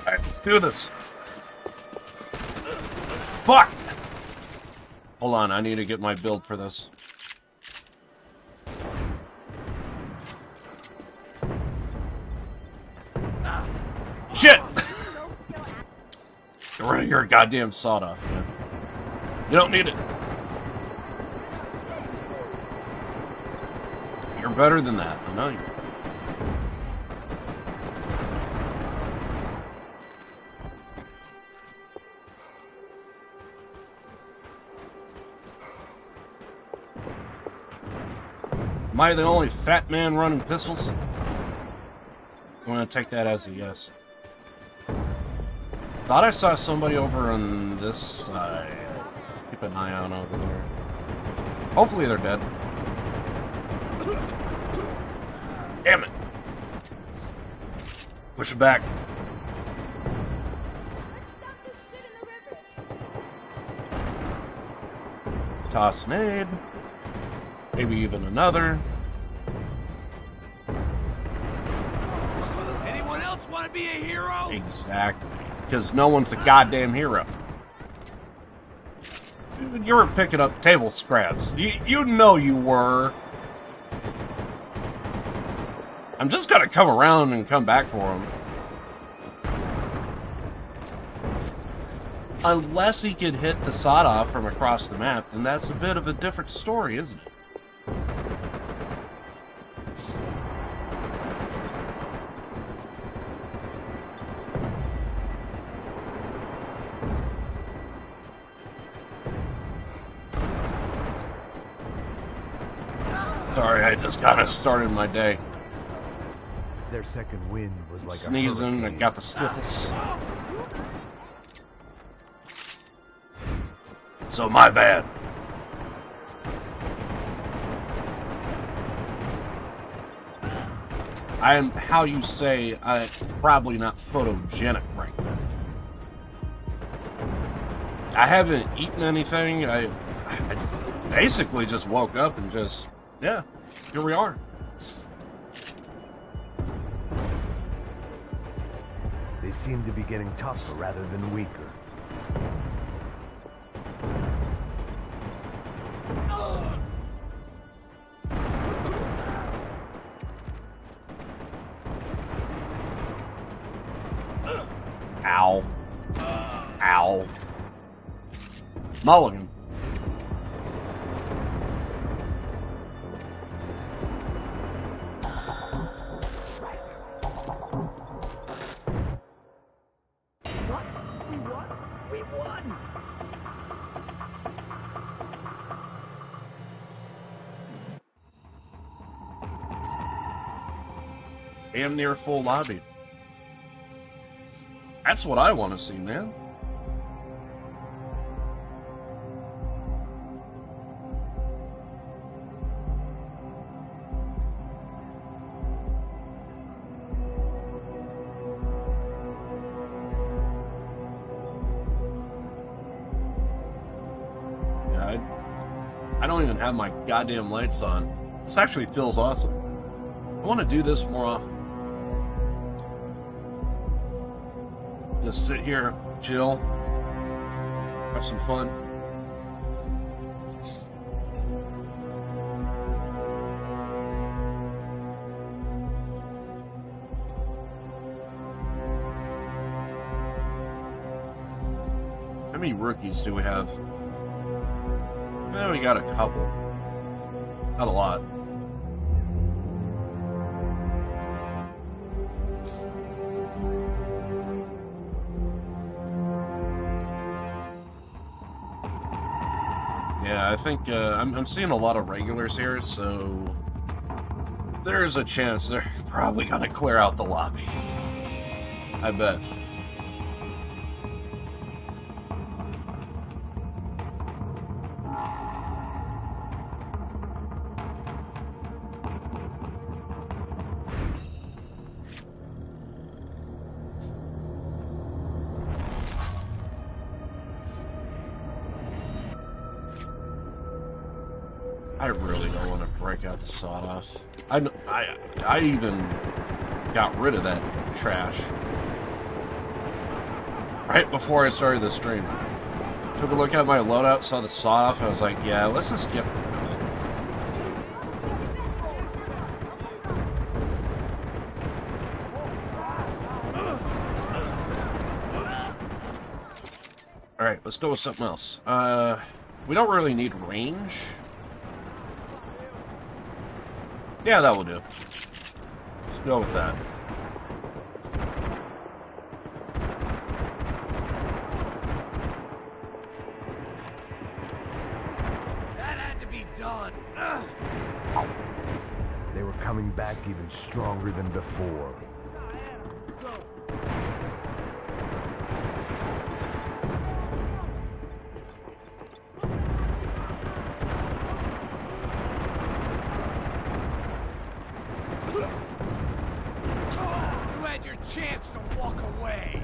Alright, let's do this. Fuck! Hold on, I need to get my build for this. Shit! Get rid of your goddamn sawed-off, man. You don't need it. You're better than that. I know you. Am I the only fat man running pistols? I'm gonna take that as a yes. Thought I saw somebody over on this side. Keep an eye out over there. Hopefully they're dead. Damn it! Push it back. Toss an aid. Maybe even another. Anyone else want to be a hero? Exactly. Because no one's a goddamn hero. You were picking up table scraps. You know you were. I'm just gonna come around and come back for him. Unless he could hit the sawed-off from across the map, then that's a bit of a different story, isn't it? Sorry, I just kind of started my day. Their second wind was like sneezing, I got the sniffles. So my bad. I'm, how you say, I'm probably not photogenic right now. I haven't eaten anything. I basically just woke up and just, yeah, here we are. They seem to be getting tougher rather than weaker. Ow. Ow. Mulligan. We won! Damn near full lobby. That's what I want to see, man. Yeah, I don't even have my goddamn lights on. This actually feels awesome. I want to do this more often. Just sit here, chill, have some fun. How many rookies do we have? We got a couple. Not a lot. Yeah, I think I'm seeing a lot of regulars here, so there's a chance they're probably gonna clear out the lobby. I bet. I really don't want to break out the sawed-off. I even got rid of that trash. right before I started the stream. Took a look at my loadout, saw the sawed-off, and I was like, yeah, let's just get rid of it. Alright, let's go with something else. We don't really need range. Yeah, that will do. Let's go with that. That had to be done. They were coming back even stronger than before. You had your chance to walk away.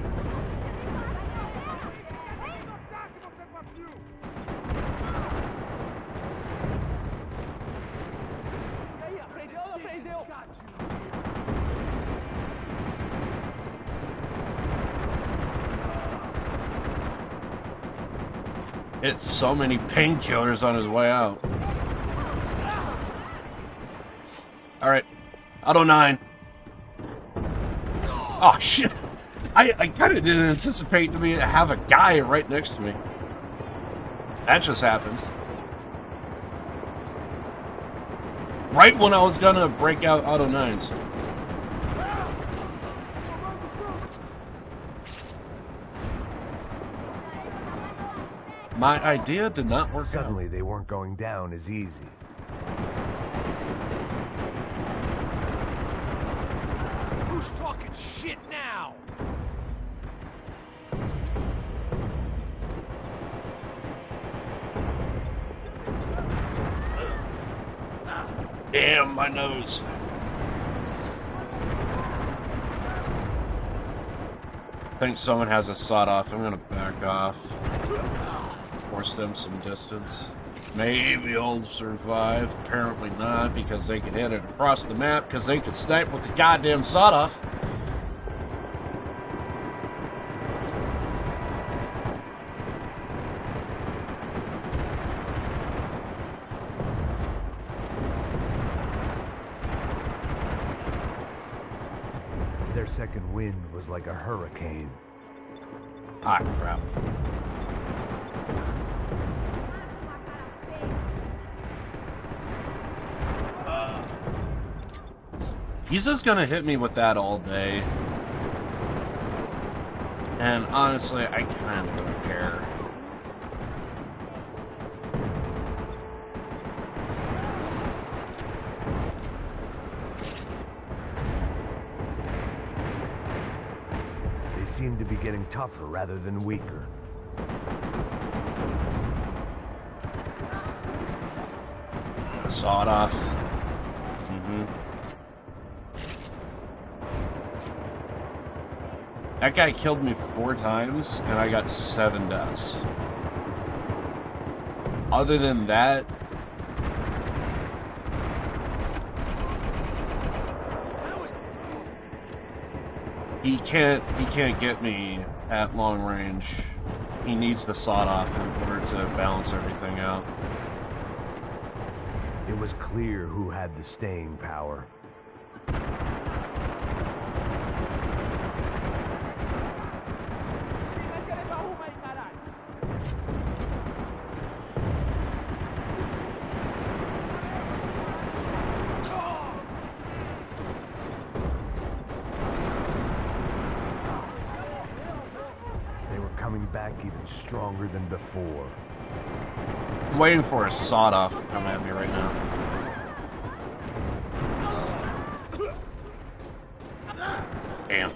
Hit so many painkillers on his way out. Alright. Auto 9. Oh, shit. I kind of didn't anticipate to have a guy right next to me. That just happened. Right when I was gonna break out Auto 9s. My idea did not work out. Suddenly, they weren't going down as easy. Who's talking shit now? Damn, my nose. I think someone has a sawed off. I'm gonna back off. Force them some distance. Maybe he'll survive. Apparently not, because they can hit it across the map, because they can snipe with the goddamn sawed off. Their second wind was like a hurricane. Ah, crap. He's just gonna hit me with that all day. And honestly, I kind of don't care. They seemed to be getting tougher rather than weaker. Sawed off. That guy killed me 4 times, and I got 7 deaths. Other than that, he can't get me at long range. He needs the sawed off in order to balance everything out. It was clear who had the staying power. Back even stronger than before. I'm waiting for a sawed off to come at me right now. Damn.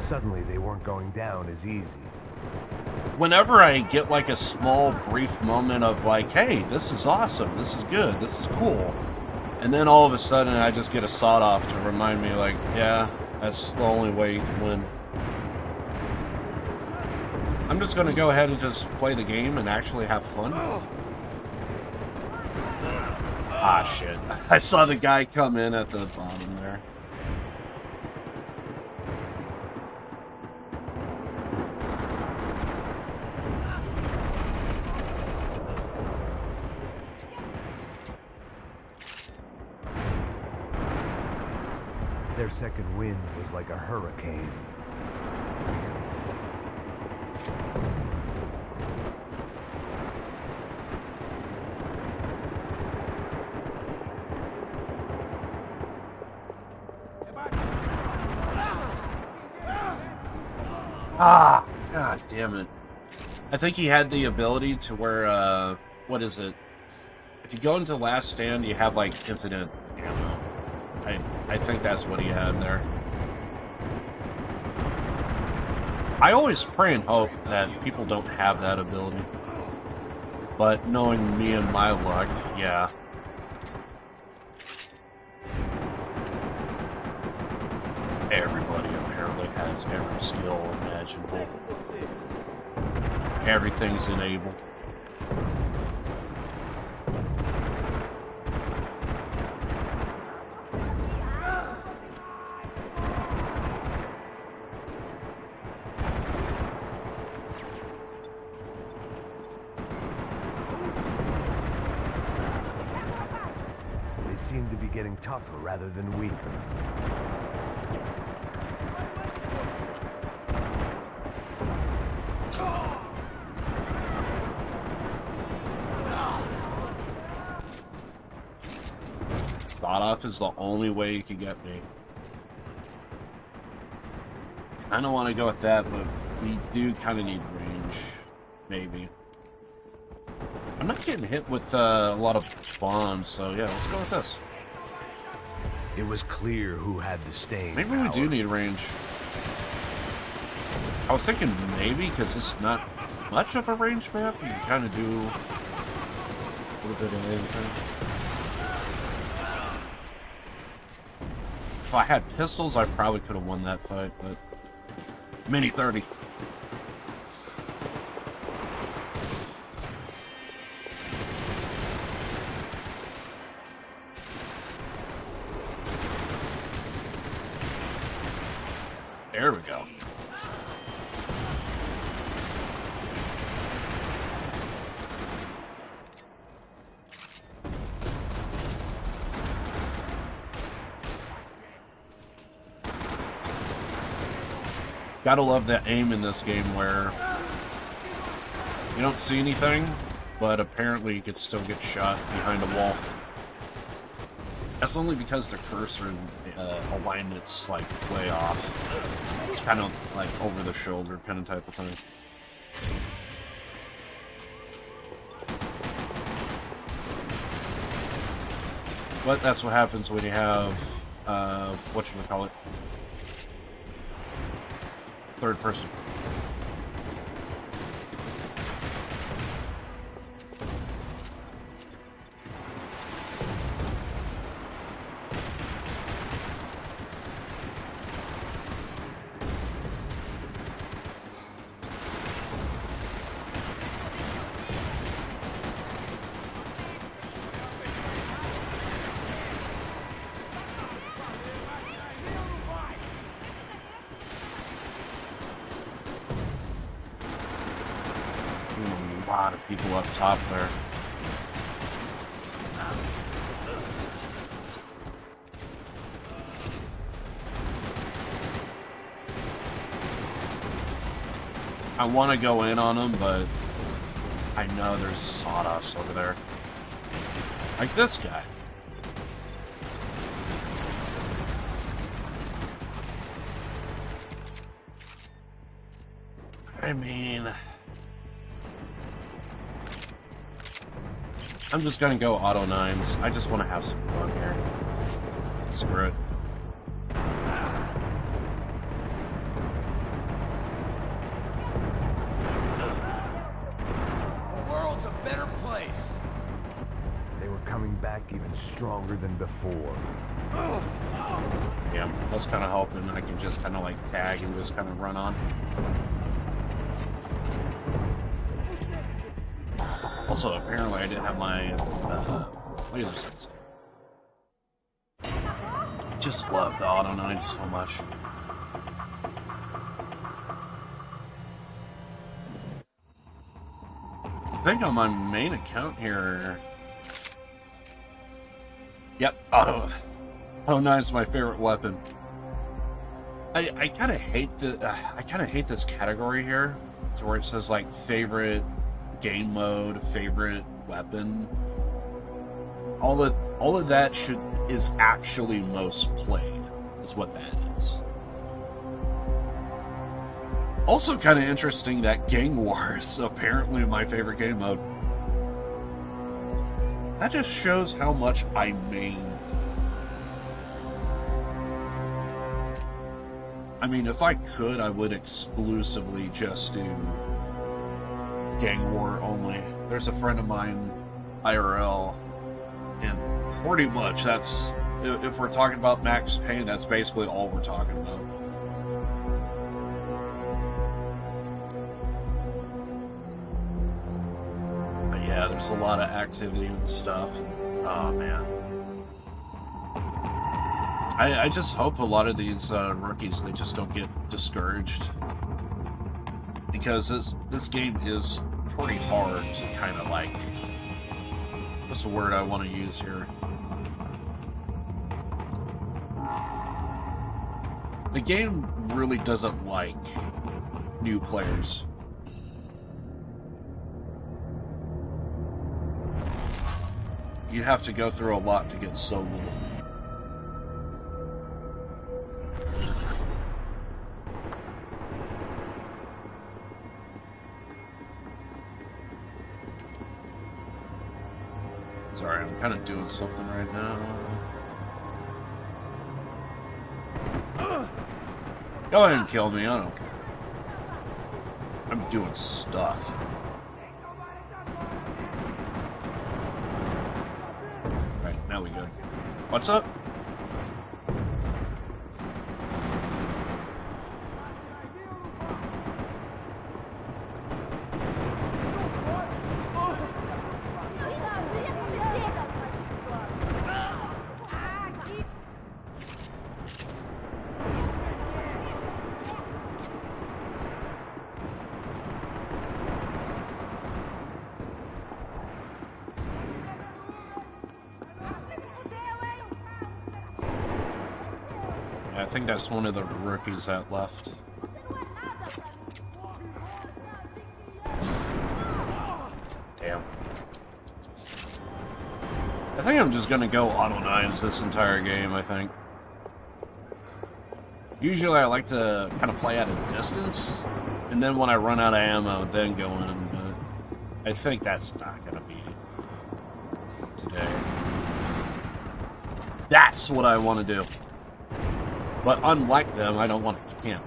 Suddenly they weren't going down as easy. Whenever I get like a small brief moment of like, hey, this is awesome, this is good, this is cool, and then all of a sudden I just get a sawed off to remind me like, yeah, that's the only way you can win. I'm just going to go ahead and just play the game and actually have fun. Ah, shit. I saw the guy come in at the bottom there. Their second wind was like a hurricane. Ah, god damn it. I think he had the ability to where, what is it? If you go into Last Stand, you have, like, infinite ammo. I think that's what he had there. I always pray and hope that people don't have that ability. But knowing me and my luck, yeah. Everybody apparently has every skill imaginable. Everything's enabled. They seem to be getting tougher rather than weaker. Spot off is the only way you can get me. I don't want to go with that, but we do kind of need range. Maybe. I'm not getting hit with a lot of bombs, so yeah, let's go with this. It was clear who had the staying Maybe we power. do need range. I was thinking maybe, because it's not much of a range map. You can kind of do a little bit of anything. If I had pistols, I probably could have won that fight, but... Mini 30. There we go. Gotta love that aim in this game where you don't see anything, but apparently you could still get shot behind a wall. That's only because the cursor alignment's like way off. It's kind of like over the shoulder kind of type of thing. But that's what happens when you have, whatchamacallit, third person. A lot of people up top there. I want to go in on them, but I know there's sawdust over there. Like this guy. I mean... I'm just gonna go auto 9s. I just want to have some fun here. Screw it. The world's a better place. They were coming back even stronger than before. Yeah, that's kind of helping. I can just kind of like tag and just kind of run on. Also, apparently I didn't have my laser sensor. I just love the auto 9 so much. I think on my main account here... Yep, auto 9 is my favorite weapon. I kind of hate this category here, to where it says like favorite game mode, favorite weapon. All of that is actually most played, is what that is. Also kind of interesting that Gang War is apparently my favorite game mode. That just shows how much I main. I mean, if I could, I would exclusively just do Gang War only. There's a friend of mine, IRL, and pretty much that's, if we're talking about Max Payne, that's basically all we're talking about. But yeah, there's a lot of activity and stuff. Oh man. I just hope a lot of these rookies, they just don't get discouraged. Because this game is pretty hard to kind of like... What's the word I want to use here? The game really doesn't like new players. You have to go through a lot to get so little. Sorry, I'm kind of doing something right now. Go ahead and kill me, I don't care. I'm doing stuff. Right, now we good. What's up? I think that's one of the rookies that left. Damn. I think I'm just gonna go auto nines this entire game, I think. Usually I like to kind of play at a distance, and then when I run out of ammo, then go in, but I think that's not gonna be today. That's what I want to do. But unlike them, I don't want to camp.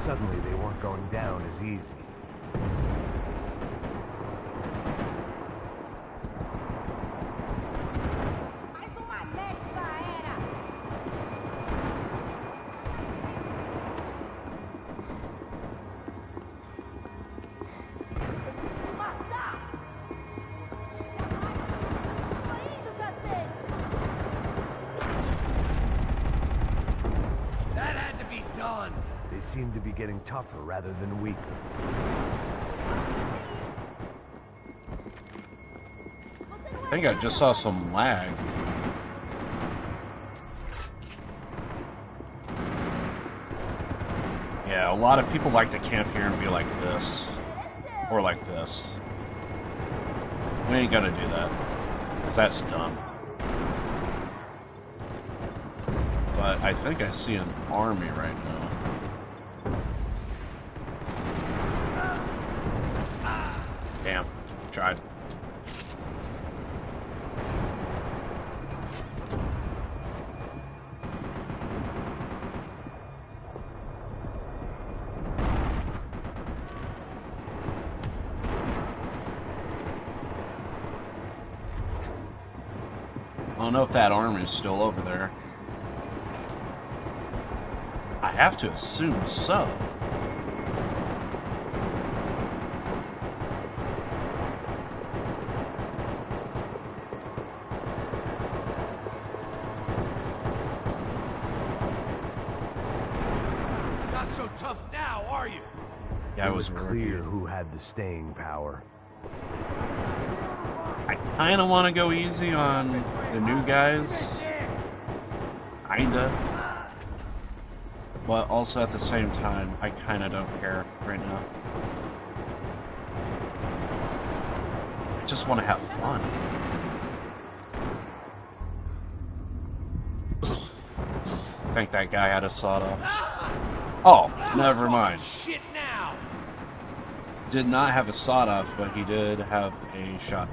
Suddenly they weren't going down as easy. Seem to be getting tougher rather than weaker. I think I just saw some lag. Yeah, a lot of people like to camp here and be like this. Or like this. We ain't gonna do that. Because that's dumb. But I think I see an army right now. Damn, tried. I don't know if that army is still over there. I have to assume so. So tough now, are you? Yeah, it was clear who had the staying power. I kind of want to go easy on the new guys. kinda. But also at the same time, I kinda don't care right now. I just want to have fun. I think that guy had a sawed-off. Oh, never mind. Shit now. Did not have a sawed-off, but he did have a shot.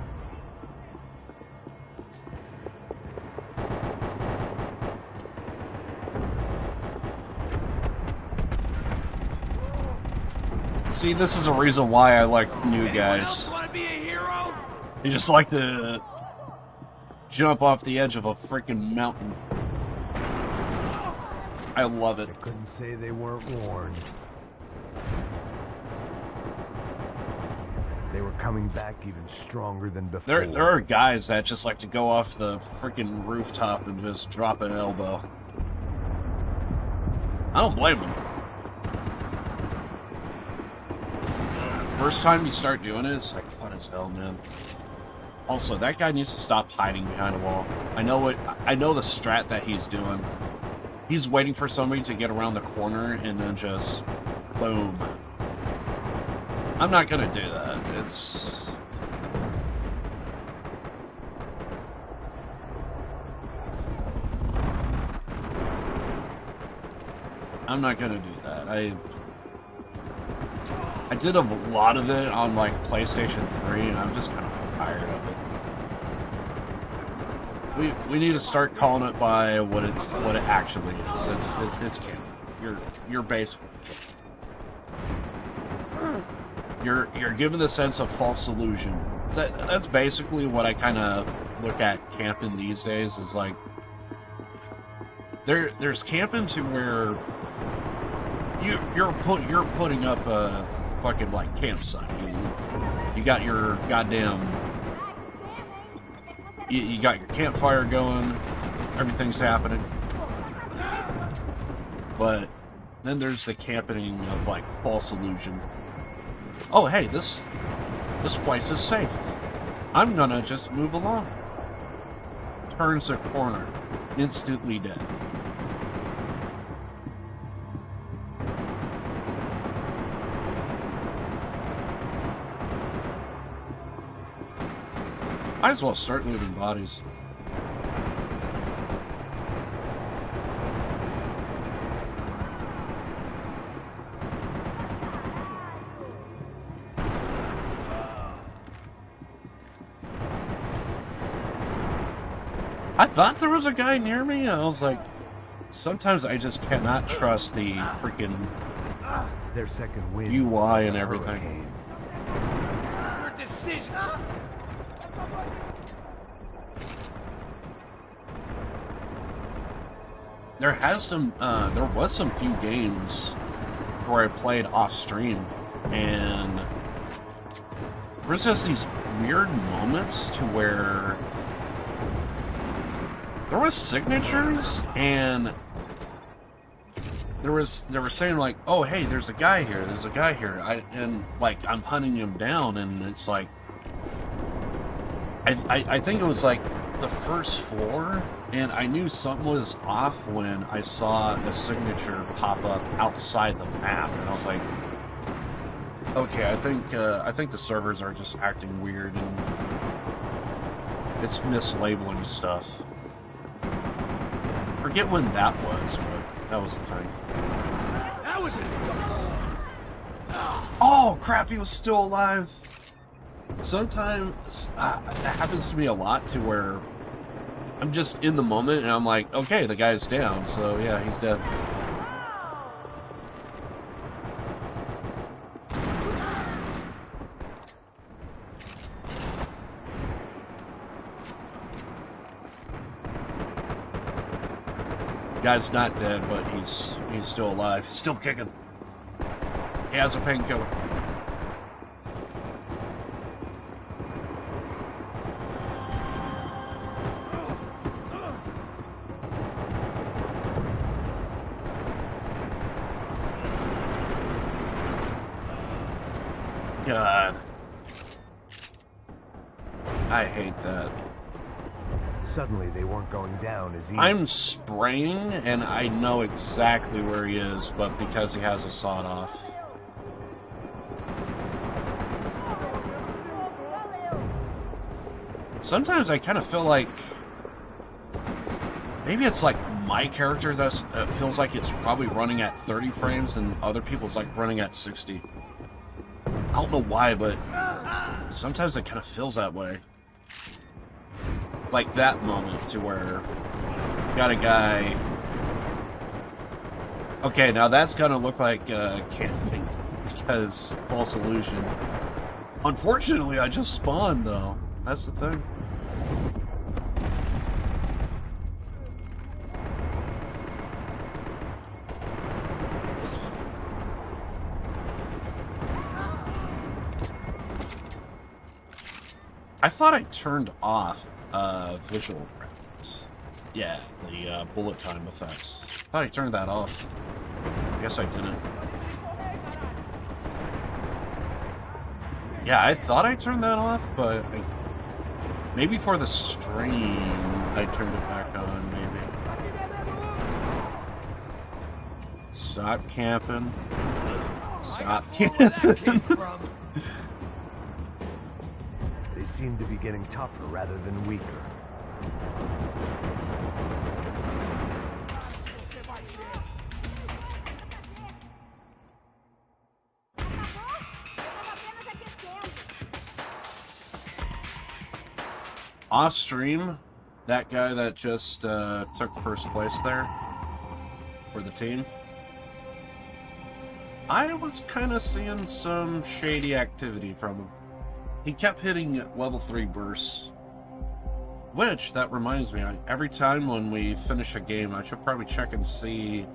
See, this is a reason why I like new guys. Want to be a hero? They just like to jump off the edge of a freaking mountain. I love it. I couldn't say they weren't warned. They were coming back even stronger than before. There are guys that just like to go off the freaking rooftop and just drop an elbow. I don't blame them. First time you start doing it, it's like fun as hell, man. Also, that guy needs to stop hiding behind a wall. I know the strat that he's doing. He's waiting for somebody to get around the corner and then just boom. I'm not gonna do that. I'm not gonna do that. I did a lot of it on like PlayStation 3 and I'm just kind of tired of it. We need to start calling it by what it actually is. It's canon. You're basically canon. You're given the sense of false illusion. That's basically what I kind of look at camping these days. Is like there's camping to where you're putting up a fucking like campsite. You got your goddamn. You got your campfire going, everything's happening. But then there's the camping of like false illusion. Oh hey, this place is safe. I'm gonna just move along. Turns a corner, instantly dead. Might as well start looting bodies. I thought there was a guy near me, and I was like, sometimes I just cannot trust the freaking Their second wind UI and everything. Your decision. There was some few games where I played off stream, and there was just these weird moments to where there was signatures, and they were saying like, "Oh, hey, there's a guy here. There's a guy here." I'm hunting him down, and it's like, I think it was like the first floor. And I knew something was off when I saw a signature pop up outside the map, and I was like, "Okay, I think the servers are just acting weird, and it's mislabeling stuff." Forget when that was, but that was the thing. That was it. Oh crap! He was still alive. Sometimes that happens to me a lot, to where I'm just in the moment, and I'm like, okay, the guy's down, so yeah, he's dead. Guy's not dead, but he's still alive. He's still kicking. He has a painkiller. God. I hate that. Suddenly, they weren't going down as easy. I'm spraying, and I know exactly where he is, but because he has a sawed-off. Sometimes I kind of feel like... maybe it's like my character that feels like it's probably running at 30 frames, and other people's like running at 60. I don't know why, but sometimes it kind of feels that way. Like that moment to where you got a guy... Okay, now that's gonna look like camping, because false illusion. Unfortunately, I just spawned, though. That's the thing. I thought I turned off visual graphics. Yeah, the bullet time effects. I thought I turned that off. I guess I didn't. Yeah, I thought I turned that off, but maybe for the stream I turned it back on, maybe. Stop camping. Stop camping. They seem to be getting tougher rather than weaker. Off stream, that guy that just took first place there for the team, I was kind of seeing some shady activity from him. He kept hitting level 3 bursts. Which, that reminds me, every time when we finish a game, I should probably check and see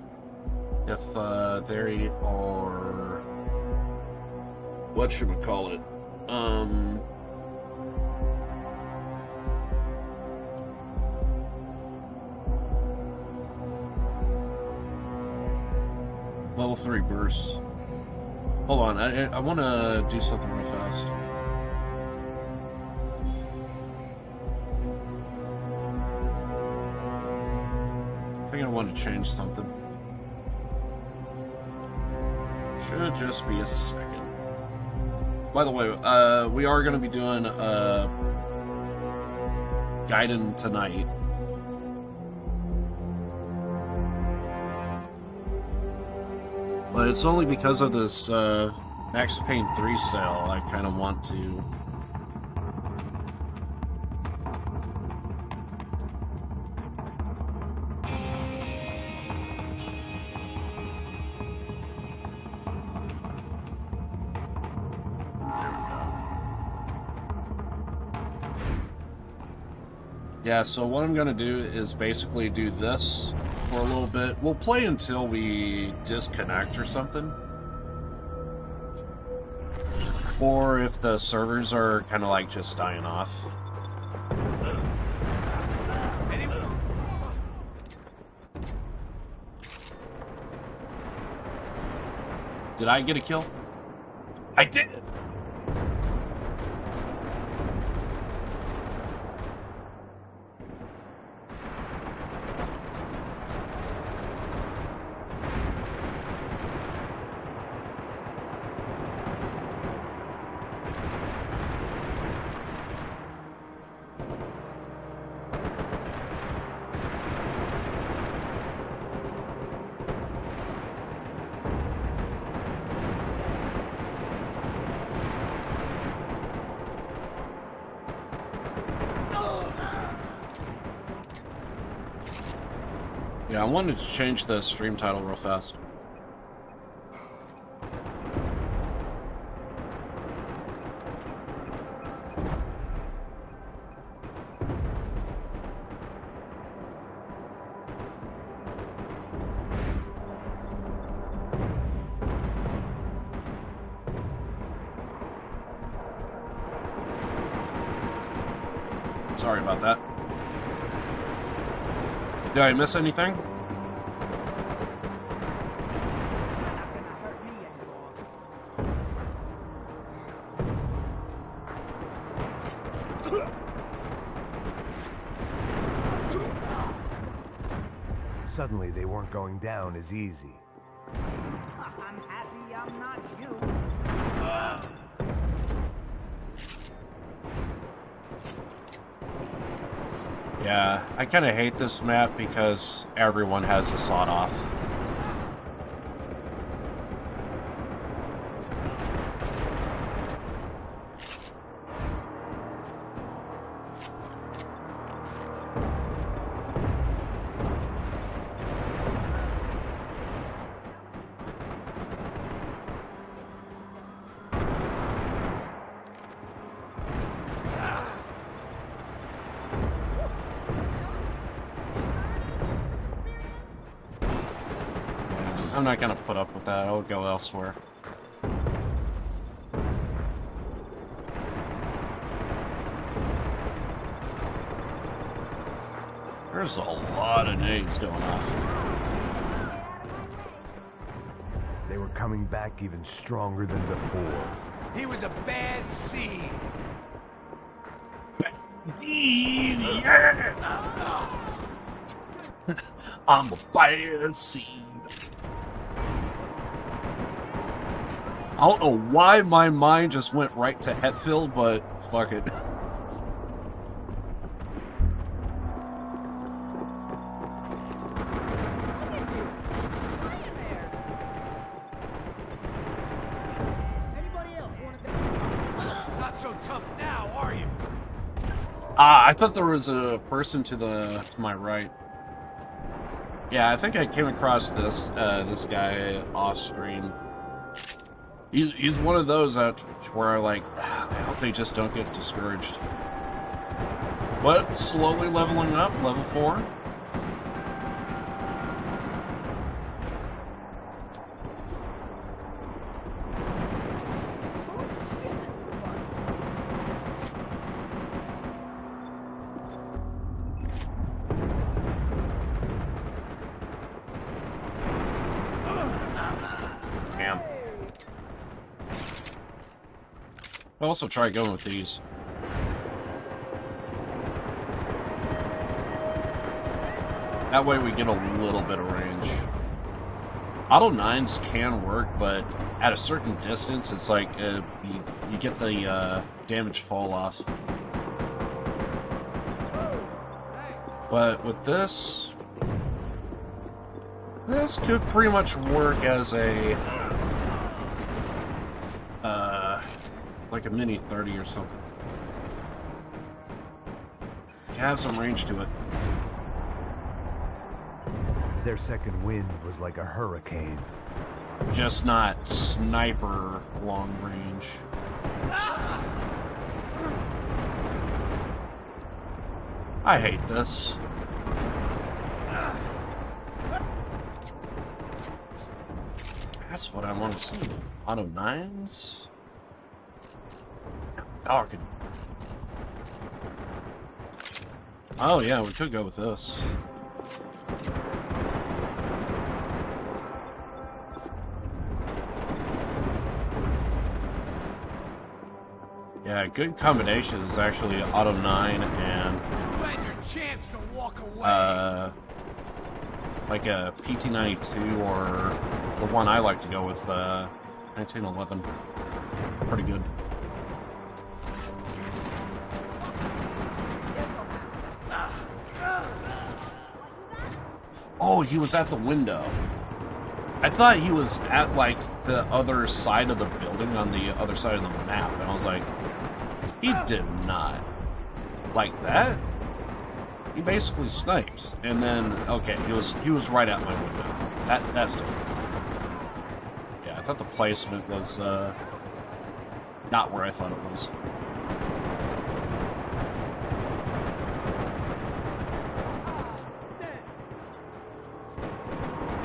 if they are... whatchamacallit? Level 3 bursts. Hold on, I want to do something real fast. I think I want to change something. Should just be a second. By the way, we are going to be doing Gaiden tonight. But it's only because of this Max Payne 3 sale I kind of want to... Yeah, so what I'm going to do is basically do this for a little bit. We'll play until we disconnect or something. Or if the servers are kind of like just dying off. Did I get a kill? I did! Yeah, I wanted to change the stream title real fast. Sorry about that. Did I miss anything? Certainly they weren't going down as easy. I'm happy I'm not you. Yeah, I kind of hate this map because everyone has a sawed-off. I'm not gonna put up with that. I'll go elsewhere. There's a lot of nades going off. They were coming back even stronger than before. He was a bad seed. Yeah! I'm a bad seed. I don't know why my mind just went right to Hetfield, but fuck it. Not so tough now, are you? I thought there was a person to my right. Yeah, I think I came across this guy off screen. He's one of those that where I like, I hope they just don't get discouraged. But slowly leveling up, level 4. Damn. I'll also try going with these. That way we get a little bit of range. Auto 9s can work, but at a certain distance, it's like you get the damage fall off. But with this could pretty much work as a like a mini 30 or something. You have some range to it. Their second wind was like a hurricane. Just not sniper long range. I hate this. That's what I want to see. Auto 9s? Oh, I could... Oh yeah, we could go with this. Yeah, good combination is actually Auto 9 and... You had your chance to walk away. Like a PT-92 or the one I like to go with, 1911. Pretty good. Oh, he was at the window. I thought he was at, like, the other side of the building on the other side of the map, and I was like, he did not. Like that? He basically sniped, and then, okay, he was right at my window. That's different. Yeah, I thought the placement was, not where I thought it was.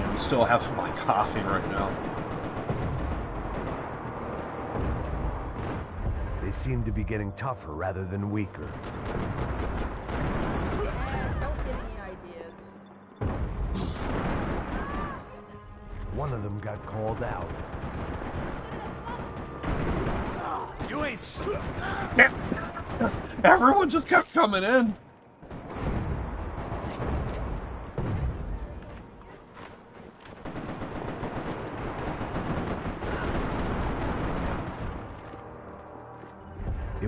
I'm still having my coffee right now. They seemed to be getting tougher rather than weaker. Don't get any ideas. One of them got called out. You ain't... Everyone just kept coming in.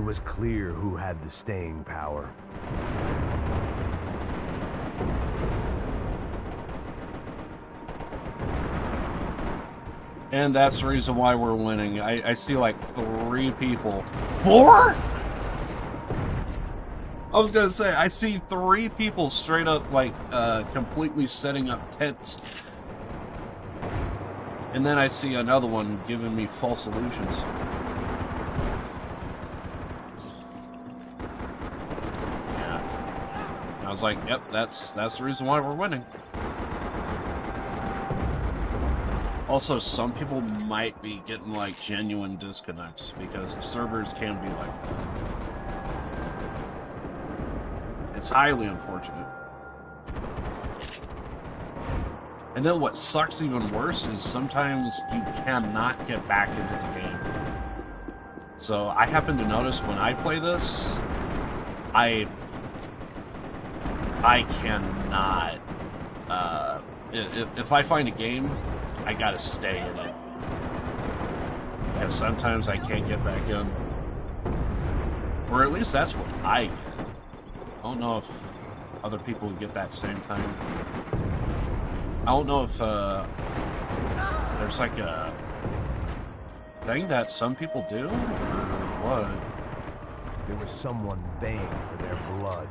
was clear who had the staying power. And that's the reason why we're winning. I see like 3 people. 4? I was gonna say, I see 3 people straight up, like, completely setting up tents. And then I see another one giving me false illusions. Yeah. I was like, yep, that's the reason why we're winning. Also, some people might be getting, like, genuine disconnects, because servers can be like that. It's highly unfortunate. And then what sucks even worse is sometimes you cannot get back into the game. So I happen to notice when I play this, I cannot, if I find a game, I gotta stay in it. And sometimes I can't get back in. Or at least that's what I get. I don't know if other people get that same time. I don't know if there's like a thing that some people do, or what? There was someone baying for their blood.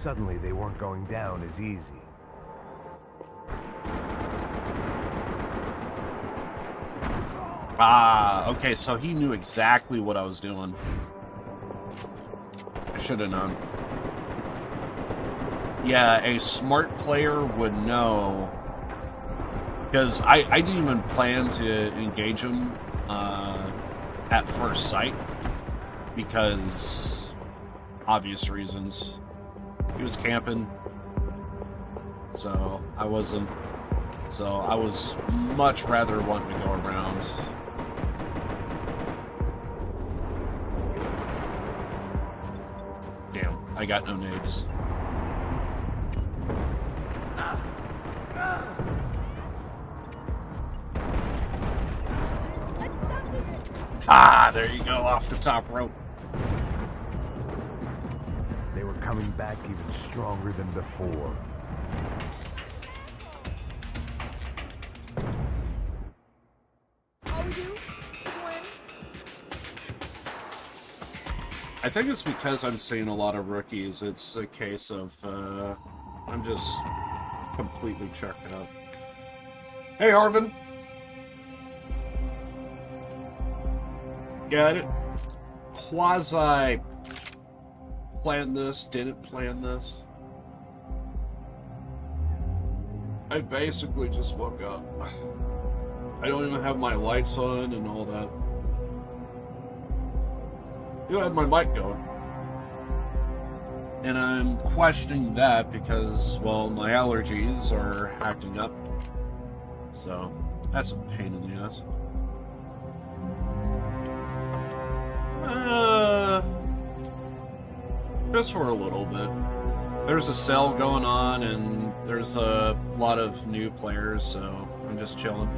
Suddenly, they weren't going down as easy. Ah, okay, so he knew exactly what I was doing. I should have known. Yeah, a smart player would know. Because I didn't even plan to engage him at first sight. Because obvious reasons. He was camping, so I wasn't. So I was much rather wanting to go around. Damn, I got no nades. Ah, there you go, off the top rope. Coming back even stronger than before. I think it's because I'm seeing a lot of rookies. It's a case of I'm just completely checked out. Hey, Arvin. Got it. Quasi planned this, didn't plan this. I basically just woke up. I don't even have my lights on and all that. I had my mic going. And I'm questioning that because, well, my allergies are acting up. So, that's a pain in the ass. Just for a little bit. There's a sale going on, and there's a lot of new players, so I'm just chilling.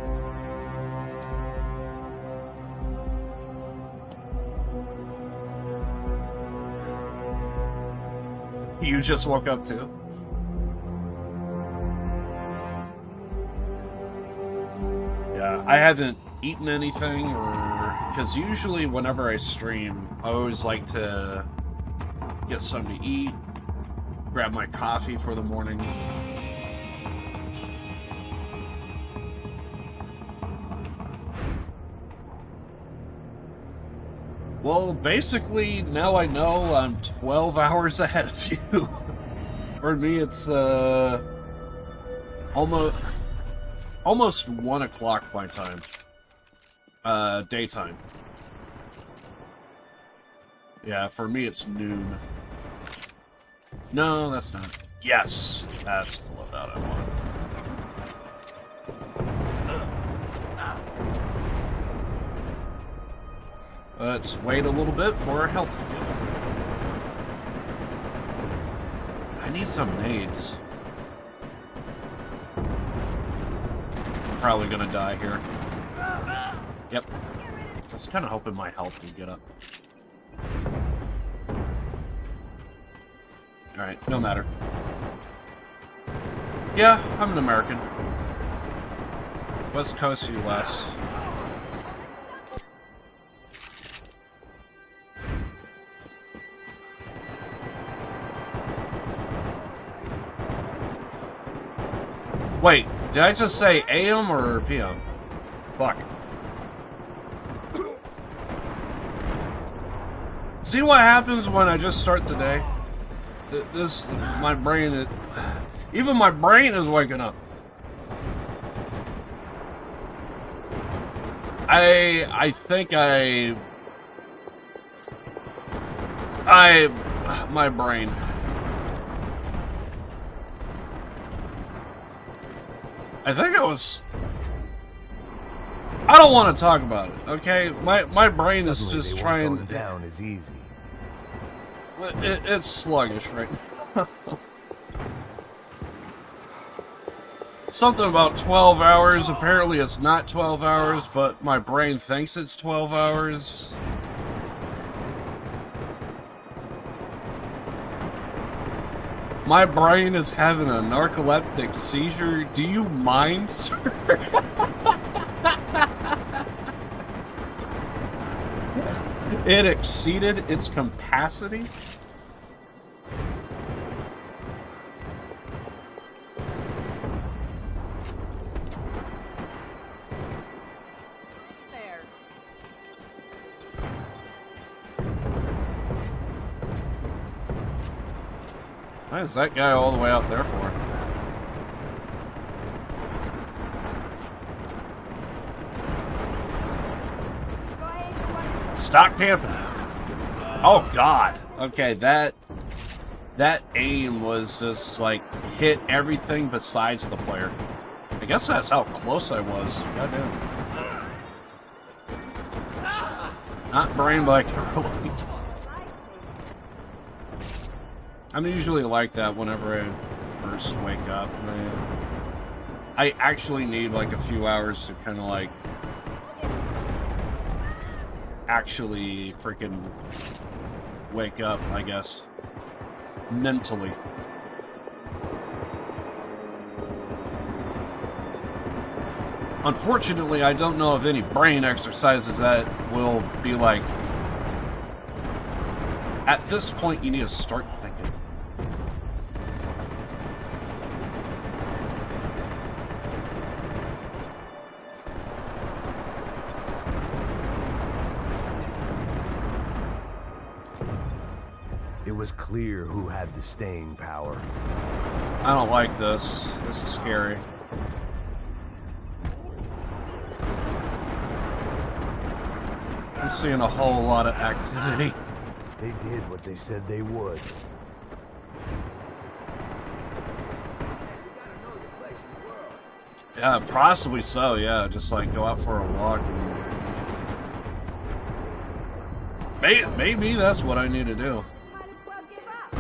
You just woke up too? Yeah, I haven't eaten anything, or... Because usually whenever I stream, I always like to get something to eat, grab my coffee for the morning. Well, basically, now I know I'm 12 hours ahead of you. For me, it's Almost 1 o'clock my time. Daytime. Yeah, for me it's noon. No, that's not. Yes, that's the loadout I want. Let's wait a little bit for our health to get up. I need some nades. I'm probably gonna die here. Yep. I was kind of hoping my health would get up. Alright, no matter. Yeah, I'm an American. West Coast US. Wait, did I just say AM or PM? Fuck. See what happens when I just start the day? My brain is... Even my brain is waking up. I think my brain. I think I was... I don't want to talk about it, okay? My brain is just trying... Going down is easy. It's sluggish right now. Something about 12 hours. Apparently it's not 12 hours, but my brain thinks it's 12 hours. My brain is having a narcoleptic seizure. Do you mind, sir? It exceeded its capacity? There. Why is that guy all the way out there for? Stop camping. Oh god. Okay, that aim was just like hit everything besides the player. I guess that's how close I was. Goddamn. Not brain, but I can relate. I'm usually like that whenever I first wake up. I actually need like a few hours to kind of like actually freaking wake up, I guess. Mentally. Unfortunately, I don't know of any brain exercises that will be like, at this point you need to start thinking. It was clear who had the staying power. I don't like this. This is scary. I'm seeing a whole lot of activity. They did what they said they would. Yeah, possibly so, yeah. Just like go out for a walk and... Maybe that's what I need to do. Might as well give up.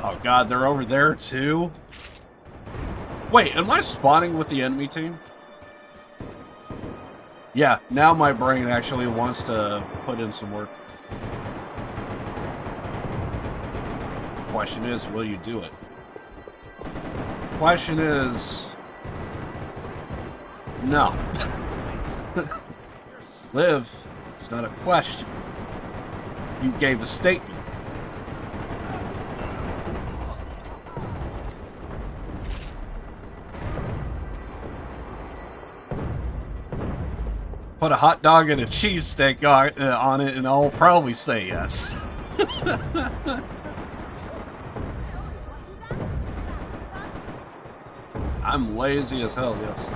Oh god, they're over there too? Wait, am I spawning with the enemy team? Yeah, now my brain actually wants to put in some work. Question is, will you do it? Question is... No. Liv, it's not a question. You gave a statement. Put a hot dog and a cheesesteak on it, and I'll probably say yes. I'm lazy as hell, yes.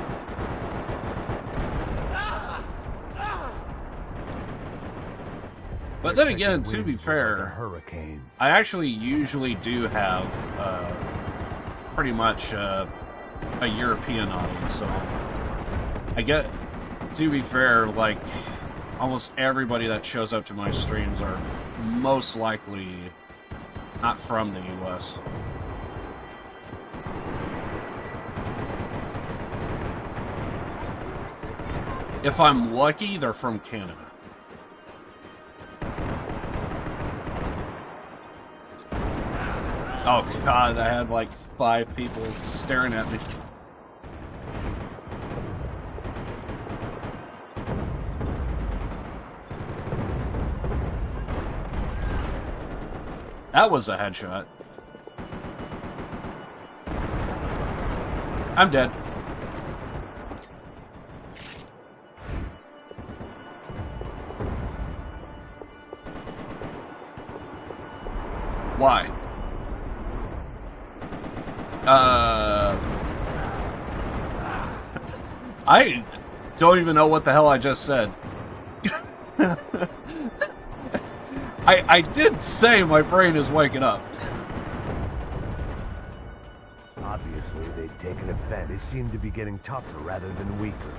But then again, to be fair, hurricane. I actually usually do have pretty much a European audience, so I get, to be fair, like almost everybody that shows up to my streams are most likely not from the US. If I'm lucky, they're from Canada. Oh god, I had like 5 people staring at me. That was a headshot. I'm dead. Why? I don't even know what the hell I just said. I did say my brain is waking up. Obviously, they'd taken offense. They seemed to be getting tougher rather than weaker.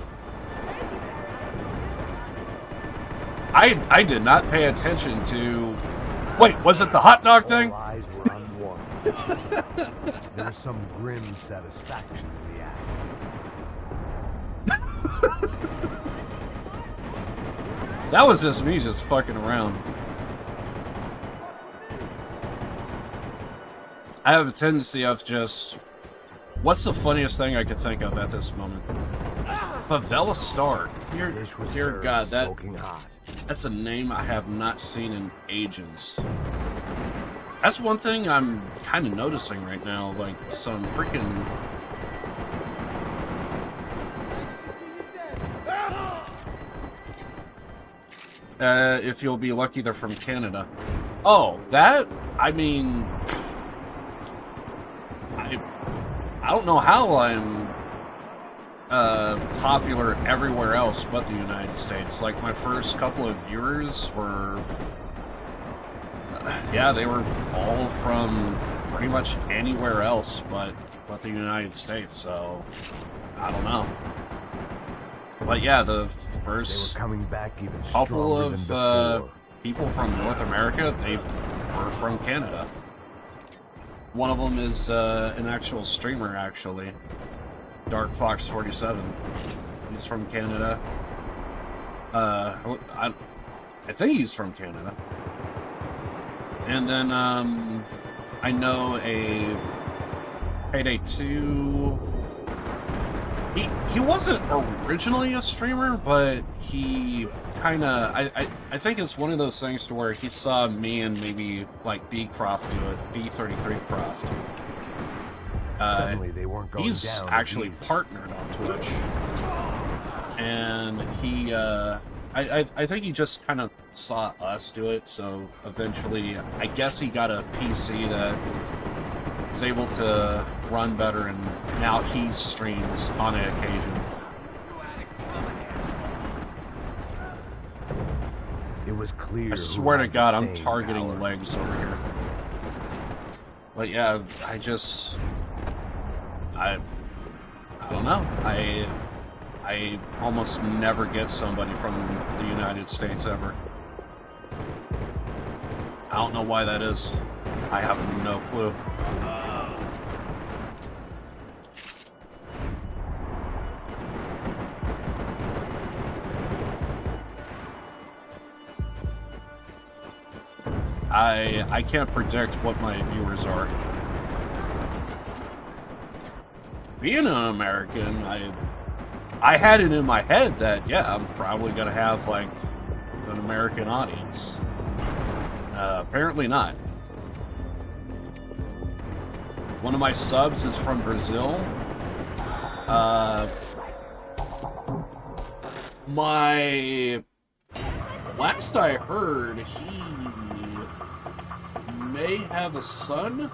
I did not pay attention to... Wait, was it the hot dog thing? All eyes were on one. There was some grim satisfaction in the act. That was just me just fucking around. I have a tendency of just... What's the funniest thing I could think of at this moment? Favela Star. Dear God, that's a name I have not seen in ages. That's one thing I'm kind of noticing right now. Like, some freaking... if you'll be lucky, they're from Canada. Oh, that? I mean... I don't know how I'm popular everywhere else but the United States. Like, my first couple of viewers were... yeah, they were all from pretty much anywhere else but the United States, so... I don't know. But yeah, the first coming back even couple of people from North America, they were from Canada. One of them is an actual streamer, actually. Dark Fox 47. He's from Canada. I think he's from Canada. And then I know a Payday 2. He wasn't originally a streamer, but he kind of... I think it's one of those things to where he saw me and maybe, like, B Croft do it. B33 Croft. They weren't going he's down actually partnered on Twitch. And he... I think he just kind of saw us do it, so eventually... I guess he got a PC that is able to run better, and now he streams on an occasion. It was clear. I swear to God, I'm targeting legs over here. But yeah, I don't know. I almost never get somebody from the United States ever. I don't know why that is. I have no clue. I can't predict what my viewers are. Being an American, I had it in my head that, yeah, I'm probably going to have, like, an American audience. Apparently not. One of my subs is from Brazil. My last I heard, he may have a son,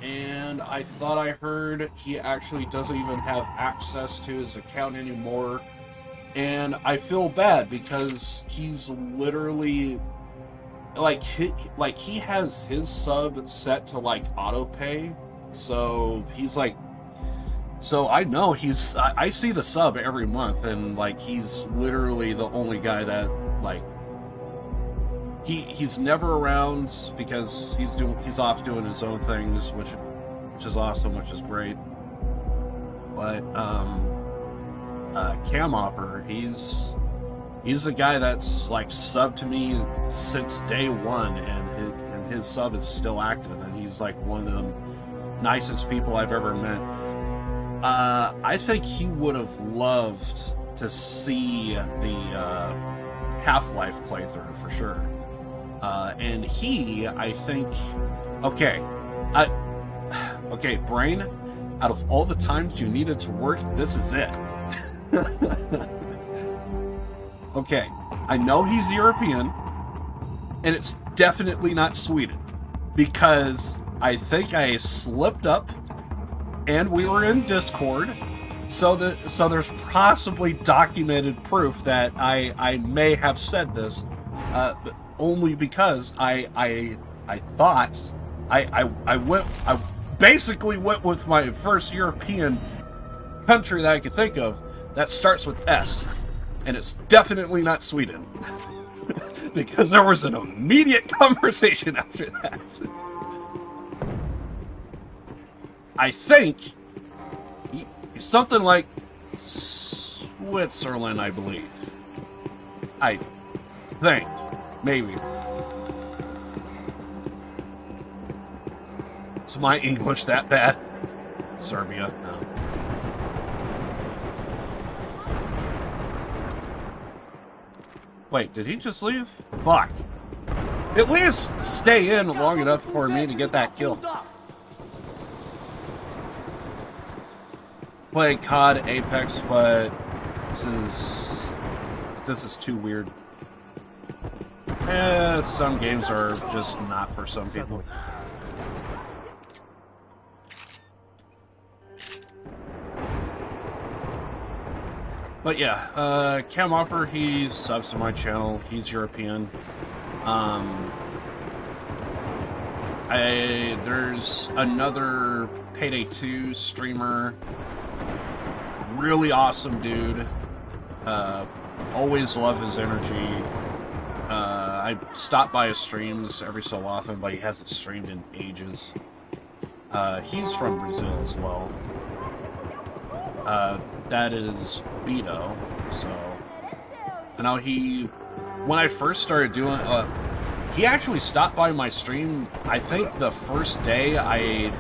and I thought I heard he actually doesn't even have access to his account anymore. And I feel bad because he's literally like he has his sub set to like auto pay, so he's like, so I know I see the sub every month, and like he's literally the only guy that like he's never around because he's off doing his own things, which is awesome, which is great. But Cam Hopper, he's the guy that's like subbed to me since day one, and his sub is still active, and he's like one of the nicest people I've ever met. I think he would have loved to see the Half-Life playthrough for sure. And I think, okay, brain, out of all the times you needed to work, this is it. Okay, I know he's European, and it's definitely not Sweden, because I think I slipped up, and we were in Discord, so there's possibly documented proof that I may have said this, only because I basically went with my first European country that I could think of that starts with S. And it's definitely not Sweden. Because there was an immediate conversation after that. I think something like Switzerland, I believe. I think. Maybe. Is my English that bad? Serbia? No. Wait, did he just leave? Fuck. At least stay in long enough for me to get that kill. Play COD Apex, but this is too weird. Some games are just not for some people. But yeah, Cam Hopper, he subs to my channel. He's European. There's another Payday 2 streamer. Really awesome dude. Always love his energy. I stop by his streams every so often, but he hasn't streamed in ages. He's from Brazil as well. That is Beto, so I know when I first started doing, he actually stopped by my stream, I think the first day I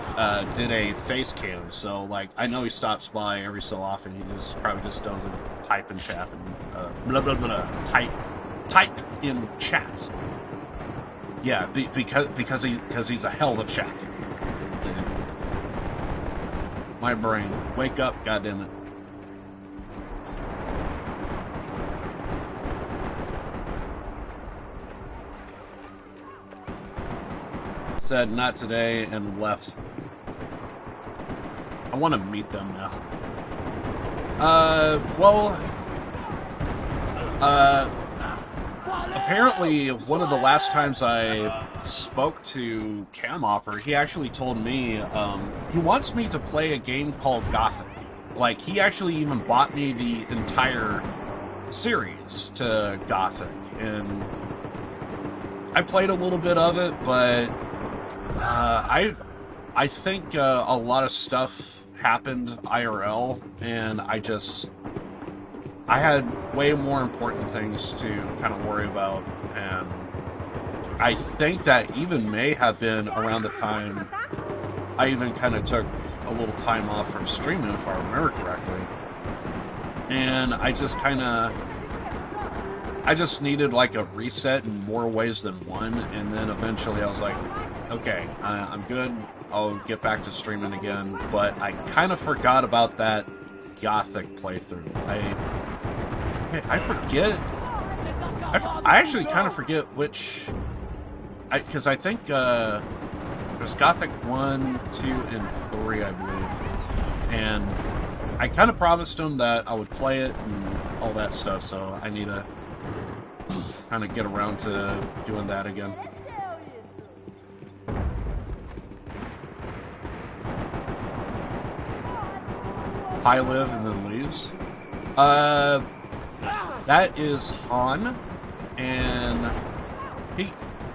did a face cam, so like, I know he stops by every so often. He probably just doesn't type in chat and, blah blah blah, type in chat. Yeah, because he's a hell of a chap. My brain, wake up, goddammit. Said not today and left. I want to meet them now. Apparently one of the last times I spoke to Cam Hopper, he actually told me he wants me to play a game called Gothic. Like, he actually even bought me the entire series to Gothic, and I played a little bit of it, but I think a lot of stuff happened IRL, and I had way more important things to kind of worry about, and I think that even may have been around the time I even kind of took a little time off from streaming, if I remember correctly. And I just needed like a reset in more ways than one, and then eventually I was like, okay, I'm good, I'll get back to streaming again. But I kind of forgot about that Gothic playthrough. I forget. I actually kind of forget which. Because I think there's Gothic 1, 2, and 3, I believe. And I kind of promised him that I would play it and all that stuff, so I need to kind of get around to doing that again. High live and then leaves. That is Han, and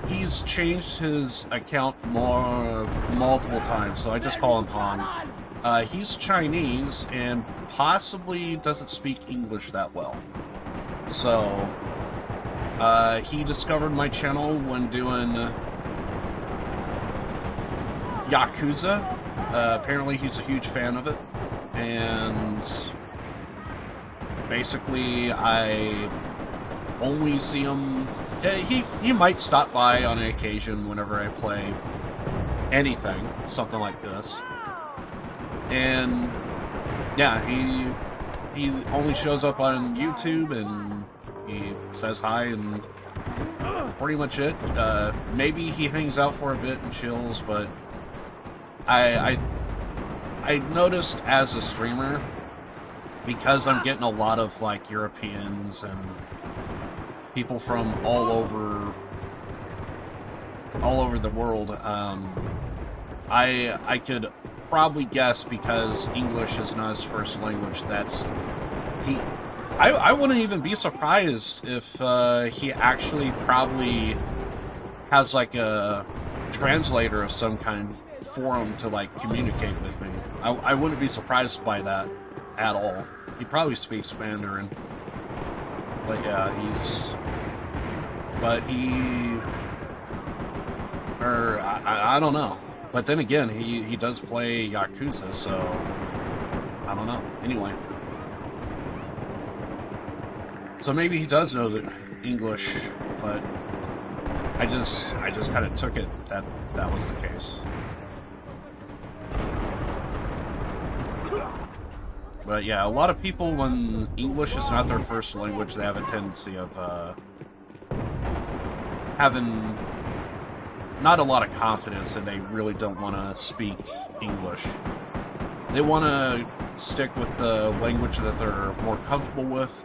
he's changed his account multiple times, so I just call him Han. He's Chinese and possibly doesn't speak English that well. So he discovered my channel when doing Yakuza. Apparently he's a huge fan of it. And basically, I only see him. He might stop by on an occasion whenever I play anything, something like this. And yeah, he only shows up on YouTube and he says hi and pretty much it. Maybe he hangs out for a bit and chills, but I noticed as a streamer, because I'm getting a lot of like Europeans and people from all over the world, I could probably guess, because English is not his first language, I wouldn't even be surprised if he actually probably has like a translator of some kind for him to like communicate with me. I wouldn't be surprised by that at all. He probably speaks Mandarin. But yeah, I don't know. But then again, he does play Yakuza, so I don't know. Anyway. So maybe he does know the English, but I just kind of took it that was the case. But yeah, a lot of people, when English is not their first language, they have a tendency of having not a lot of confidence, and they really don't want to speak English. They want to stick with the language that they're more comfortable with,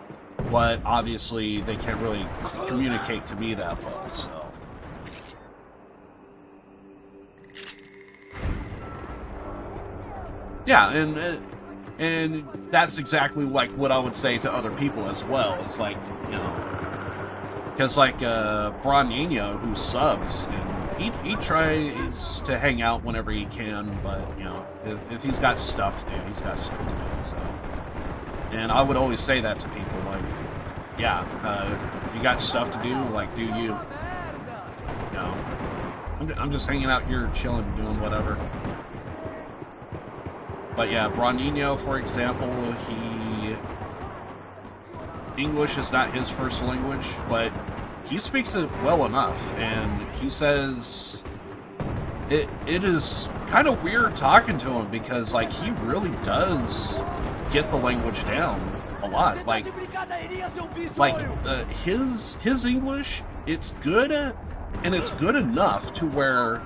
but obviously they can't really communicate to me that well, so. Yeah, and that's exactly like what I would say to other people as well. It's like, you know, because like Bronino, who subs, and he tries to hang out whenever he can, but you know, if he's got stuff to do, he's got stuff to do. So, and I would always say that to people, like, yeah, if you got stuff to do, like, do you? You know, I'm just hanging out here, chilling, doing whatever. But yeah, Bronino, for example, English is not his first language, but he speaks it well enough, and he says it is kind of weird talking to him, because like he really does get the language down a lot. Like his English, it's good, and it's good enough to where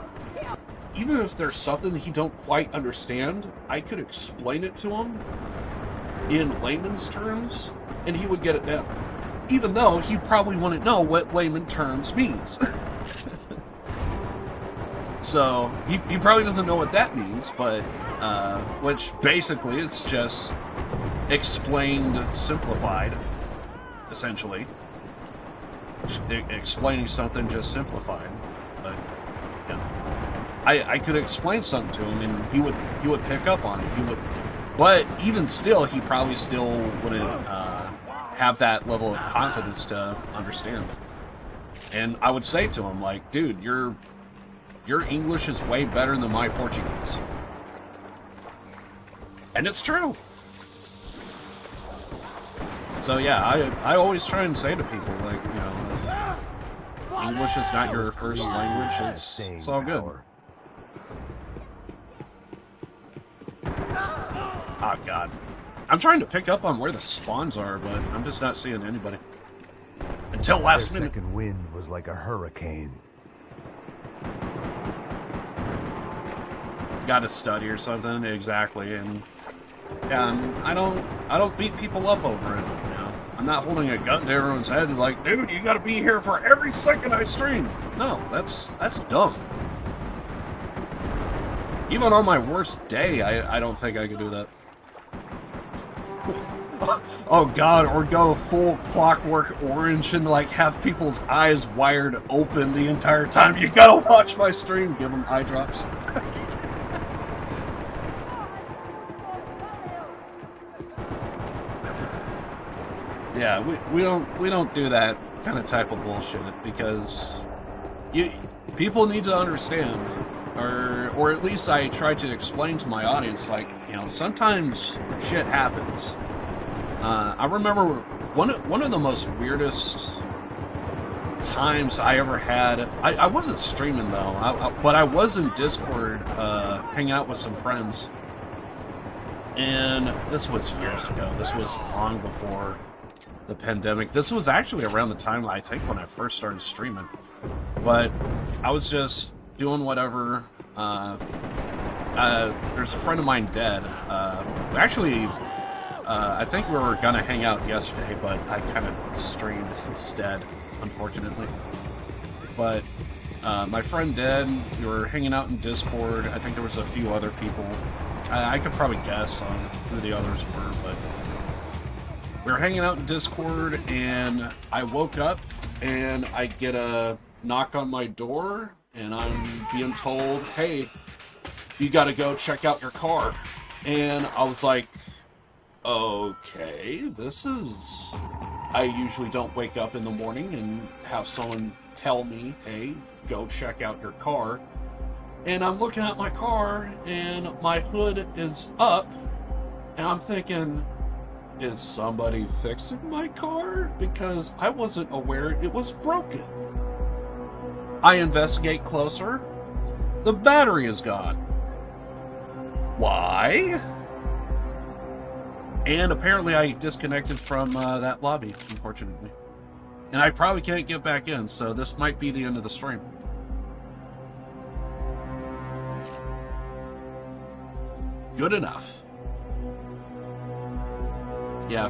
even if there's something that he don't quite understand, I could explain it to him in layman's terms, and he would get it down. Even though he probably wouldn't know what layman terms means. So, he probably doesn't know what that means, but, which basically is just explained, simplified, essentially. Explaining something just simplified, but, you know. I could explain something to him, and he would pick up on it. But even still, he probably still wouldn't have that level of confidence to understand. And I would say to him, like, dude, your English is way better than my Portuguese, and it's true. So yeah, I always try and say to people, like, you know, if English is not your first language, it's all good. Oh, God. I'm trying to pick up on where the spawns are, but I'm just not seeing anybody. Until last Their minute. second wind was like a hurricane. Got to study or something, exactly, and I don't beat people up over it. You know, I'm not holding a gun to everyone's head and like, dude, you got to be here for every second I stream. No, that's dumb. Even on my worst day, I don't think I could do that. Oh god, or go full Clockwork Orange and like have people's eyes wired open the entire time. You gotta watch my stream. Give them eye drops. Yeah, we don't do that kind of type of bullshit because people need to understand, or at least I try to explain to my audience, like, you know, sometimes shit happens. I remember one of the most weirdest times I ever had. I wasn't streaming though, but I was in Discord hanging out with some friends, and this was years ago. This was long before the pandemic. This was actually around the time, I think, when I first started streaming. But I was just doing whatever. There's a friend of mine dead. I think we were gonna hang out yesterday, but I kind of streamed instead, unfortunately. But my friend dead. We were hanging out in Discord. I think there was a few other people. I could probably guess on who the others were, but we were hanging out in Discord, and I woke up, and I get a knock on my door, and I'm being told, hey, you gotta go check out your car. And I was like, okay, I usually don't wake up in the morning and have someone tell me, hey, go check out your car. And I'm looking at my car, and my hood is up, and I'm thinking, is somebody fixing my car? Because I wasn't aware it was broken. I investigate closer. The battery is gone. Why? And apparently I disconnected from that lobby, unfortunately. And I probably can't get back in, so this might be the end of the stream. Good enough. Yeah,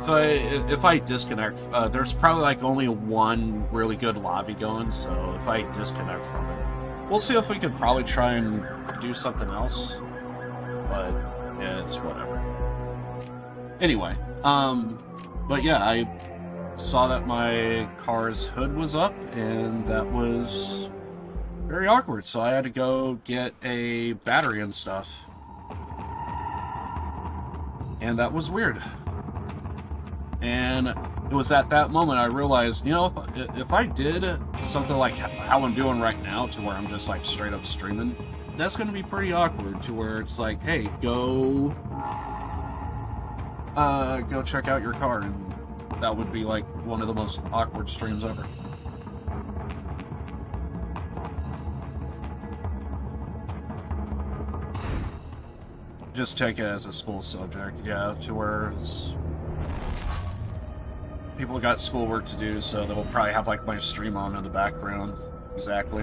if I disconnect, there's probably like only one really good lobby going, so if I disconnect from it, we'll see if we could probably try and do something else. But yeah, it's whatever. Anyway, but yeah, I saw that my car's hood was up, and that was very awkward, so I had to go get a battery and stuff. And that was weird. And it was at that moment I realized, you know, if I did something like how I'm doing right now, to where I'm just like straight up streaming, that's going to be pretty awkward, to where it's like, hey, go check out your car, and that would be like one of the most awkward streams ever. Just take it as a school subject, yeah, to where people got schoolwork to do, so they'll probably have like my stream on in the background. Exactly.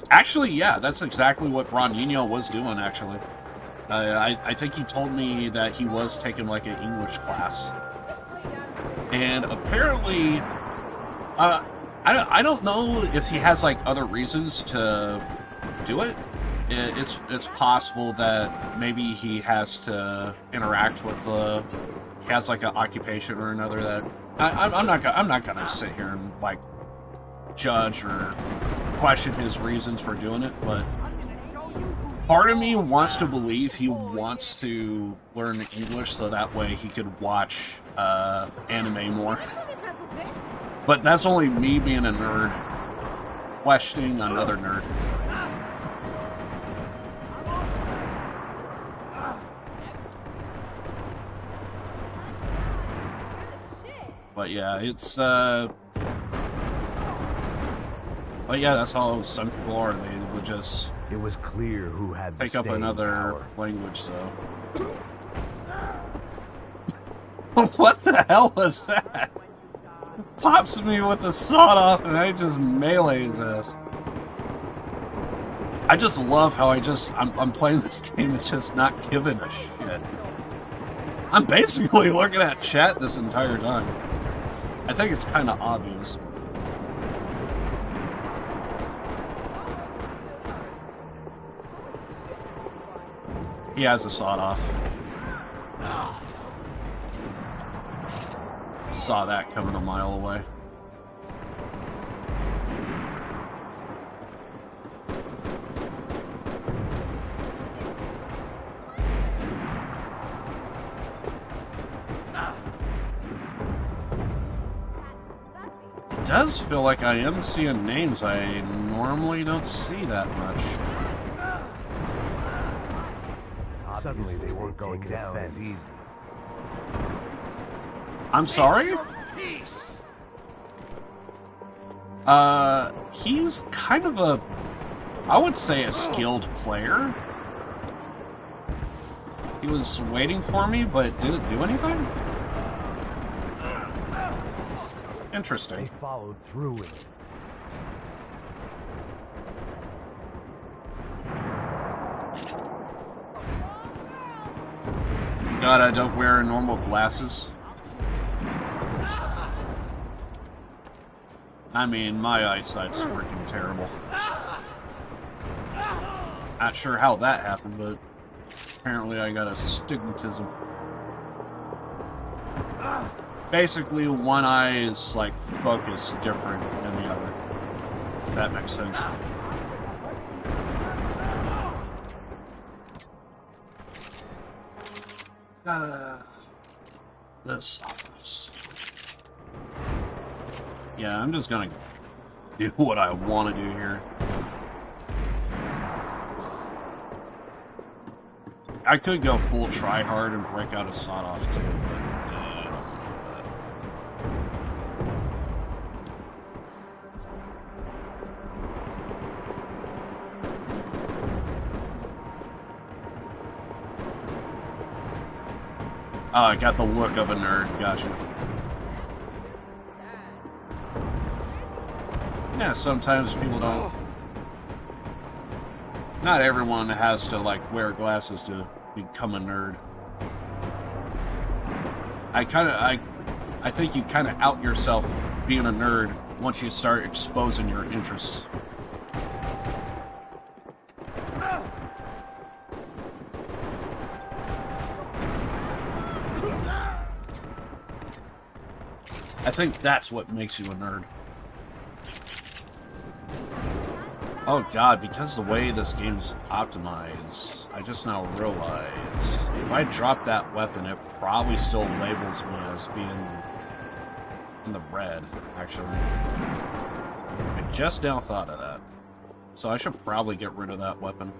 Actually, yeah, that's exactly what Ronino was doing, actually. I think he told me that he was taking like an English class. And apparently, I don't know if he has like other reasons to do it. It's possible that maybe he has to interact with he has like an occupation or another that I'm not gonna sit here and like judge or question his reasons for doing it, but part of me wants to believe he wants to learn English so that way he could watch anime more. But that's only me being a nerd questioning another nerd. But yeah, it's but yeah, that's how some people are. They would just It was clear who had the Pick up staying another power. language, so. What the hell was that? Pops me with the sawed off and I just melee his ass. I just love how I'm playing this game and just not giving a shit. I'm basically looking at chat this entire time. I think it's kind of obvious. He has a sawed off. Saw that coming a mile away. It does feel like I am seeing names I normally don't see that much. Suddenly they weren't going down as easy. I'm sorry? Peace. He's kind of a, I would say, a skilled player. He was waiting for me, but didn't do anything? They Interesting. followed through with it. God, I don't wear normal glasses. I mean, my eyesight's freaking terrible. Not sure how that happened, but apparently I got astigmatism. Basically, one eye is, like, focused different than the other. If that makes sense. The sawdoffs. Yeah, I'm just gonna do what I want to do here. I could go full try hard and break out a sawed off too, but I don't want to do that. Oh, I got the look of a nerd. Gotcha. Yeah, sometimes people don't. Not everyone has to, like, wear glasses to become a nerd. I think you kind of out yourself being a nerd once you start exposing your interests. I think that's what makes you a nerd. Oh god, because the way this game's optimized, I just now realized if I drop that weapon, it probably still labels me as being in the red, actually. I just now thought of that. So I should probably get rid of that weapon.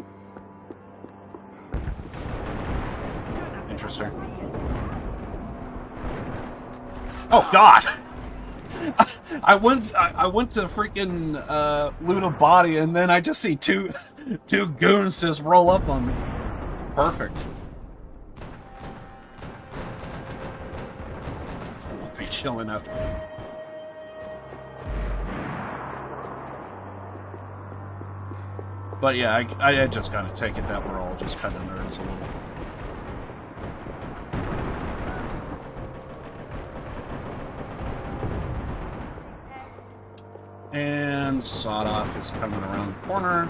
Interesting. Oh god! I went to freaking loot a body, and then I just see two goons just roll up on me. Perfect. I'll be chilling after. But yeah, I just kind of take it that we're all just kind of nerds a little. And sawed off is coming around the corner.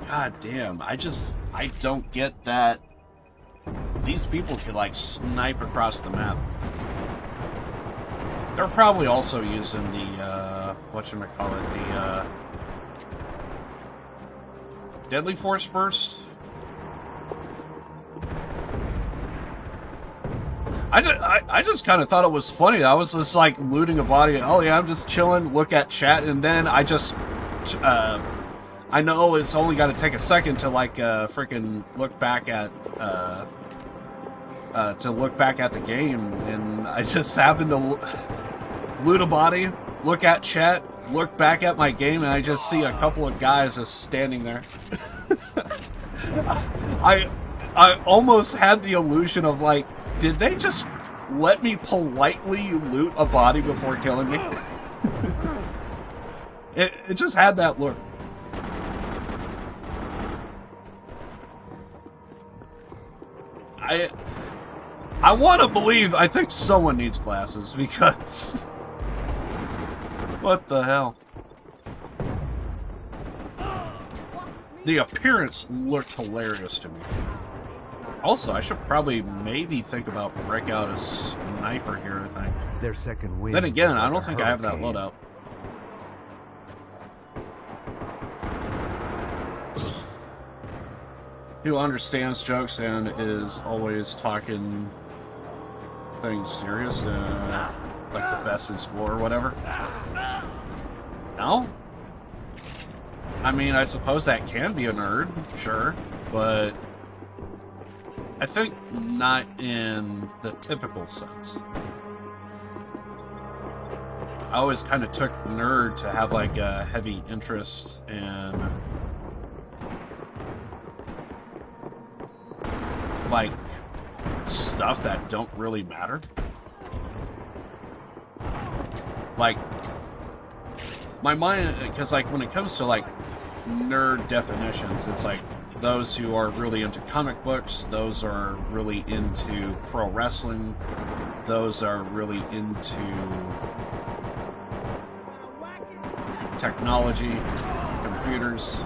God damn, I don't get that these people could, like, snipe across the map. They're probably also using the, whatchamacallit, the, Deadly Force Burst? I just kind of thought it was funny. I was just, like, looting a body. Oh, yeah, I'm just chilling, look at chat, and then I just, I know it's only got to take a second to, like, freaking look back at, the game, and I just happened to loot a body, look at chat, look back at my game, and I just see a couple of guys just standing there. I almost had the illusion of like, did they just let me politely loot a body before killing me? It just had that look. I want to believe, I think someone needs glasses, because... What the hell? The appearance looked hilarious to me. Also, I should probably maybe think about break out a sniper here, I think. Their second wind. Then again, I don't think I have that loadout. Who understands jokes and is always talking things serious, like the best in school or whatever. No? I mean, I suppose that can be a nerd, sure, but I think not in the typical sense. I always kind of took nerd to have like a heavy interest in like stuff that don't really matter. Like my mind, because like when it comes to like nerd definitions, it's like those who are really into comic books, those are really into pro wrestling, those are really into technology, computers.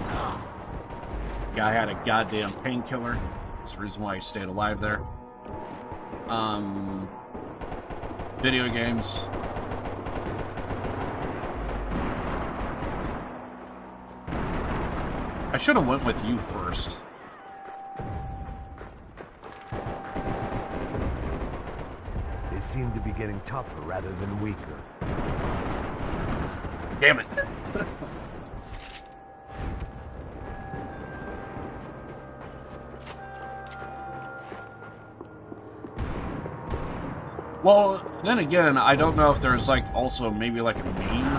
Guy had a goddamn painkiller. That's the reason why he stayed alive there. Video games. I should have went with you first. They seem to be getting tougher rather than weaker. Damn it. Well, then again, I don't know if there's like also maybe like a meme.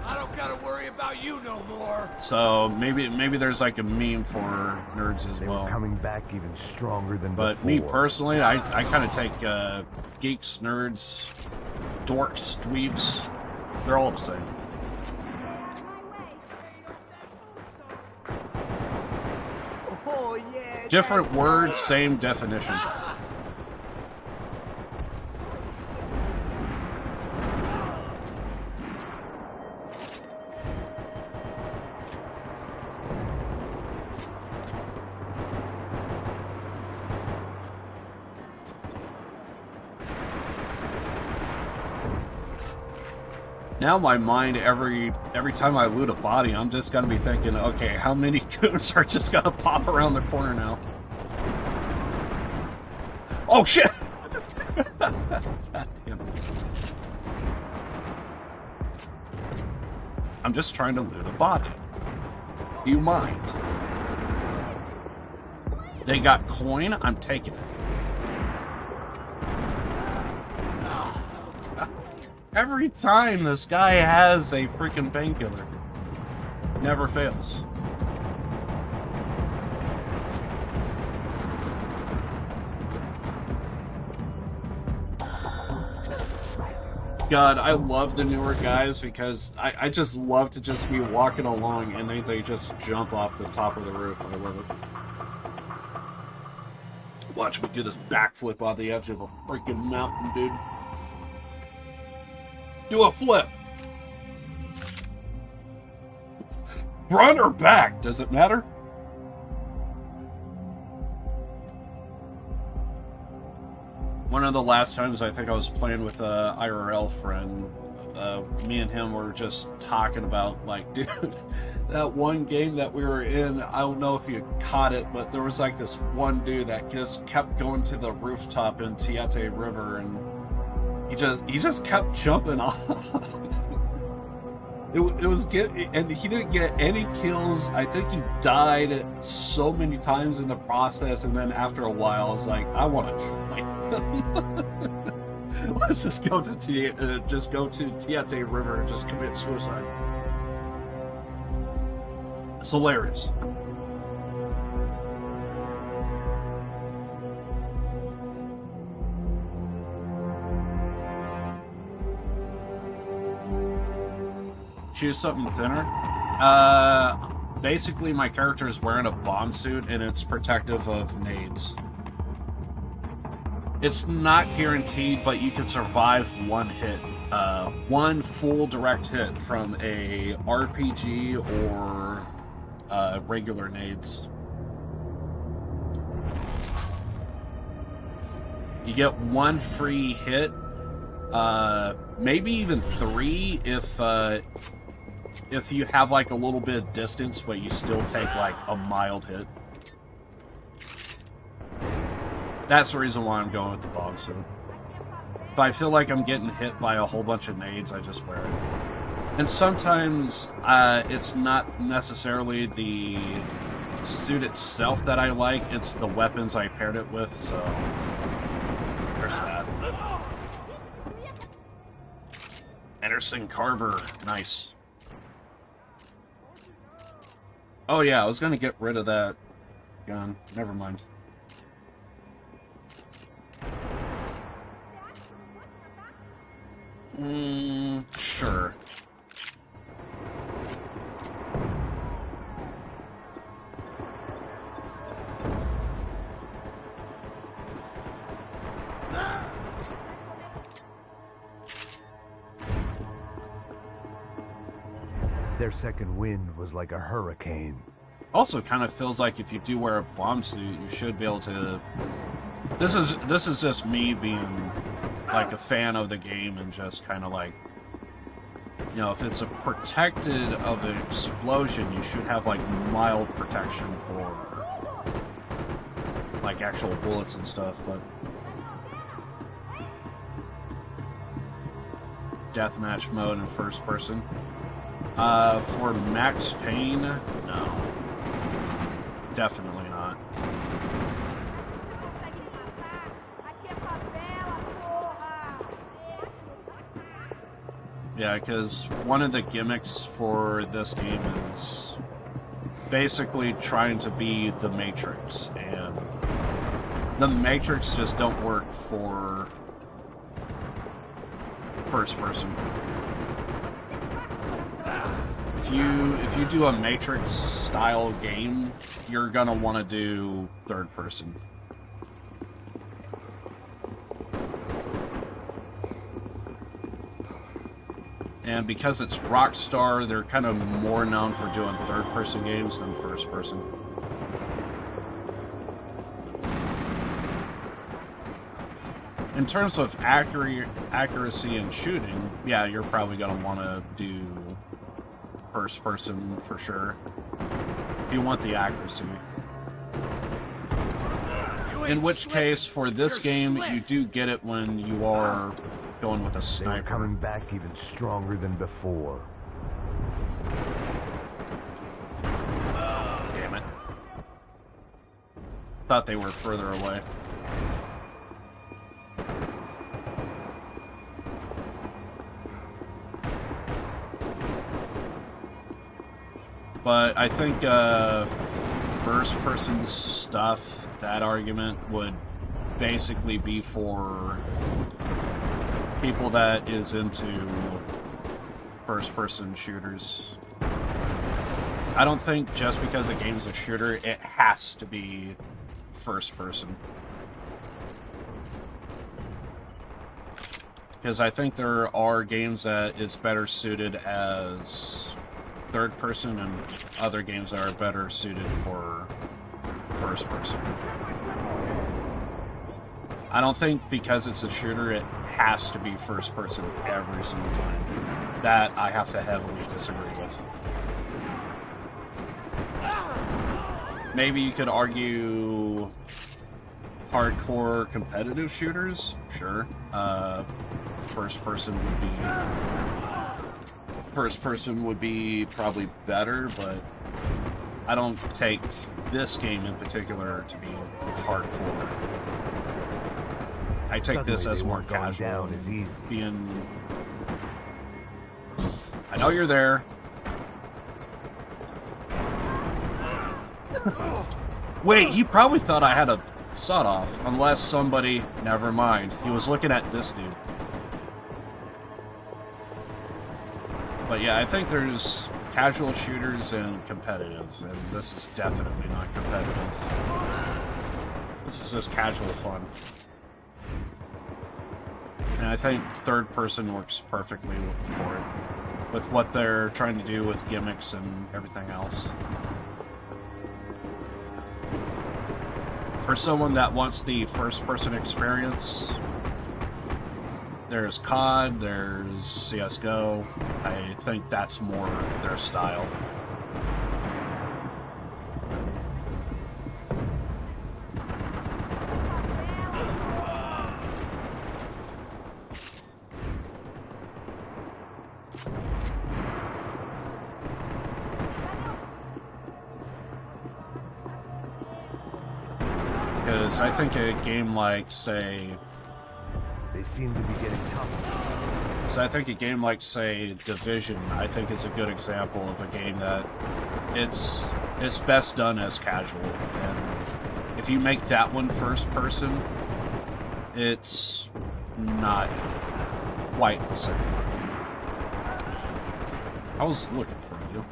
I don't gotta worry about you no more. So maybe there's like a meme for nerds as They well. were coming back even stronger than But before. me personally, I kind of take geeks, nerds, dorks, dweebs. They're all the same. Oh, yeah. Different words, same definition. Now my mind, every time I loot a body, I'm just gonna be thinking, okay, how many goons are just gonna pop around the corner now? Oh shit! God damn it. I'm just trying to loot a body. Do you mind? They got coin, I'm taking it. Every time this guy has a freaking painkiller. Never fails. God, I love the newer guys because I just love to just be walking along and they just jump off the top of the roof. I love it. Watch me do this backflip off the edge of a freaking mountain, dude. Do a flip. Front or back? Does it matter? One of the last times I think I was playing with a IRL friend, me and him were just talking about, like, dude, that one game that we were in, I don't know if you caught it, but there was like this one dude that just kept going to the rooftop in Tiete River, and he just kept jumping off. It was and he didn't get any kills. I think he died so many times in the process, and then after a while, I was like, I want to join him. Let's just go to Tiete River and just commit suicide. It's hilarious. Choose something thinner. Basically my character is wearing a bomb suit and it's protective of nades. It's not guaranteed, but you can survive one hit. One full direct hit from a RPG or regular nades. You get one free hit, maybe even 3 if you have like a little bit of distance, but you still take like a mild hit. That's the reason why I'm going with the bomb suit. If I feel like I'm getting hit by a whole bunch of nades, I just wear it. And sometimes it's not necessarily the suit itself that I like, it's the weapons I paired it with, so there's that. Anderson Carver, nice. Oh yeah, I was gonna get rid of that gun. Never mind. Sure. Their second wind was like a hurricane. Also kind of feels like if you do wear a bomb suit, you should be able to... This is just me being like a fan of the game and just kind of like, you know, if it's a protected of an explosion, you should have like mild protection for like actual bullets and stuff, but deathmatch mode in first person. For Max Payne, no. Definitely not. Yeah, because one of the gimmicks for this game is basically trying to be the Matrix, and the Matrix just don't work for first person. If you do a Matrix style game, you're gonna want to do third person. And because it's Rockstar, they're kind of more known for doing third person games than first person. In terms of accuracy and shooting, yeah, you're probably gonna want to do first person for sure. If you want the accuracy. In which case, for this game, you do get it when you are going with a sniper. They were coming back even stronger than before. Damn it. Thought they were further away. But I think first-person stuff, that argument would basically be for people that is into first-person shooters. I don't think just because a game's a shooter, it has to be first-person. Because I think there are games that is better suited as third person and other games that are better suited for first person. I don't think because it's a shooter it has to be first person every single time. That I have to heavily disagree with. Maybe you could argue hardcore competitive shooters, sure. First person would be probably better, but I don't take this game in particular to be hardcore. I take this Suddenly as they more weren't going casual. down as easy. Being, I know you're there. Wait, he probably thought I had a sawed off, unless somebody. Never mind. He was looking at this dude. But yeah, I think there's casual shooters and competitive, and this is definitely not competitive. This is just casual fun. And I think third person works perfectly for it, with what they're trying to do with gimmicks and everything else. For someone that wants the first person experience, there's COD, there's CSGO. I think that's more their style. Because I think a game like, say... They seem to be getting tougher. So I think a game like, say, Division, I think is a good example of a game that it's best done as casual. And if you make that one first person, it's not quite the same. I was looking for you.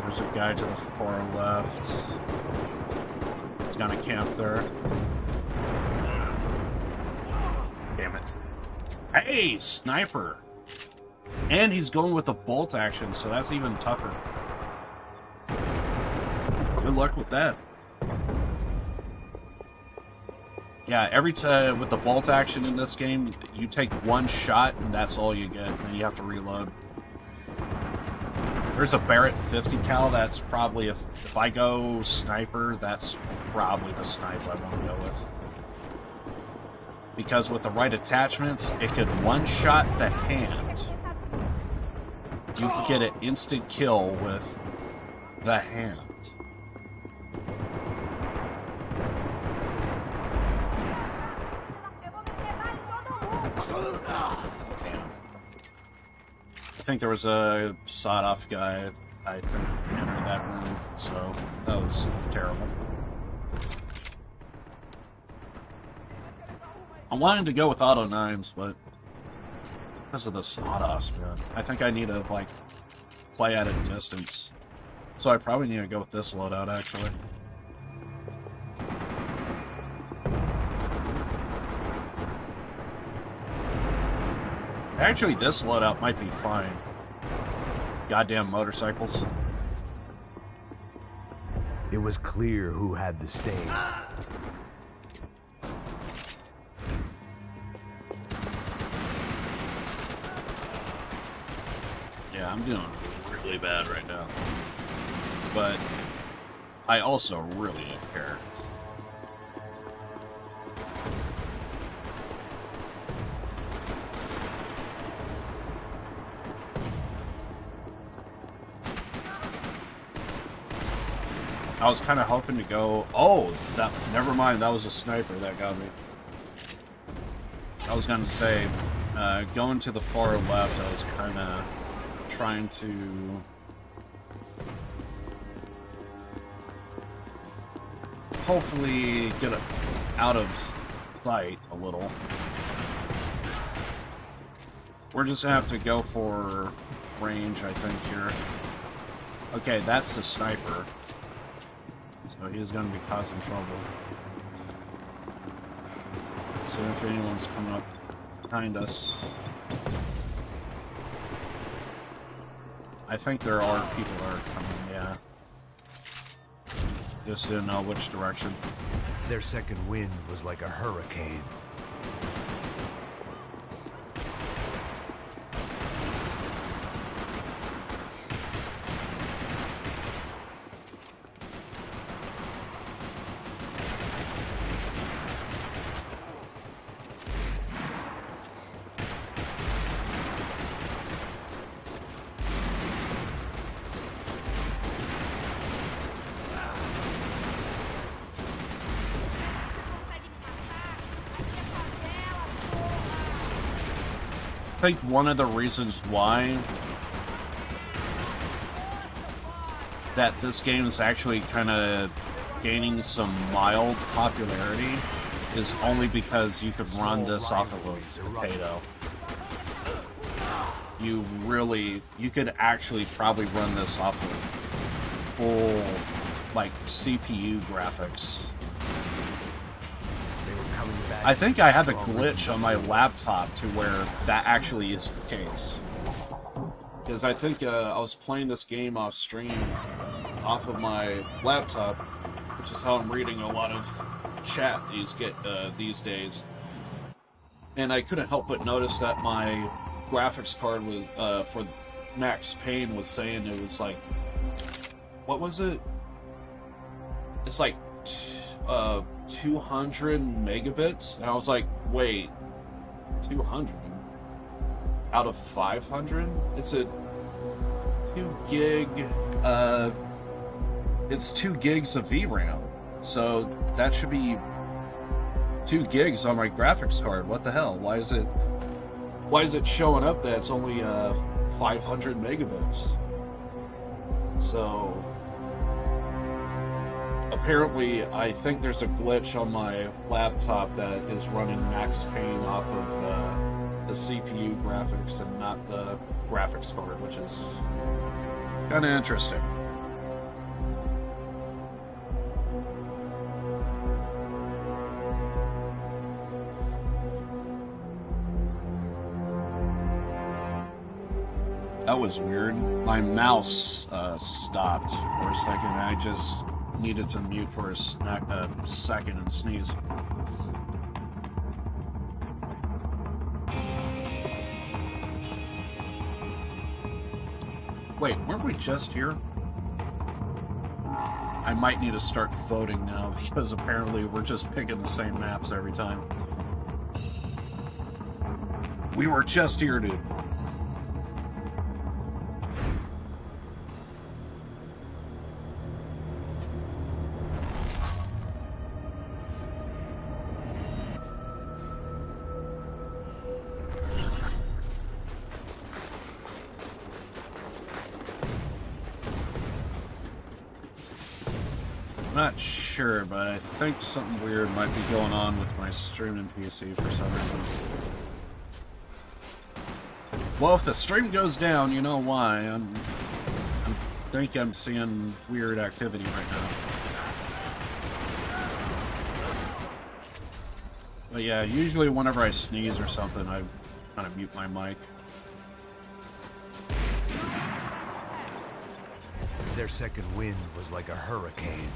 There's a guy to the far left. He's gonna camp there. Damn it. Hey, sniper! And he's going with a bolt action, so that's even tougher. Good luck with that. Yeah, every time with the bolt action in this game, you take one shot and that's all you get, and then you have to reload. There's a Barrett 50 cal. That's probably, if I go sniper, that's probably the snipe I want to go with. Because with the right attachments, it could one-shot the hand. You could get an instant kill with the hand. I think there was a sawed-off guy, I think, entered that room, so that was terrible. I wanted to go with auto 9s, but because of the sawed-offs, man, I think I need to, like, play at a distance. So I probably need to go with this loadout, actually. Actually, this loadout might be fine. Goddamn motorcycles. It was clear who had the stain. Yeah, I'm doing really bad right now. But I also really don't care. I was kind of hoping to go... Oh, that, never mind. That was a sniper that got me. I was going to say, going to the far left, I was kind of trying to... hopefully get it out of sight a little. We're just going to have to go for range, I think, here. Okay, that's the sniper. So he's going to be causing trouble. So if anyone's coming up behind us... I think there are people that are coming, yeah. Just didn't know which direction. Their second wind was like a hurricane. think one of the reasons why that this game is actually kind of gaining some mild popularity is only because you could run this off of a potato. You could actually probably run this off of full, like, CPU graphics. I think I have a glitch on my laptop to where that actually is the case. Because I think I was playing this game off stream, off of my laptop, which is how I'm reading a lot of chat these days. And I couldn't help but notice that my graphics card was, for Max Payne was saying it was like, what was it? It's like 200 megabits, and I was like, wait, 200 out of 500? It's a 2 gig. It's 2 gigs of VRAM, so that should be 2 gigs on my graphics card. What the hell? Why is it showing up that it's only 500 megabits? So apparently, I think there's a glitch on my laptop that is running Max Payne off of the CPU graphics and not the graphics card, which is kind of interesting. That was weird. My mouse stopped for a second. I just needed to mute for a second and sneeze. Wait, weren't we just here? I might need to start voting now, because apparently we're just picking the same maps every time. We were just here, dude. I'm not sure, but I think something weird might be going on with my streaming PC for some reason. Well, if the stream goes down, you know why. I think I'm seeing weird activity right now. But yeah, usually whenever I sneeze or something, I kind of mute my mic. Their second wind was like a hurricane.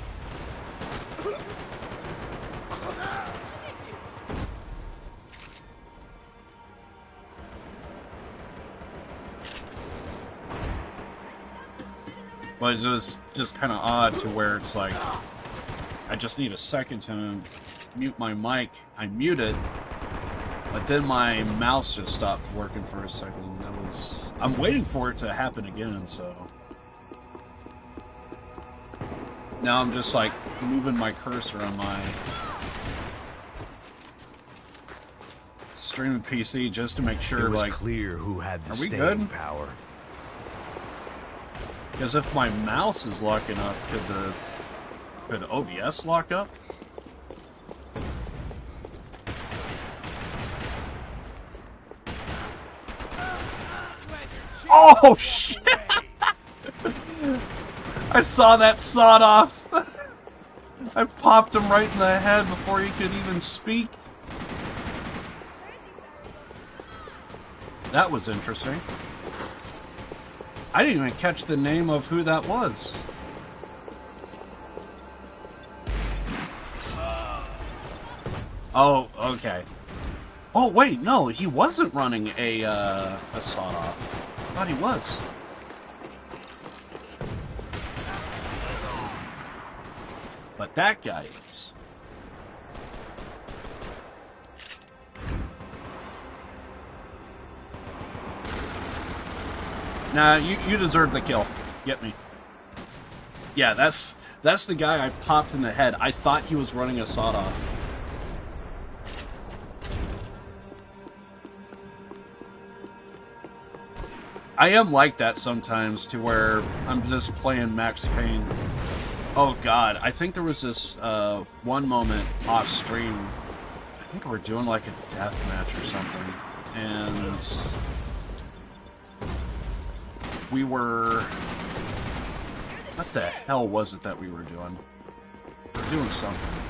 Well, it's just kind of odd to where it's like, I just need a second to mute my mic. I mute it, but then my mouse just stopped working for a second. I'm waiting for it to happen again, so. Now I'm just like moving my cursor on my streaming PC just to make sure, it was like, clear who had the are we staying good? power. Because if my mouse is locking up, could OBS lock up? Oh shit! I saw that sawed off. I popped him right in the head before he could even speak. That was interesting. I didn't even catch the name of who that was. Oh, okay. Oh, wait, no, he wasn't running a sawed-off. I thought he was. But that guy is. Nah, you deserve the kill. Get me. Yeah, that's the guy I popped in the head. I thought he was running a sawed-off. I am like that sometimes, to where I'm just playing Max Payne. Oh god, I think there was this one moment off stream. I think we were doing like a death match or something, and we were... What the hell was it that we were doing? We were doing something.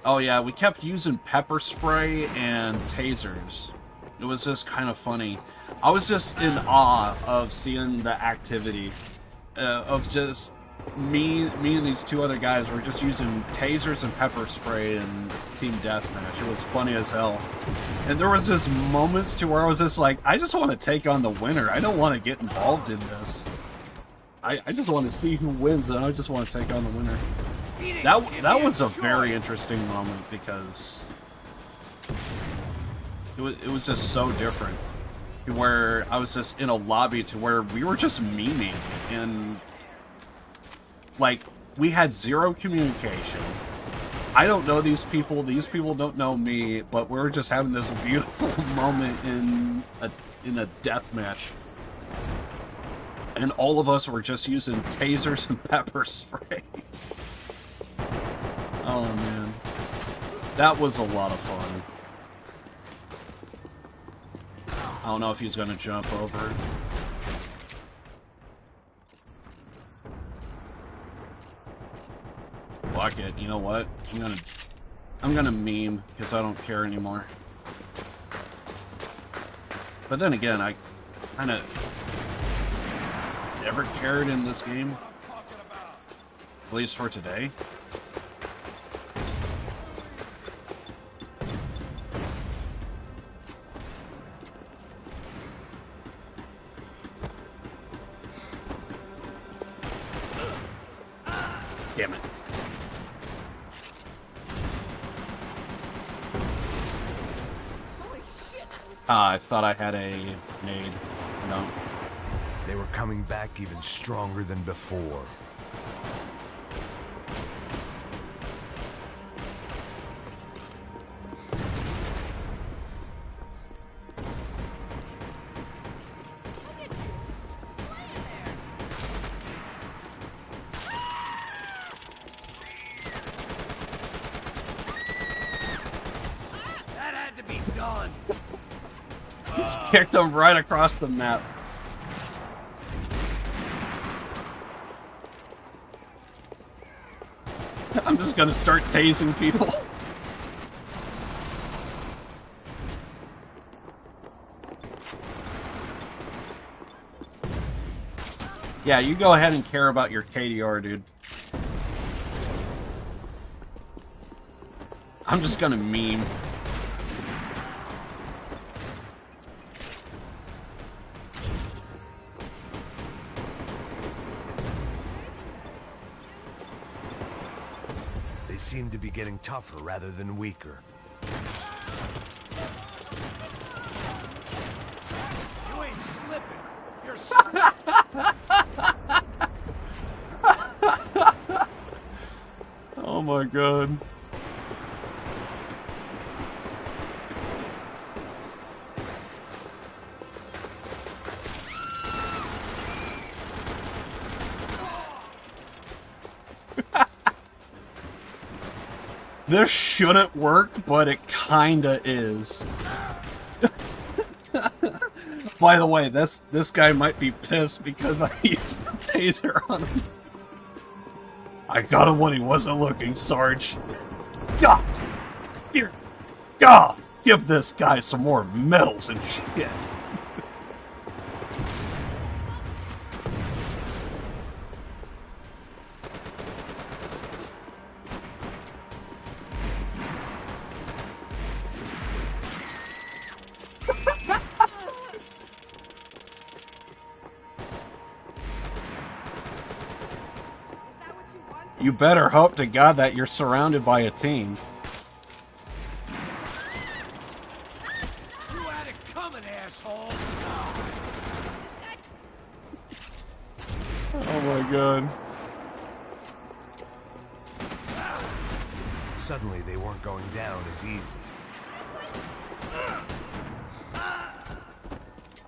Oh yeah, we kept using pepper spray and tasers. It was just kind of funny. I was just in awe of seeing the activity of just me and these two other guys were just using tasers and pepper spray in team deathmatch. It was funny as hell. And there was just moments to where I was just like, I just want to take on the winner. I don't want to get involved in this. I just want to see who wins, and I just want to take on the winner. That was a very interesting moment, because it was just so different. Where I was just in a lobby to where we were just memeing, and like we had zero communication. I don't know these people don't know me, but we were just having this beautiful moment in a death match. And all of us were just using tasers and pepper spray. Oh man. That was a lot of fun. I don't know if he's gonna jump over. Fuck it, you know what? I'm gonna meme, because I don't care anymore. But then again, I kinda never cared in this game. At least for today. Damn it. Holy shit. I thought I had a nade. No. They were coming back even stronger than before. That had to be done. It's kicked him right across the map. I'm just gonna start tasing people. Yeah, you go ahead and care about your KDR, dude. I'm just gonna meme. They seem to be getting tougher rather than weaker. You ain't slipping. You're Oh my god. This shouldn't work, but it kinda is. By the way, this guy might be pissed because I used the taser on him. I got him when he wasn't looking, Sarge. God! Dear God! Give this guy some more medals and shit. You better hope to God that you're surrounded by a team. You had it coming, asshole. Oh my god. Suddenly, they weren't going down as easy.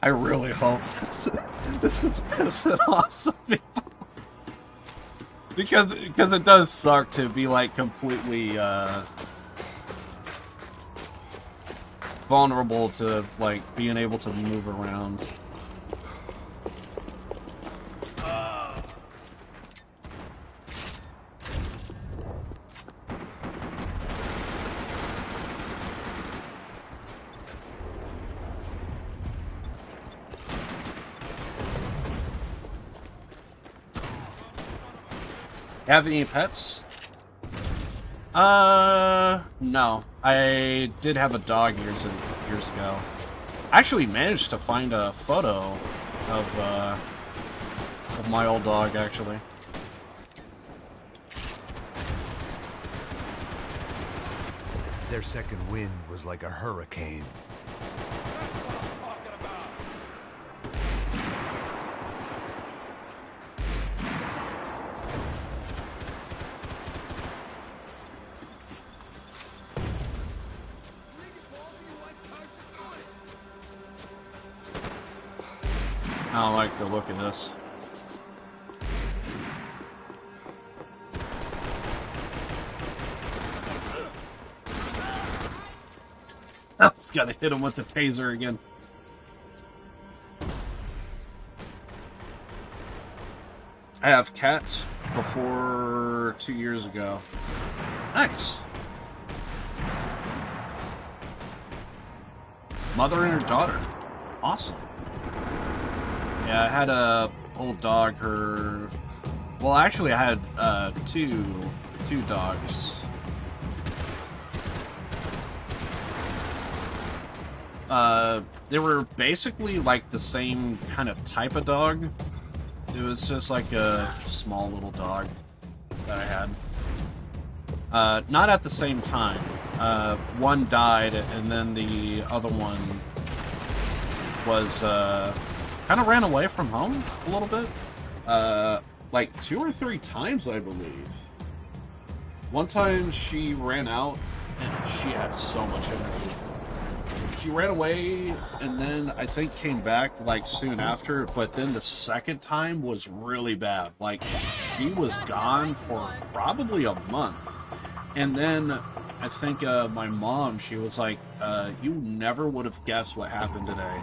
I really hope this is pissing off some people. Because it does suck to be, like, completely, vulnerable to, like, being able to move around. Have any pets? No. I did have a dog years ago. I actually managed to find a photo of my old dog, actually. Their second wind was like a hurricane. I don't like the look of this. I was gonna hit him with the taser again. I have cats before 2 years ago. Nice. Mother and her daughter. Awesome. Yeah, I had a old dog. Well, actually, I had two dogs. They were basically like the same kind of type of dog. It was just like a small little dog that I had. Not at the same time. One died, and then the other one was kind of ran away from home a little bit. Like 2 or 3 times, I believe. One time she ran out, and she had so much energy. She ran away, and then I think came back like soon after, but then the second time was really bad. Like, she was gone for probably a month. And then I think my mom, she was like, you never would have guessed what happened today.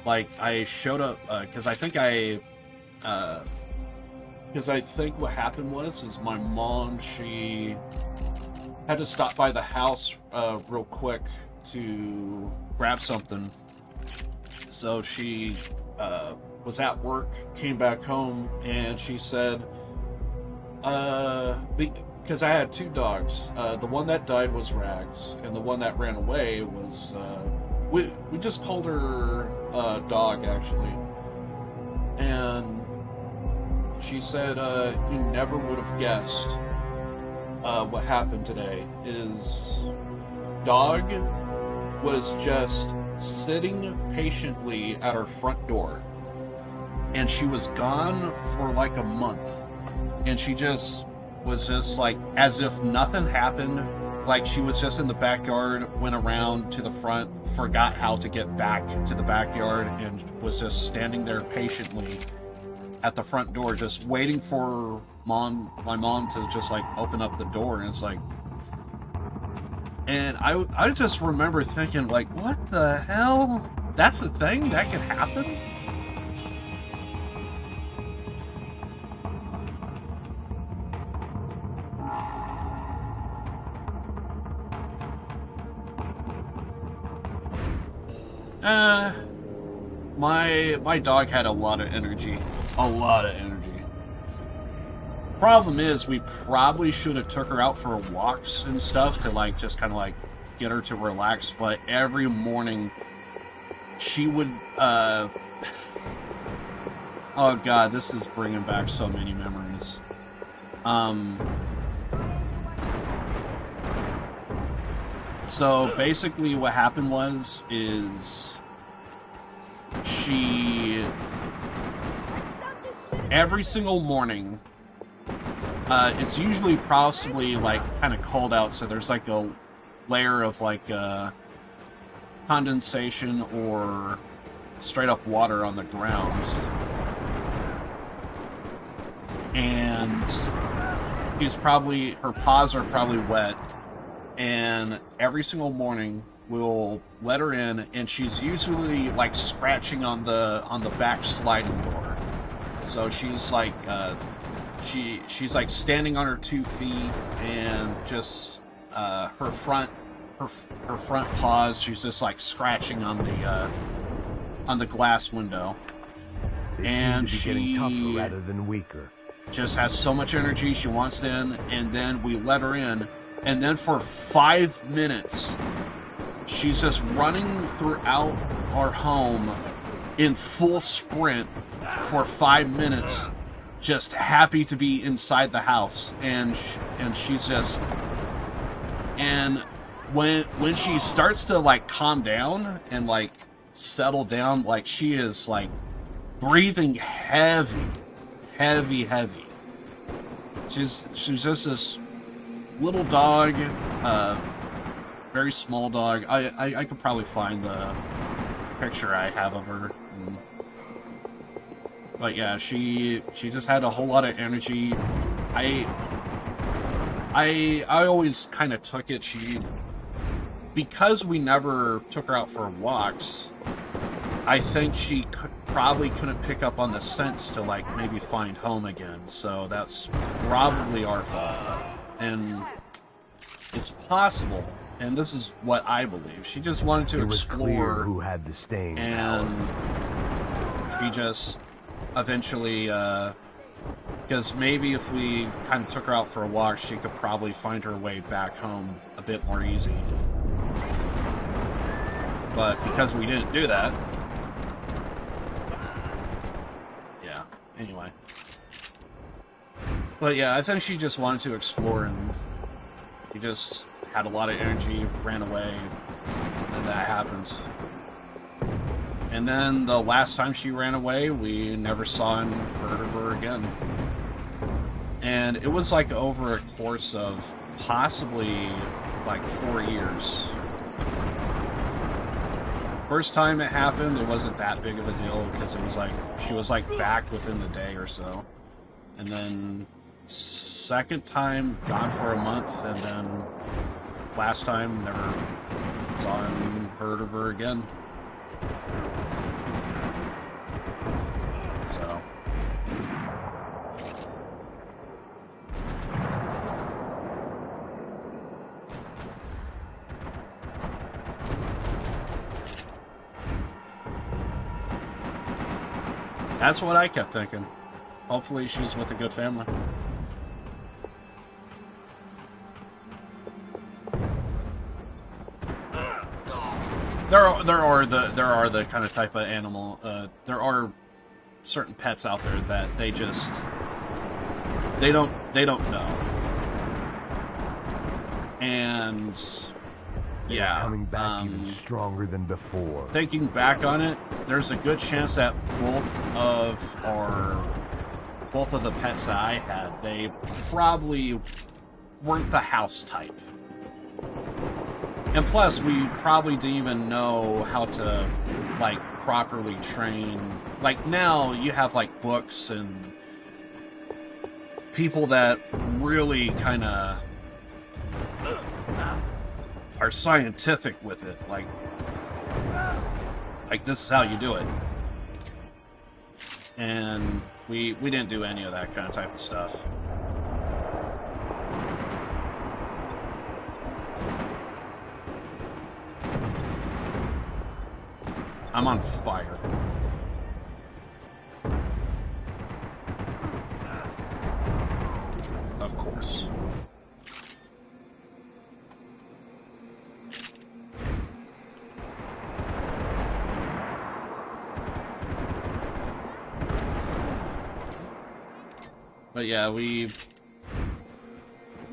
Like, I showed up, because I think what happened was my mom, she had to stop by the house real quick to grab something. So she was at work, came back home, and she said, because I had 2 dogs. The one that died was Rags, and the one that ran away was, we just called her Dog, actually. And she said, you never would have guessed what happened today. Is Dog was just sitting patiently at her front door, and she was gone for like a month, and she just was just like as if nothing happened. Like, she was just in the backyard, went around to the front, forgot how to get back to the backyard, and was just standing there patiently at the front door, just waiting for my mom to just like open up the door. And it's like, and I just remember thinking, like, what the hell? That's the thing? That could happen? My dog had a lot of energy. A lot of energy. Problem is, we probably should have took her out for walks and stuff to, like, just kind of, like, get her to relax, but every morning she would, oh god, this is bringing back so many memories. So, basically what happened is she, every single morning, it's usually possibly like kind of cold out, so there's like a layer of like condensation or straight up water on the ground. And her paws are probably wet. And every single morning we'll let her in, and she's usually like scratching on the back sliding door. So she's like she's like standing on her 2 feet, and just her front paws, she's just like scratching on the glass window. And she getting tougher rather than weaker. Just has so much energy. She wants in, and then we let her in, and then for 5 minutes she's just running throughout our home in full sprint for 5 minutes, just happy to be inside the house. And she's just, and when she starts to like calm down and like settle down, like she is like breathing heavy. She's just this little dog, very small dog. I could probably find the picture I have of her. But yeah, she just had a whole lot of energy. I always kind of took it. Because we never took her out for walks, I think she probably couldn't pick up on the scents to like maybe find home again. So that's probably our fault. And it's possible, and this is what I believe, she just wanted to explore who had the staying and she just eventually because maybe if we kind of took her out for a walk, she could probably find her way back home a bit more easy. But because we didn't do that, yeah, anyway. But yeah, I think she just wanted to explore, and she just had a lot of energy, ran away, and that happened. And then the last time she ran away, we never saw and heard of her again. And it was like over a course of possibly like 4 years. First time it happened, it wasn't that big of a deal because it was like she was like back within the day or so. And then second time, gone for a month, and then last time, never saw and heard of her again. So that's what I kept thinking. Hopefully she's with a good family. There are the kind of type of animal. There are certain pets out there that they don't know. And yeah, coming back even stronger than before. Thinking back on it, there's a good chance that both of the pets that I had, they probably weren't the house type. And plus, we probably didn't even know how to, like, properly train. Like, now you have, like, books and people that really kind of are scientific with it. Like, this is how you do it. And we didn't do any of that kind of type of stuff. I'm on fire. Of course. But yeah, we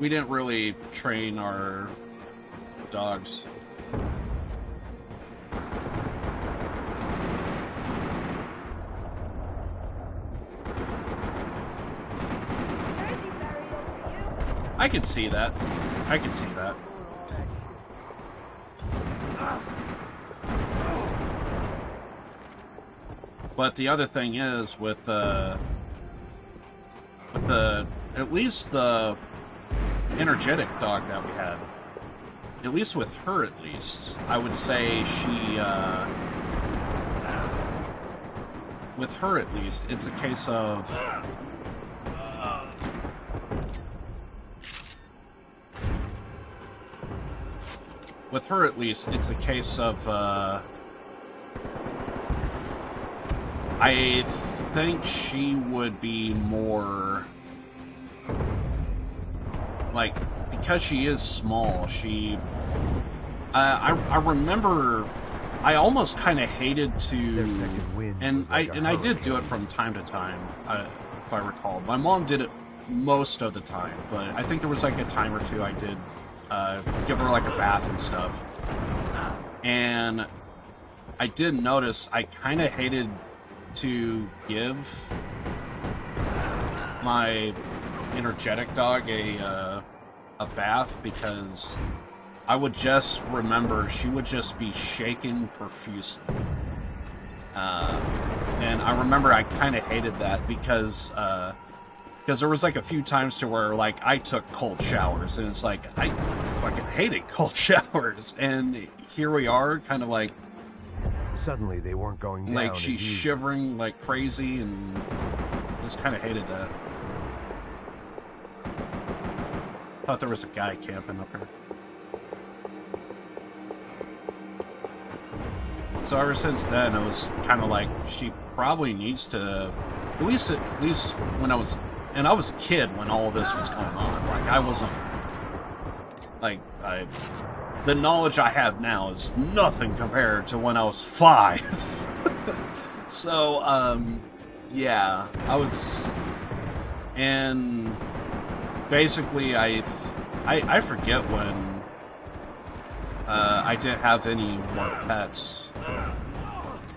didn't really train our dogs. I could see that. I could see that. But the other thing is with the at least the energetic dog that we had, at least with her, at least I would say she with her at least it's a case of with her at least it's a case of I think she would be more like, because she is small, she I remember I almost kind of hated to, and I did do it from time to time, if I recall. My mom did it most of the time, but I think there was like a time or two I did give her like a bath and stuff. And I did notice I kind of hated to give my energetic dog a bath, because I would just remember she would just be shaking profusely. And I remember I kind of hated that because there was like a few times to where like I took cold showers, and it's like I fucking hated cold showers, and here we are kind of like Suddenly they weren't going down. Like she's shivering like crazy, and just kind of hated that. Thought there was a guy camping up here. So ever since then, it was kind of like she probably needs to, at least when I was a kid when all this was going on. Like I wasn't, like the knowledge I have now is nothing compared to when I was 5. So yeah, I was, and basically I forget when I didn't have any more pets.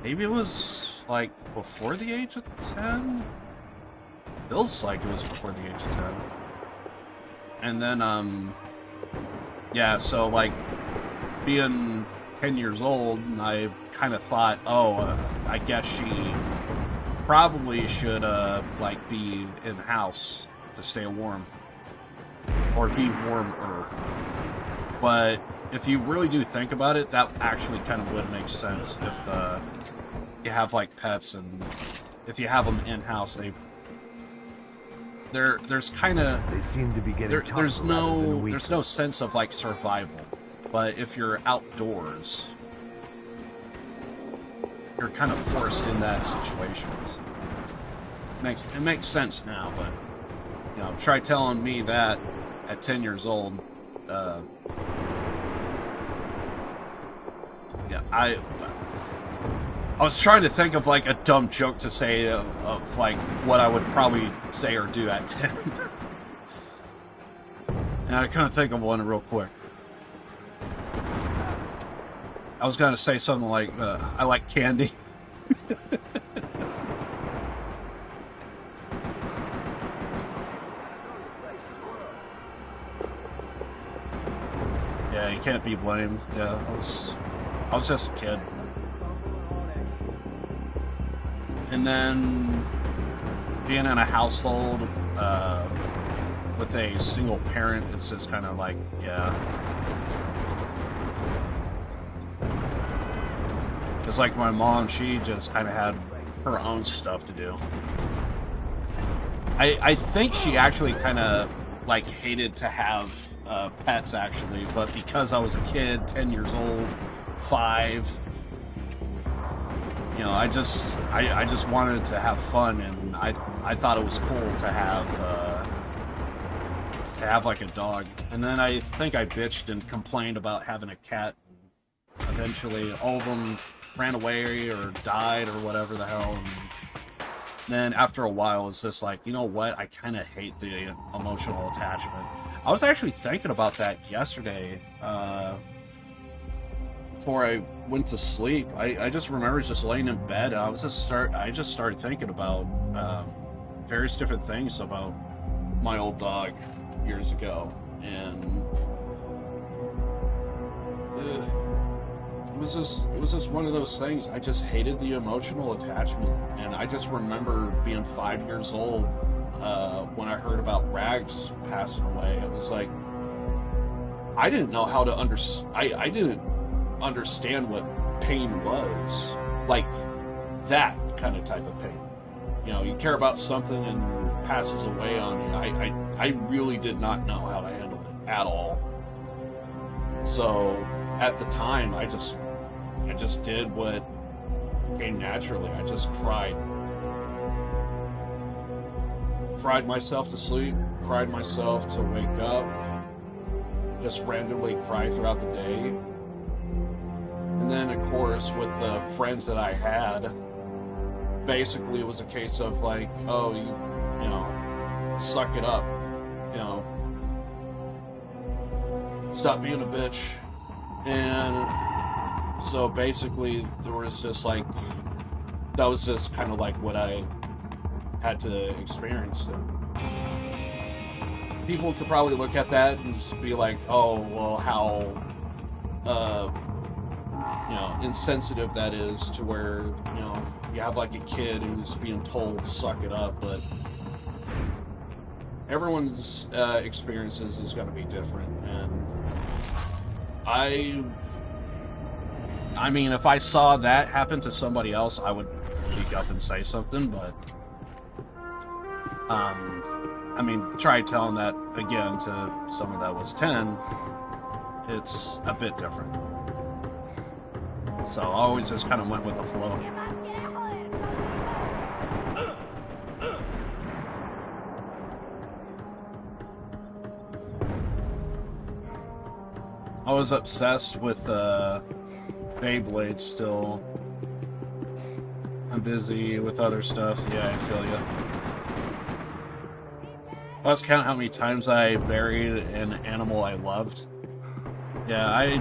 Maybe it was like before the age of 10? Feels like it was before the age of 10. And then yeah, so like being 10 years old, I kind of thought, oh, I guess she probably should like be in house to stay warm, or be warmer. But if you really do think about it, that actually kind of would make sense if you have like pets, and if you have them in house, there's kind of, They seem to be getting there's no no sense of like survival. But if you're outdoors, you're kind of forced in that situation. It makes sense now, but you know, try telling me that at 10 years old. Yeah, I was trying to think of like a dumb joke to say of like what I would probably say or do at 10. And I couldn't think of one real quick. I was gonna say something like, I like candy. Yeah, you can't be blamed. Yeah, I was just a kid. And then being in a household with a single parent, it's just kind of like, yeah. It's like my mom, she just kind of had her own stuff to do. I think she actually kind of like hated to have pets actually, but because I was a kid, 10 years old, 5, you know, I just wanted to have fun, and I thought it was cool to have like a dog. And then I think I bitched and complained about having a cat. Eventually, all of them ran away or died or whatever the hell. And then after a while, it's just like, you know what? I kind of hate the emotional attachment. I was actually thinking about that yesterday. Before I went to sleep, I just remember just laying in bed. I just started thinking about various different things about my old dog years ago, and it was just one of those things. I just hated the emotional attachment, and I just remember being 5 years old when I heard about Rags passing away. It was like I didn't know how to I didn't understand what pain was, like that kind of type of pain. You know, you care about something and passes away on you. I really did not know how to handle it at all. So at the time, I just did what came naturally. I just cried myself to sleep, cried myself to wake up, just randomly cry throughout the day. And then, of course, with the friends that I had, basically it was a case of like, oh, you know, suck it up, you know, stop being a bitch. And so basically there was just like, that was just kind of like what I had to experience. And people could probably look at that and just be like, oh, well, how you know, insensitive that is, to where, you know, you have like a kid who's being told suck it up. But everyone's experiences is going to be different. And I mean, if I saw that happen to somebody else, I would speak up and say something. But I mean, try telling that again to someone that was 10, it's a bit different. So I always just kind of went with the flow. I was obsessed with Beyblade still. I'm busy with other stuff. Yeah, I feel you. Let's count how many times I buried an animal I loved. Yeah,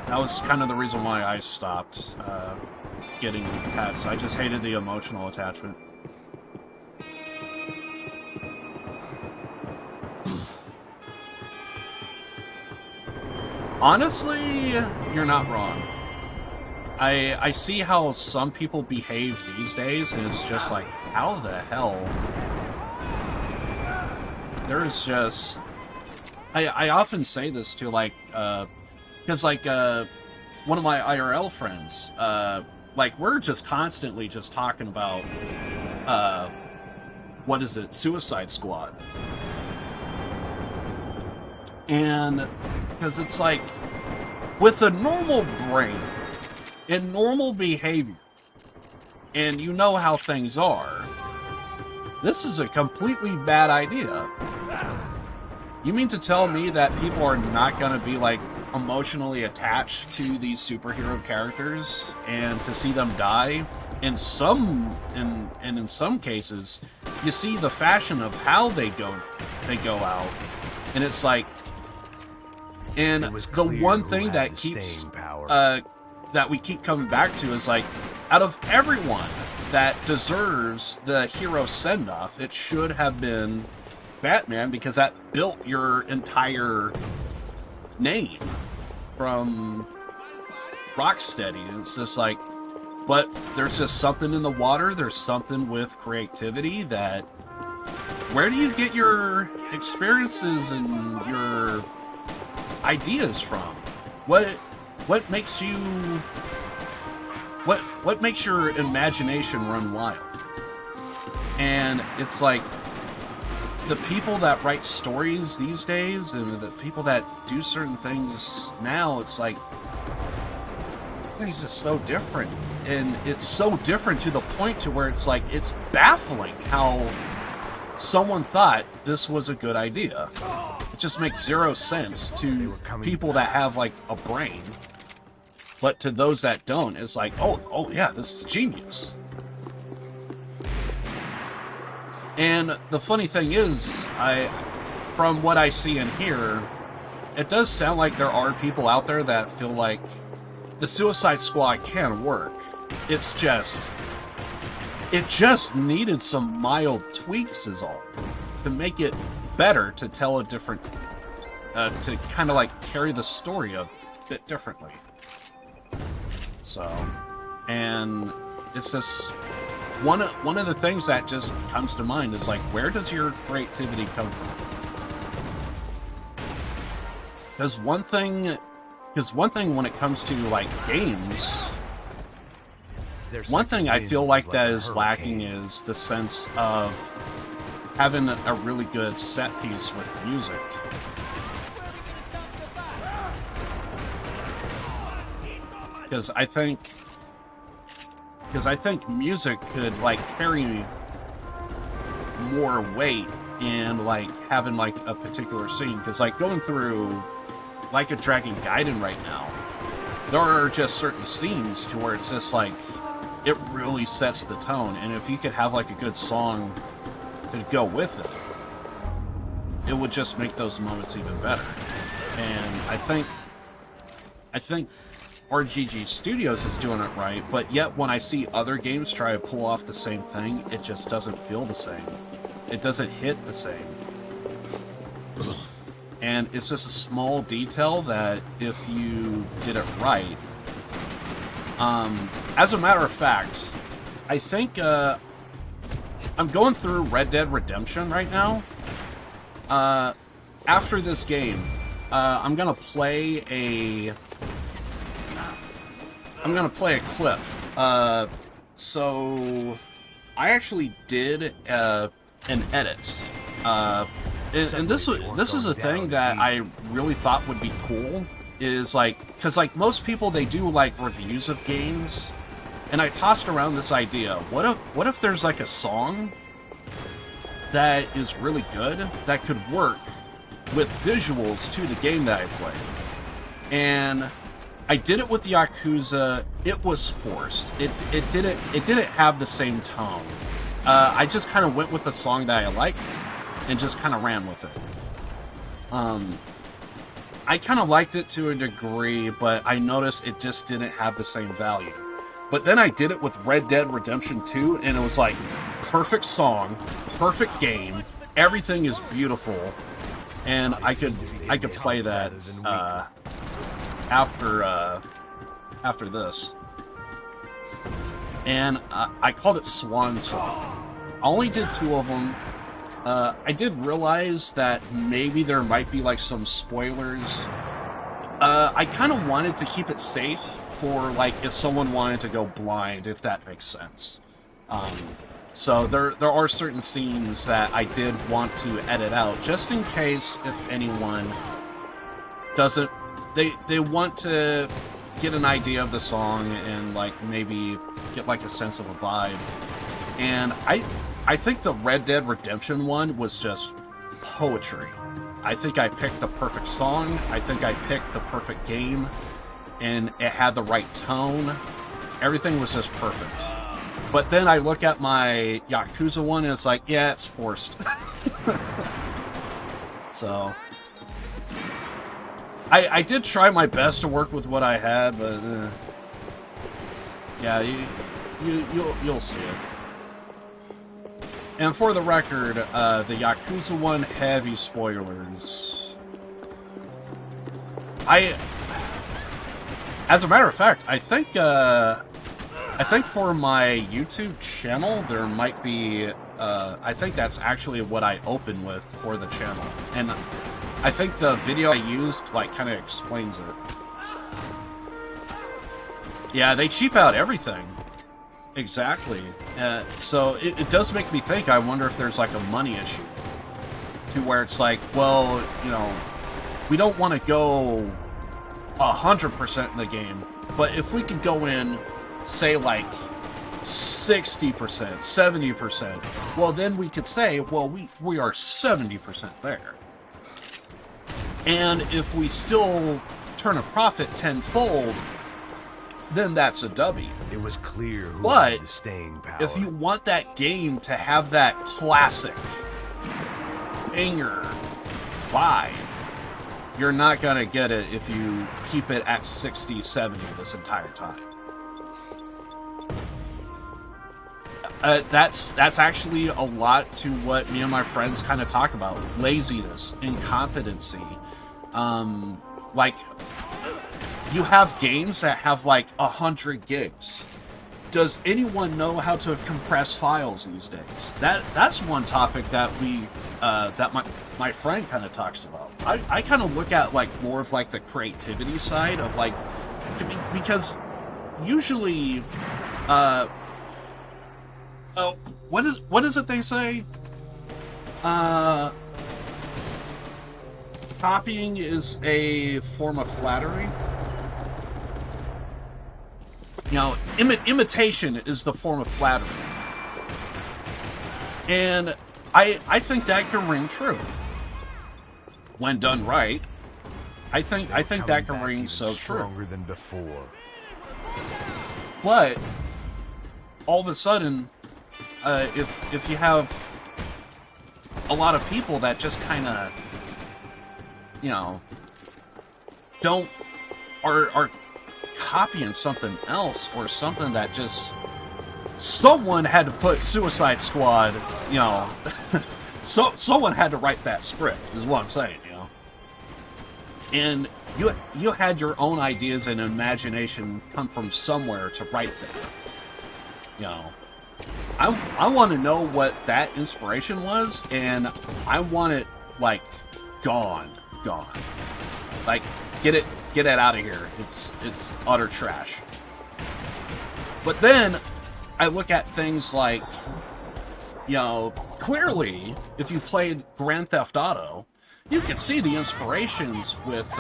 that was kind of the reason why I stopped getting pets. I just hated the emotional attachment. Honestly, you're not wrong. I see how some people behave these days, and it's just like, how the hell? There's just... I often say this to, like, because, like, one of my IRL friends, like, we're just constantly just talking about, what is it, Suicide Squad. And, because it's like, with a normal brain, and normal behavior, and you know how things are, this is a completely bad idea. You mean to tell me that people are not going to be, like, emotionally attached to these superhero characters, and to see them die? In some cases, you see the fashion of how they go out, and it's like, and the one thing that keeps that we keep coming back to is, like, out of everyone that deserves the hero send-off, it should have been Batman, because that built your entire name from Rocksteady. And it's just like, but there's just something in the water, there's something with creativity that, where do you get your experiences and your ideas from? What makes you, what makes your imagination run wild? And it's like, the people that write stories these days, and the people that do certain things now, it's like, things are so different. And it's so different to the point to where it's like, it's baffling how someone thought this was a good idea. It just makes zero sense to people that have, like, a brain. But to those that don't, it's like, oh yeah, this is genius. And the funny thing is, from what I see and hear, it does sound like there are people out there that feel like the Suicide Squad can work. It's just, it just needed some mild tweaks is all, to make it better, to tell a different, to kind of like carry the story a bit differently. So, and it's just one of the things that just comes to mind is like, where does your creativity come from? Because one thing when it comes to like games, one thing I feel like that is lacking is the sense of having a really good set piece with music. Because I think music could like carry more weight in like having like a particular scene. Because like going through like a Dragon Gaiden right now, there are just certain scenes to where it's just like it really sets the tone, and if you could have like a good song to go with it, it would just make those moments even better. And I think RGG Studios is doing it right, but yet when I see other games try to pull off the same thing, it just doesn't feel the same. It doesn't hit the same. And it's just a small detail that if you did it right... as a matter of fact, I think, I'm going through Red Dead Redemption right now. After this game, I'm gonna play a clip. So I actually did an edit. And this is a thing that I really thought would be cool. Is like, because like most people, they do like reviews of games, and I tossed around this idea. What if there's like a song that is really good that could work with visuals to the game that I play? And I did it with Yakuza. It was forced. It didn't have the same tone. I just kind of went with the song that I liked and just kind of ran with it. I kind of liked it to a degree, but I noticed it just didn't have the same value. But then I did it with Red Dead Redemption 2, and it was like, perfect song, perfect game, everything is beautiful, and I could play that after this. And I called it Swan Song. I only did 2 of them. I did realize that maybe there might be like some spoilers. I kind of wanted to keep it safe for like if someone wanted to go blind, if that makes sense. So there are certain scenes that I did want to edit out, just in case if anyone doesn't, they want to get an idea of the song and like maybe get like a sense of a vibe. And I think the Red Dead Redemption one was just poetry. I think I picked the perfect song, I think I picked the perfect game, and it had the right tone. Everything was just perfect. But then I look at my Yakuza one and it's like, yeah, it's forced. So I did try my best to work with what I had, but yeah, you'll see it. And for the record, the Yakuza one, heavy spoilers. As a matter of fact, I think for my YouTube channel, there might be, I think that's actually what I open with for the channel. And I think the video I used, like, kind of explains it. Yeah, they cheap out everything. Exactly. So it does make me think, I wonder if there's like a money issue. To where it's like, well, you know, we don't want to go 100% in the game, but if we could go in, say like 60%, 70%, well then we could say, well, we are 70% there. And if we still turn a profit tenfold, then that's a W. It was clear who but had the staying power. If you want that game to have that classic banger vibe, you're not gonna get it if you keep it at 60, 70 this entire time. That's actually a lot to what me and my friends kind of talk about. Laziness, incompetency, like you have games that have like 100 gigs. Does anyone know how to compress files these days? That's one topic that my friend kind of talks about. I kind of look at like more of like the creativity side of like, because usually what is it they say? Copying is a form of flattery. You know, imitation is the form of flattery. And I think that can ring true. When done right, I think that can ring so true. Stronger than before. But all of a sudden, if you have a lot of people that just kind of, you know, are copying something else, or something that just someone had to put Suicide Squad, you know, someone had to write that script, is what I'm saying, you know. And you had your own ideas and imagination come from somewhere to write that. You know, I want to know what that inspiration was, and I want it like gone. Like, get it out of here. It's utter trash. But then I look at things like, you know, clearly if you played Grand Theft Auto, you could see the inspirations with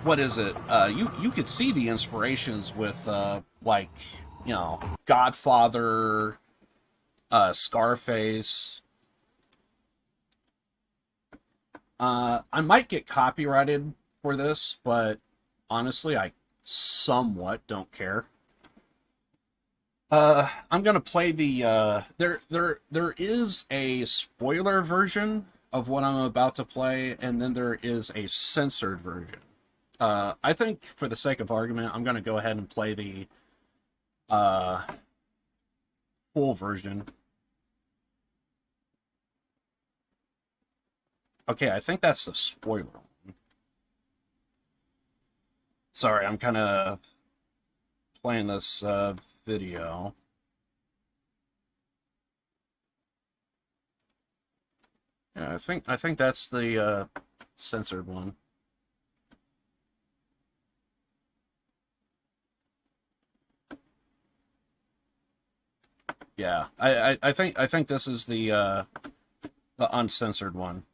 what is it? You could see the inspirations with like, you know, Godfather, Scarface. I might get copyrighted for this, but honestly, I somewhat don't care. I'm gonna play the there is a spoiler version of what I'm about to play, and then there is a censored version. I think for the sake of argument, I'm gonna go ahead and play the full version. Okay, I think that's the spoiler one. Sorry, I'm kind of playing this video. Yeah, I think that's the censored one. Yeah, I think this is the uncensored one.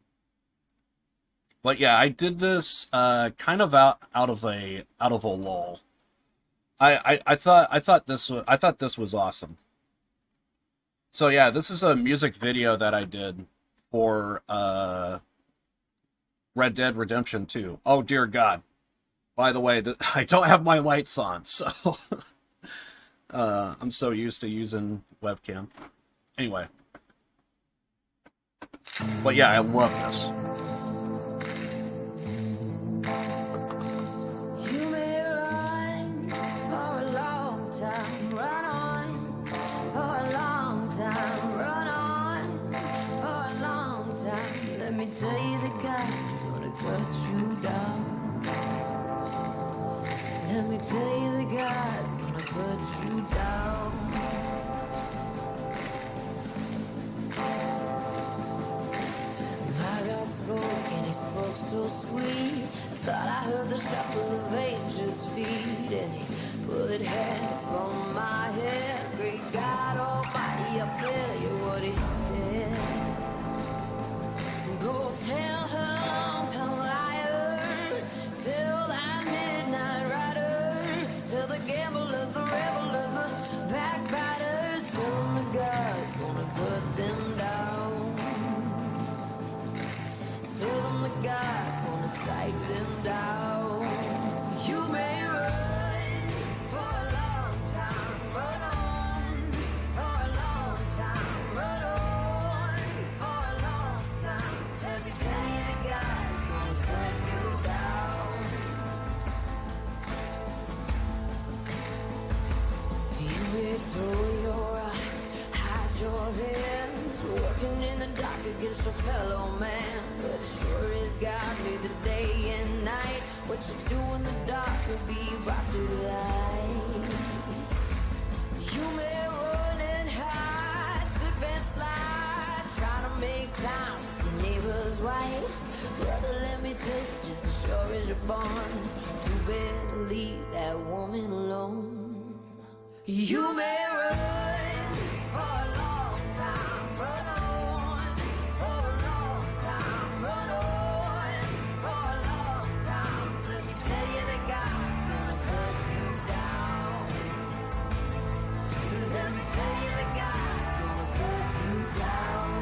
But yeah, I did this kind of out of a lull. I thought this was awesome. So yeah, this is a music video that I did for Red Dead Redemption 2. Oh dear God! By the way, I don't have my lights on, so I'm so used to using webcam. Anyway, but yeah, I love this. Tell you the God's gonna cut you down. Let me tell you the God's gonna cut you down. My God spoke and he spoke so sweet. I thought I heard the shuffle of angels' feet, and he put a hand upon my head. Great God Almighty, I'll tell you what he said. Go tell her long-tongued liar, tell that midnight rider, tell the gamblers, the revelers, the backbiters, tell them the God's gonna put them down. Tell them the God's gonna strike them down. You may run for a long time, run on for a long time, run on for a long time. Every day the God's gonna cut you down. You may throw your hide your hands, working in the dark against your fellow man, but it sure is God made the day and night. what you do in the dark will be brought to light. You may run and hide, slip and slide, try to make time with your neighbor's wife. Brother, let me tell you, just as sure as you're born, you better leave that woman alone. You may run for a long time, run on for a long time, run on for a long time. Let me tell you that God's gonna cut you down. Let me tell you that God's gonna cut you down.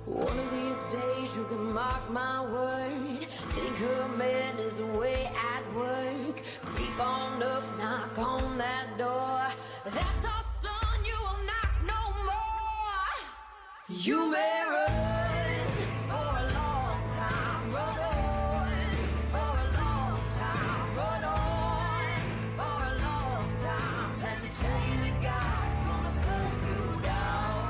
One of these days you can mark my word. Think her man is away at work. Creep on up, knock on that door. That's our son, you will knock no more. You may run for a long time, run on for a long time, run on for a long time. Let me tell you that God's gonna cut you down.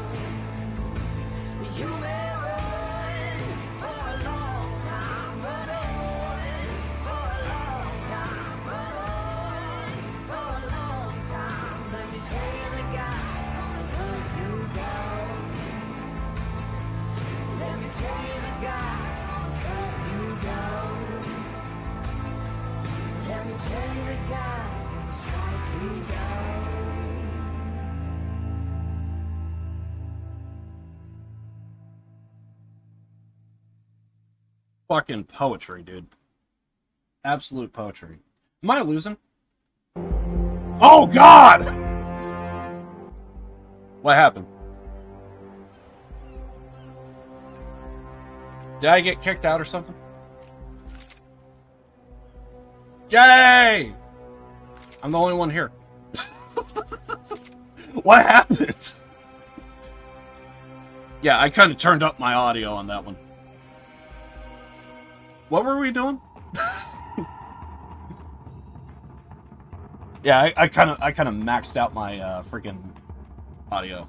You may run for a long time, run on for a long time, run on for a long time. Let me tell you that God's gonna cut you down. Let me tell you that God's gonna cut you down. Let me tell you that God's gonna strike you down. Fucking poetry, dude. Absolute poetry. Am I losing? Oh, God! What happened? Did I get kicked out or something? Yay! I'm the only one here. What happened? Yeah, I kind of turned up my audio on that one. What were we doing? Yeah, I kind of maxed out my freaking audio.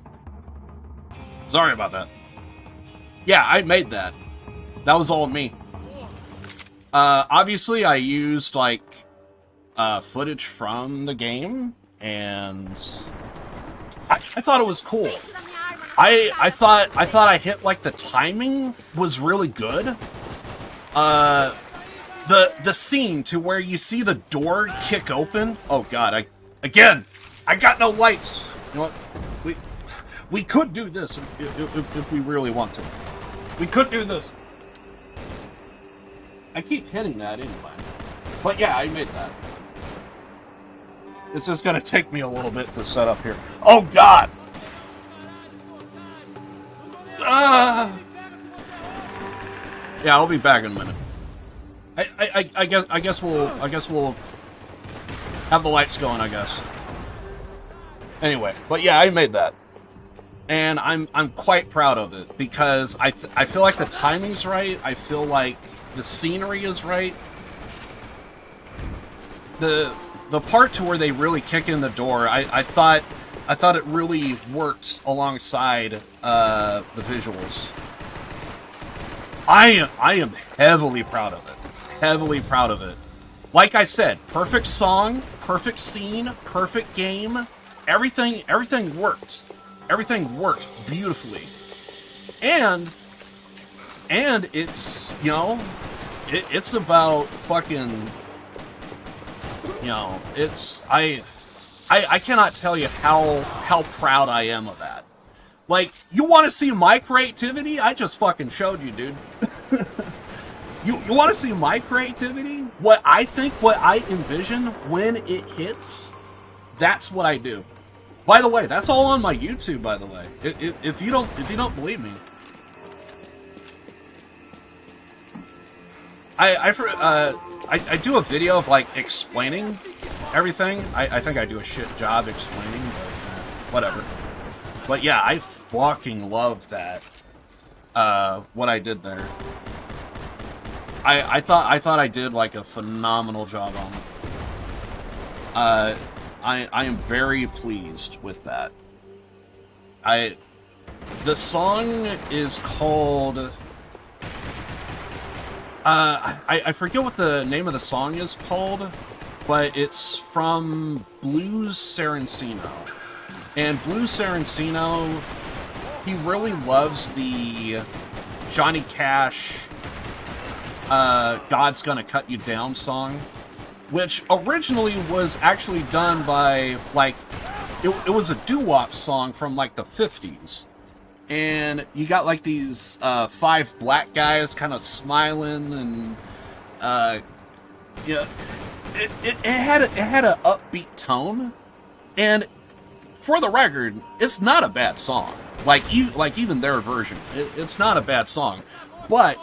Sorry about that. Yeah, I made that. That was all me. Obviously, I used like footage from the game, and I thought it was cool. I thought I hit like the timing was really good. The scene to where you see the door kick open. Oh God, I got no lights. You know what? We could do this if we really want to. We could do this. I keep hitting that anyway. But yeah, I made that. This is gonna take me a little bit to set up here. Oh God! Yeah, I'll be back in a minute. I guess we'll have the lights going, I guess. Anyway, but yeah, I made that. And I'm quite proud of it because I feel like the timing's right. I feel like the scenery is right. The part to where they really kick in the door, I thought it really worked alongside the visuals. I am heavily proud of it. Heavily proud of it. Like I said, perfect song, perfect scene, perfect game. Everything worked. Everything worked beautifully. And it's, you know, it's about fucking, you know, it's, I cannot tell you how proud I am of that. Like, you want to see my creativity? I just fucking showed you, dude. You want to see my creativity? What I think, what I envision when it hits, that's what I do. By the way, that's all on my YouTube, by the way. If you don't believe me. I do a video of, like, explaining everything. I think I do a shit job explaining, but whatever. But yeah, I fucking love that. What I did there. I thought I did like a phenomenal job on it. I am very pleased with that. The song is called... I forget what the name of the song is called, but it's from Blues Sarancino. And Blues Sarancino, he really loves the Johnny Cash God's Gonna Cut You Down song, which originally was actually done by, like, it was a doo-wop song from, like, the 50s. And you got, like, these 5 black guys kind of smiling, and, yeah, it had an upbeat tone, and for the record, it's not a bad song. Like even their version, it's not a bad song, but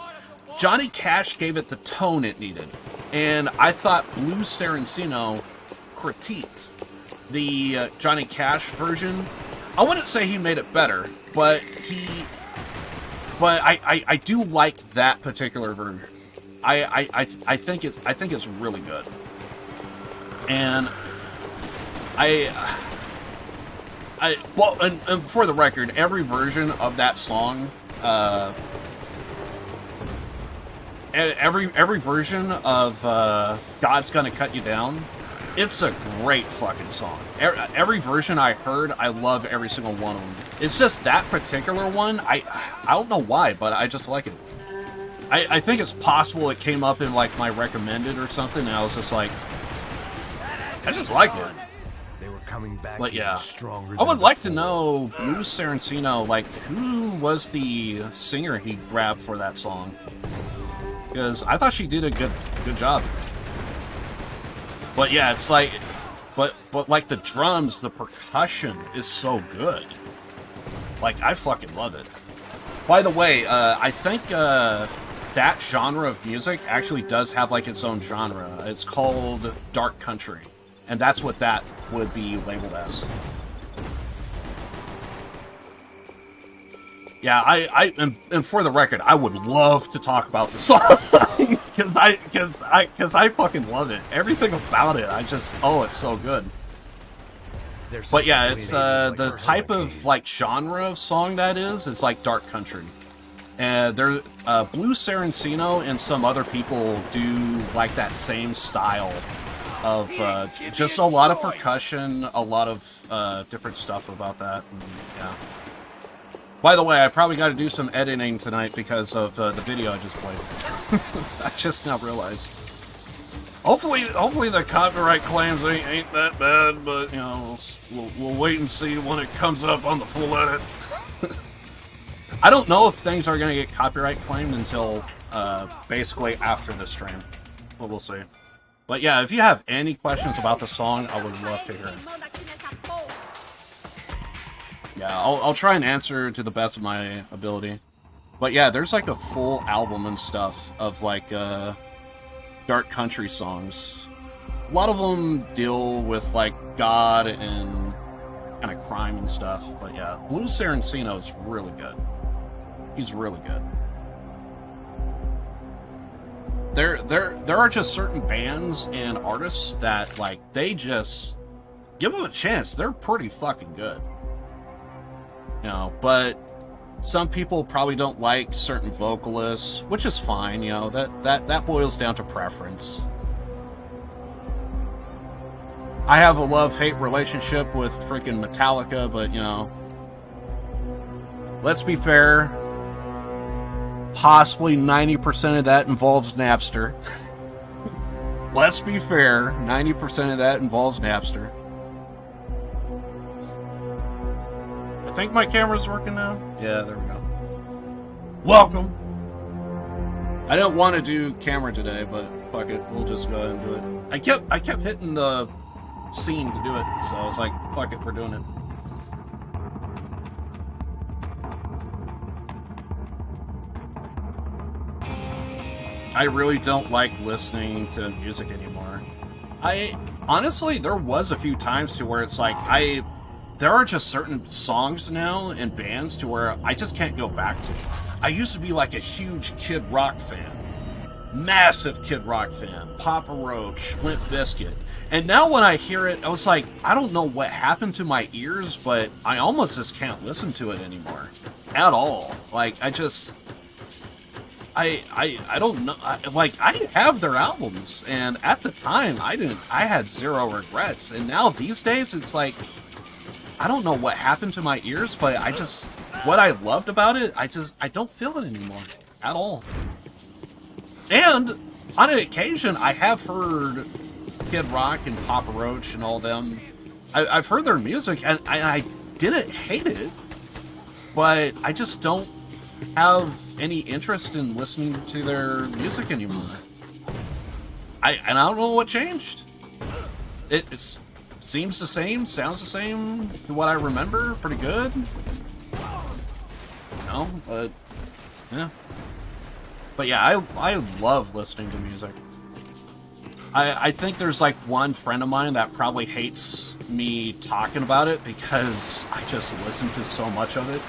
Johnny Cash gave it the tone it needed, and I thought Blues Sarancino critiqued the Johnny Cash version. I wouldn't say he made it better, but I do like that particular version. I think it's really good, and well, and for the record, every version of that song, every version of God's Gonna Cut You Down, it's a great fucking song. Every version I heard, I love every single one of them. It's just that particular one, I don't know why, but I just like it. I think it's possible it came up in, like, my recommended or something, and I was just like, I just like it. They were coming back. But yeah, stronger I would than like to before. know, Blues Sarancino, like, who was the singer he grabbed for that song? Because I thought she did a good job. But yeah, it's like, but like the drums, the percussion is so good. Like, I fucking love it. By the way, I think that genre of music actually does have, like, its own genre. It's called dark country, and that's what that would be labeled as. Yeah, and for the record, I would love to talk about the song because I fucking love it. Everything about it, it's so good. But yeah, it's the type of, like, genre of song that is. It's like dark country, and there, Blues Sarancino and some other people do, like, that same style of just a lot of percussion, a lot of different stuff about that. And, yeah. By the way, I probably got to do some editing tonight because of the video I just played. I just now realized. Hopefully the copyright claims ain't that bad, but, you know, we'll wait and see when it comes up on the full edit. I don't know if things are going to get copyright claimed until basically after the stream, but we'll see. But yeah, if you have any questions about the song, I would love to hear it. Yeah, I'll try and answer to the best of my ability. But yeah, there's, like, a full album and stuff of, like, dark country songs. A lot of them deal with, like, God and kind of crime and stuff. But yeah, Blues Sarancino is really good. He's really good. There are just certain bands and artists that, like, they just give them a chance. They're pretty fucking good. You know, but some people probably don't like certain vocalists, which is fine, you know, that boils down to preference. I have a love-hate relationship with freaking Metallica, but, you know, let's be fair, possibly 90% of that involves Napster. Let's be fair, 90% of that involves Napster. I think my camera's working now. Yeah, there we go. Welcome. I didn't want to do camera today, but fuck it, we'll just go ahead and do it. I kept hitting the scene to do it, so I was like, fuck it, we're doing it. I really don't like listening to music anymore. Honestly, there was a few times to where it's like, there are just certain songs now and bands to where I just can't go back to. I used to be like a huge Kid Rock fan. massive Kid Rock fan, Papa Roach, Limp Bizkit. And now when I hear it, I was like, I don't know what happened to my ears, but I almost just can't listen to it anymore. At all. Like, I just... I don't know. I have their albums, and at the time, I had zero regrets. And now these days, it's like, I don't know what happened to my ears, but I just... What I loved about it, I don't feel it anymore. At all. And, on an occasion, I have heard Kid Rock and Papa Roach and all them. I've heard their music, and I didn't hate it, but I just don't have any interest in listening to their music anymore. I don't know what changed. It seems the same, sounds the same to what I remember. Pretty good. You know, but yeah. But yeah, I love listening to music. I think there's like one friend of mine that probably hates me talking about it because I just listen to so much of it.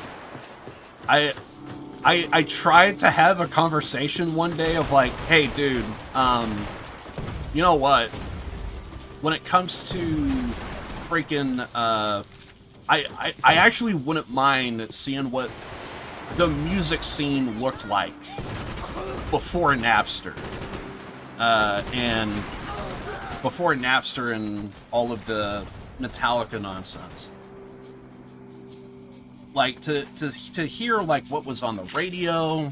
I tried to have a conversation one day of like, hey dude, you know what? When it comes to freaking, I actually wouldn't mind seeing what the music scene looked like before Napster. And before Napster and all of the Metallica nonsense. Like, to hear, like, what was on the radio,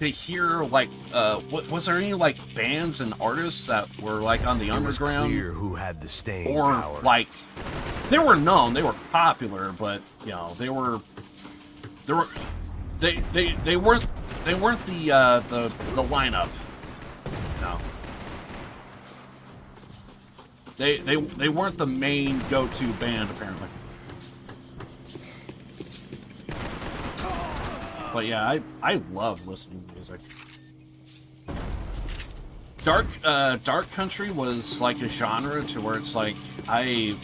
to hear, like, was there any, like, bands and artists that were, like, on the underground? It was clear who had the staying or, power. like, they were known, they were popular, but, you know, they weren't the lineup. No. They weren't the main go-to band, apparently. But yeah, I love listening to music. Dark country was like a genre to where it's like I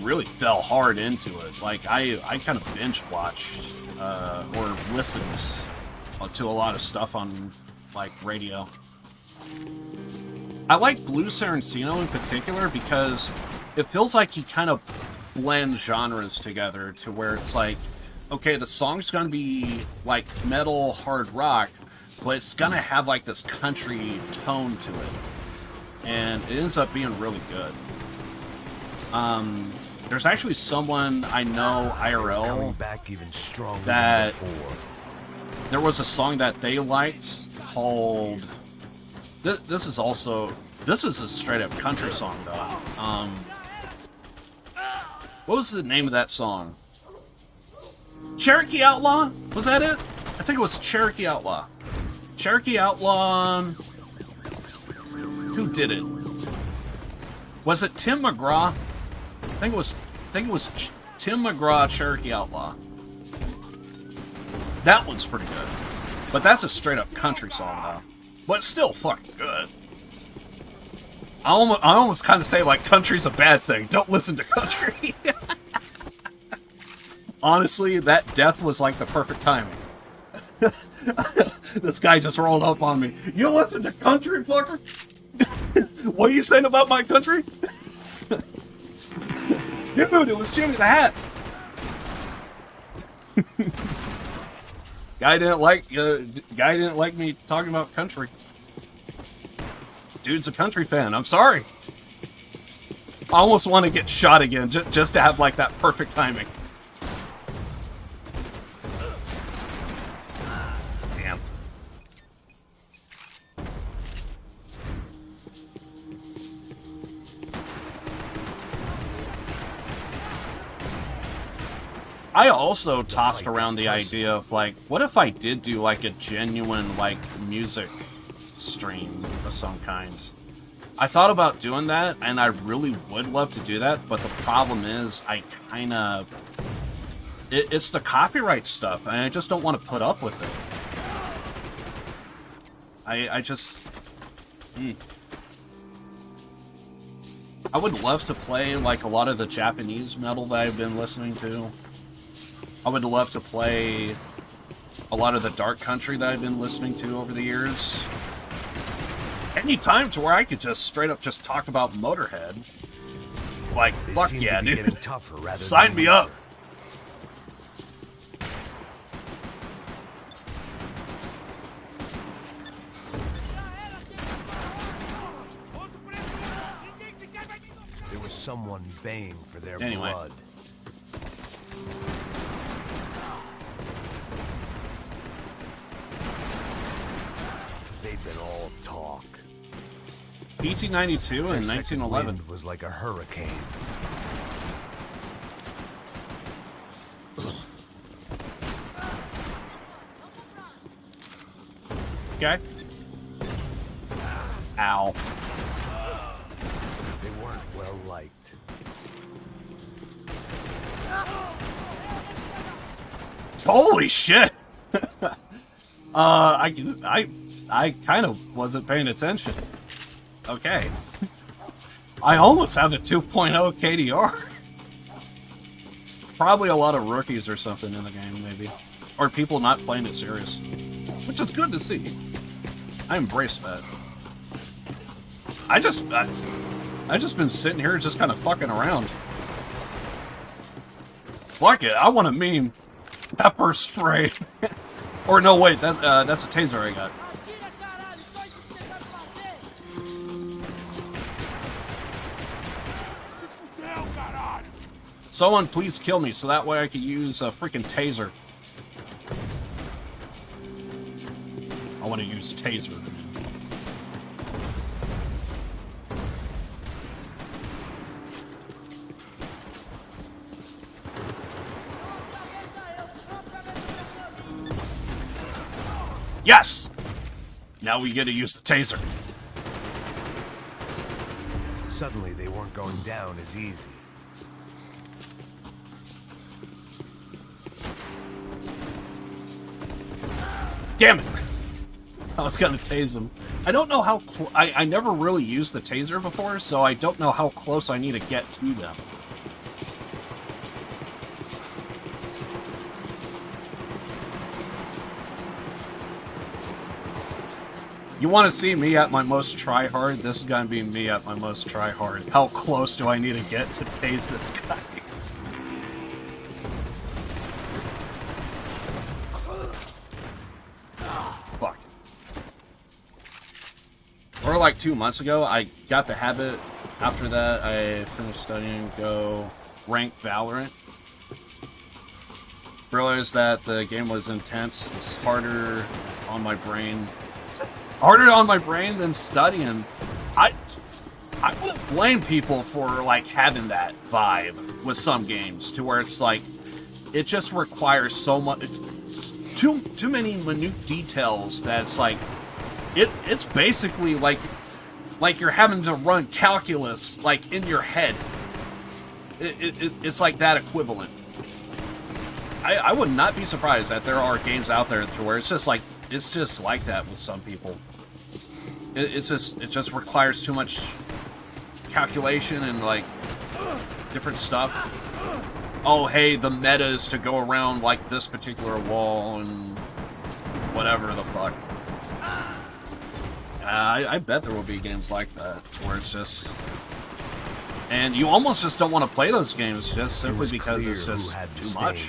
really fell hard into it. Like I kind of binge watched or listened to a lot of stuff on like radio. I like Blue Saraceno in particular because it feels like he kind of blends genres together to where it's like, okay, the song's gonna be like metal, hard rock, but it's gonna have like this country tone to it. And it ends up being really good. There's actually someone I know IRL back even stronger that than before. There was a song that they liked called... This is a straight up country song though. What was the name of that song? Cherokee Outlaw? Was that it? I think it was Cherokee Outlaw. Cherokee Outlaw... Who did it? Was it Tim McGraw? I think it was Tim McGraw, Cherokee Outlaw. That one's pretty good. But that's a straight up country song though. But still fucking good. I almost kind of say like country's a bad thing. Don't listen to country. Honestly, that death was like the perfect timing. This guy just rolled up on me. You listen to country, fucker? What are you saying about my country? Dude, it was Jimmy the Hat. Guy didn't like me talking about country. Dude's a country fan. I'm sorry. I almost want to get shot again just to have like that perfect timing. Damn. I also tossed around the idea of like, what if I did do like a genuine like music stream of some kind? I thought about doing that, and I really would love to do that, but the problem is I kind of... It's the copyright stuff, and I just don't want to put up with it. I just... I would love to play, like, a lot of the Japanese metal that I've been listening to. I would love to play a lot of the dark country that I've been listening to over the years. any time to where I could just straight up just talk about Motorhead. Like, They fuck seem yeah, to be dude. getting tougher rather Sign than me weaker. up. There was someone baying for their Anyway. blood. They've been all talk. PT92 Their and second 1911. wind was like a hurricane. Okay. Ow. They weren't well liked. Holy shit! I kind of wasn't paying attention. Okay. I almost have a 2.0 KDR. Probably a lot of rookies or something in the game, maybe. Or people not playing it serious. Which is good to see. I embrace that. I just been sitting here just kind of fucking around. Fuck it, I want a meme. Pepper spray. Or no, wait, that's a taser I got. Someone please kill me so that way I can use a freaking taser. I want to use taser. Yes! Now we get to use the taser. Suddenly, they weren't going down as easy. Damn it! I was gonna tase him. I don't know how I never really used the taser before, so I don't know how close I need to get to them. You want to see me at my most try-hard? This is gonna be me at my most try-hard. How close do I need to get to tase this guy? Fuck. Or like 2 months ago, I got the habit. After that, I finished studying, go rank Valorant. Realized that the game was intense. It's harder on my brain. Harder on my brain than studying. I wouldn't blame people for like having that vibe with some games, to where it's like it just requires so much. Too many minute details that it's like it's basically like you're having to run calculus like in your head. It's like that equivalent. I would not be surprised that there are games out there to where it's just like that with some people. It just requires too much calculation and like different stuff. Oh, hey, the meta is to go around like this particular wall and whatever the fuck. I bet there will be games like that where it's just, and you almost just don't want to play those games just simply because it's just too much.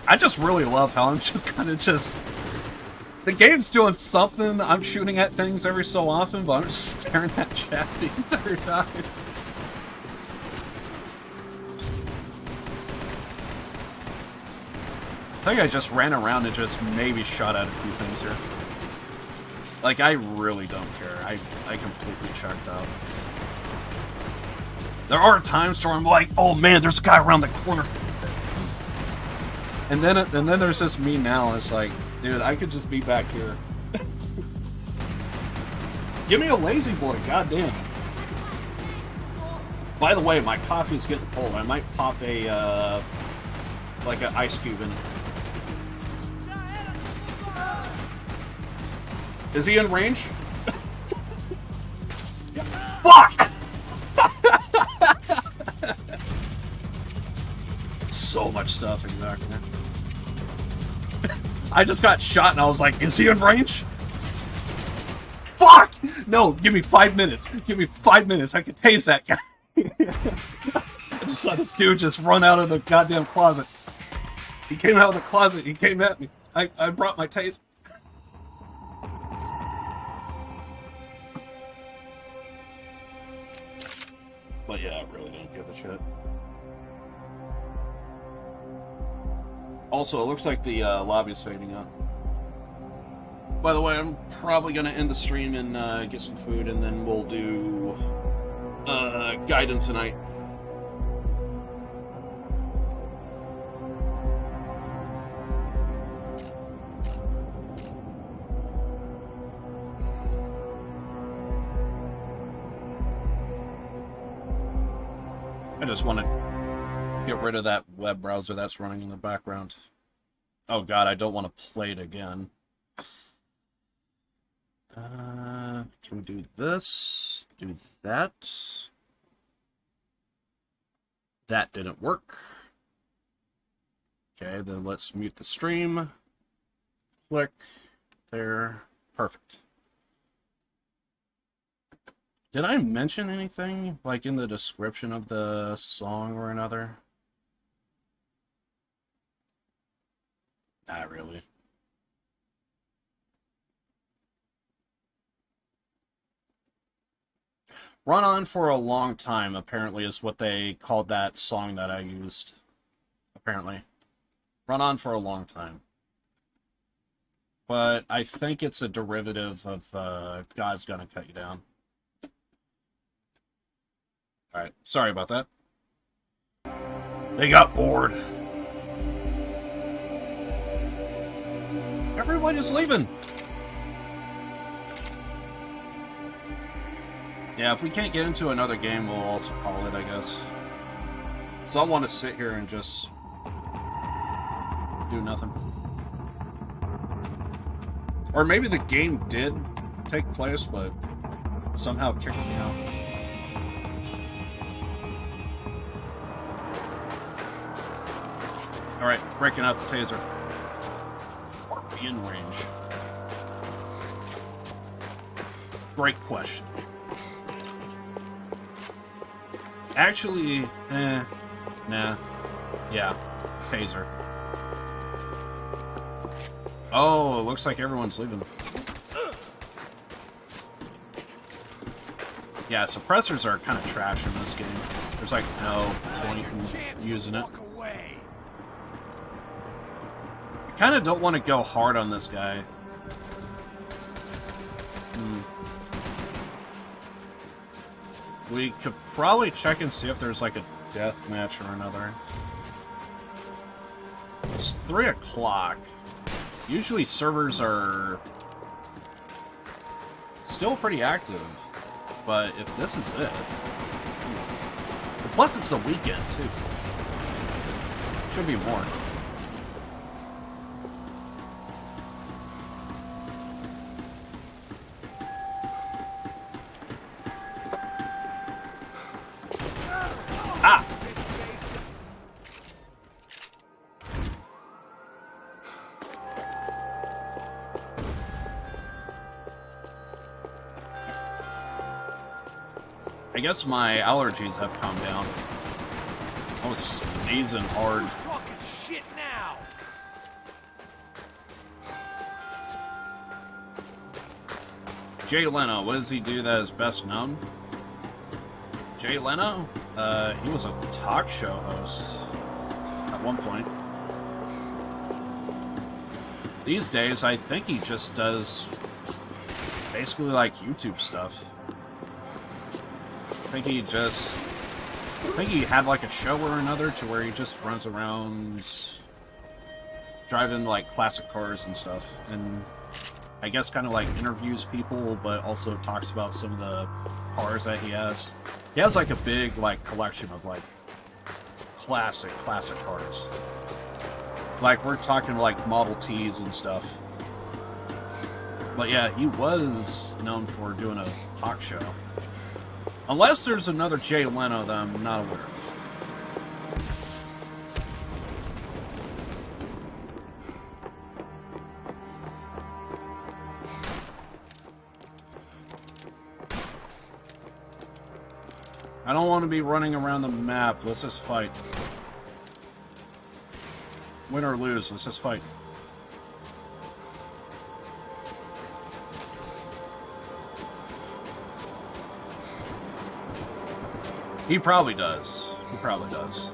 I just really love how I'm just kind of the game's doing something, I'm shooting at things every so often, but I'm just staring at chat the entire time. I think I just ran around and just maybe shot at a few things here. Like, I really don't care. I completely checked out. There are times where I'm like, oh man, there's a guy around the corner. And then there's this me now, it's like, dude, I could just be back here. Give me a lazy boy, goddamn. By the way, my coffee's getting cold. I might pop a, like an ice cube in it. Is he in range? Fuck! So much stuff, exactly. I just got shot and I was like, is he in range? Fuck! No, give me 5 minutes. Give me 5 minutes. I can tase that guy. I just saw this dude just run out of the goddamn closet. He came out of the closet. He came at me. I brought my taser. But yeah, I really don't give a shit. Also, it looks like the lobby's fading out. By the way, I'm probably going to end the stream and get some food, and then we'll do Gaiden tonight. I just want to get rid of that web browser that's running in the background. Oh god, I don't want to play it again. Can we do this? Do that? That didn't work. Okay, then let's mute the stream. Click. There. Perfect. Did I mention anything, like, in the description of the song or another? Not really. Run On for a Long Time, apparently, is what they called that song that I used. Apparently. Run On for a Long Time. But I think it's a derivative of God's Gonna Cut You Down. Alright, sorry about that. They got bored. Everybody's leaving. Yeah, if we can't get into another game, we'll also call it, I guess. So I want to sit here and just do nothing. Or maybe the game did take place, but somehow kicked me out. Alright, breaking out the taser. Or be in range. Great question. Actually, nah. Yeah, taser. Oh, it looks like everyone's leaving. Yeah, suppressors are kind of trash in this game. There's like no point in using it. I kind of don't want to go hard on this guy. We could probably check and see if there's like a death match or another. It's 3 o'clock. Usually servers are still pretty active, but if this is it... Plus it's the weekend, too. Should be more. Ah! I guess my allergies have calmed down. I was sneezing hard. Who's talking shit now? Jay Leno, what does he do that is best known? Jay Leno? He was a talk show host at one point. These days, I think he just does basically like YouTube stuff. I think he had like a show or another to where he just runs around driving like classic cars and stuff, and I guess kind of like interviews people, but also talks about some of the cars that he has. He has like a big like collection of like classic cars. Like we're talking like Model Ts and stuff. But yeah, he was known for doing a talk show. Unless there's another Jay Leno that I'm not aware of. I don't want to be running around the map. Let's just fight. Win or lose, let's just fight. He probably does. He probably does.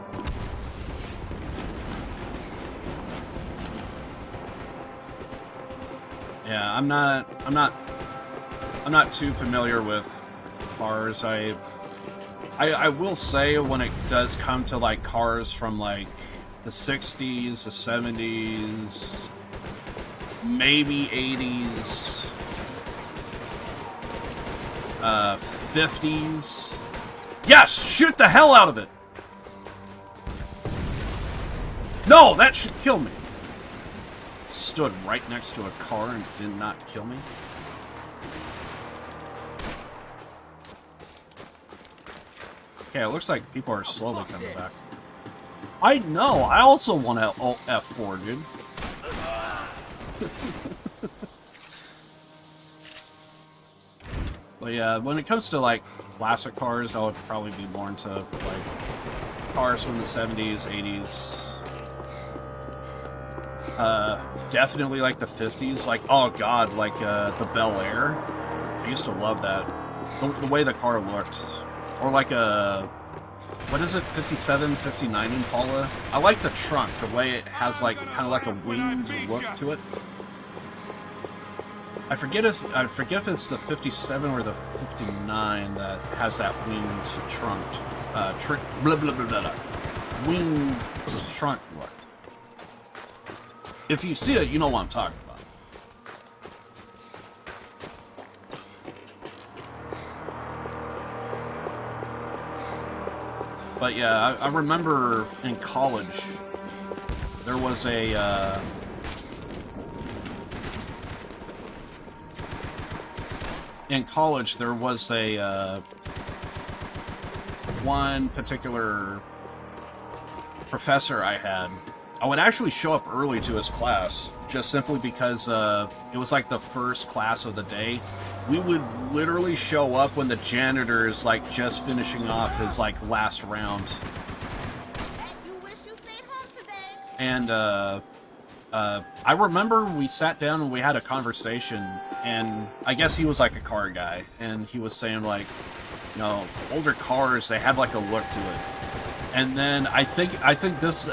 Yeah, I'm not too familiar with cars. I will say when it does come to like cars from like the 60s, the 70s, maybe 80s, 50s. Yes! Shoot the hell out of it! No! That should kill me. Stood right next to a car and did not kill me. Okay, it looks like people are slowly coming back. I know! I also want to F4, dude. But yeah, when it comes to like classic cars, I would probably be more into like cars from the 70s, 80s. Definitely like the 50s. Like, oh god, like the Bel Air. I used to love that. The way the car looked. Or like a, what is it, 57, 59 Impala? I like the trunk, the way it has like kind of like a winged look to it. I forget if it's the 57 or the 59 that has that winged trunk, winged trunk look. If you see it, you know what I'm talking about. But yeah, I remember in college there was a one particular professor I had. I would actually show up early to his class, just simply because it was like the first class of the day. We would literally show up when the janitor is like just finishing off his like last round. You wish you stayed home today. And I remember we sat down and we had a conversation, and I guess he was like a car guy, and he was saying like, you know, older cars, they had like a look to it. And then I think this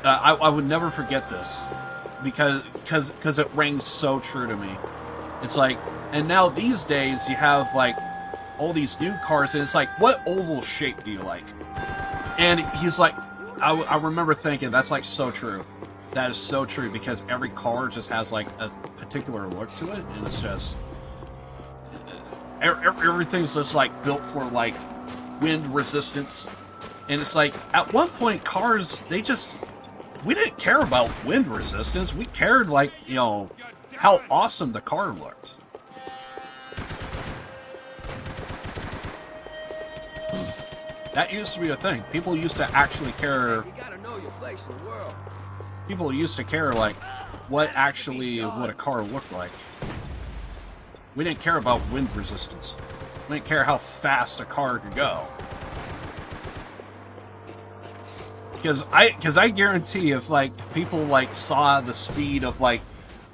I would never forget this because it rings so true to me. It's like, and now these days you have like all these new cars, and it's like, what oval shape do you like? And he's like, I remember thinking, that's like so true. That is so true, because every car just has like a particular look to it, and it's just everything's just like built for like wind resistance. And it's like, at one point, cars, we didn't care about wind resistance. We cared, like, you know, how awesome the car looked. That used to be a thing. People used to actually care. You gotta know your place in the world. People used to care, like, what a car looked like. We didn't care about wind resistance. We didn't care how fast a car could go. Because I guarantee if, like, people, like, saw the speed of, like,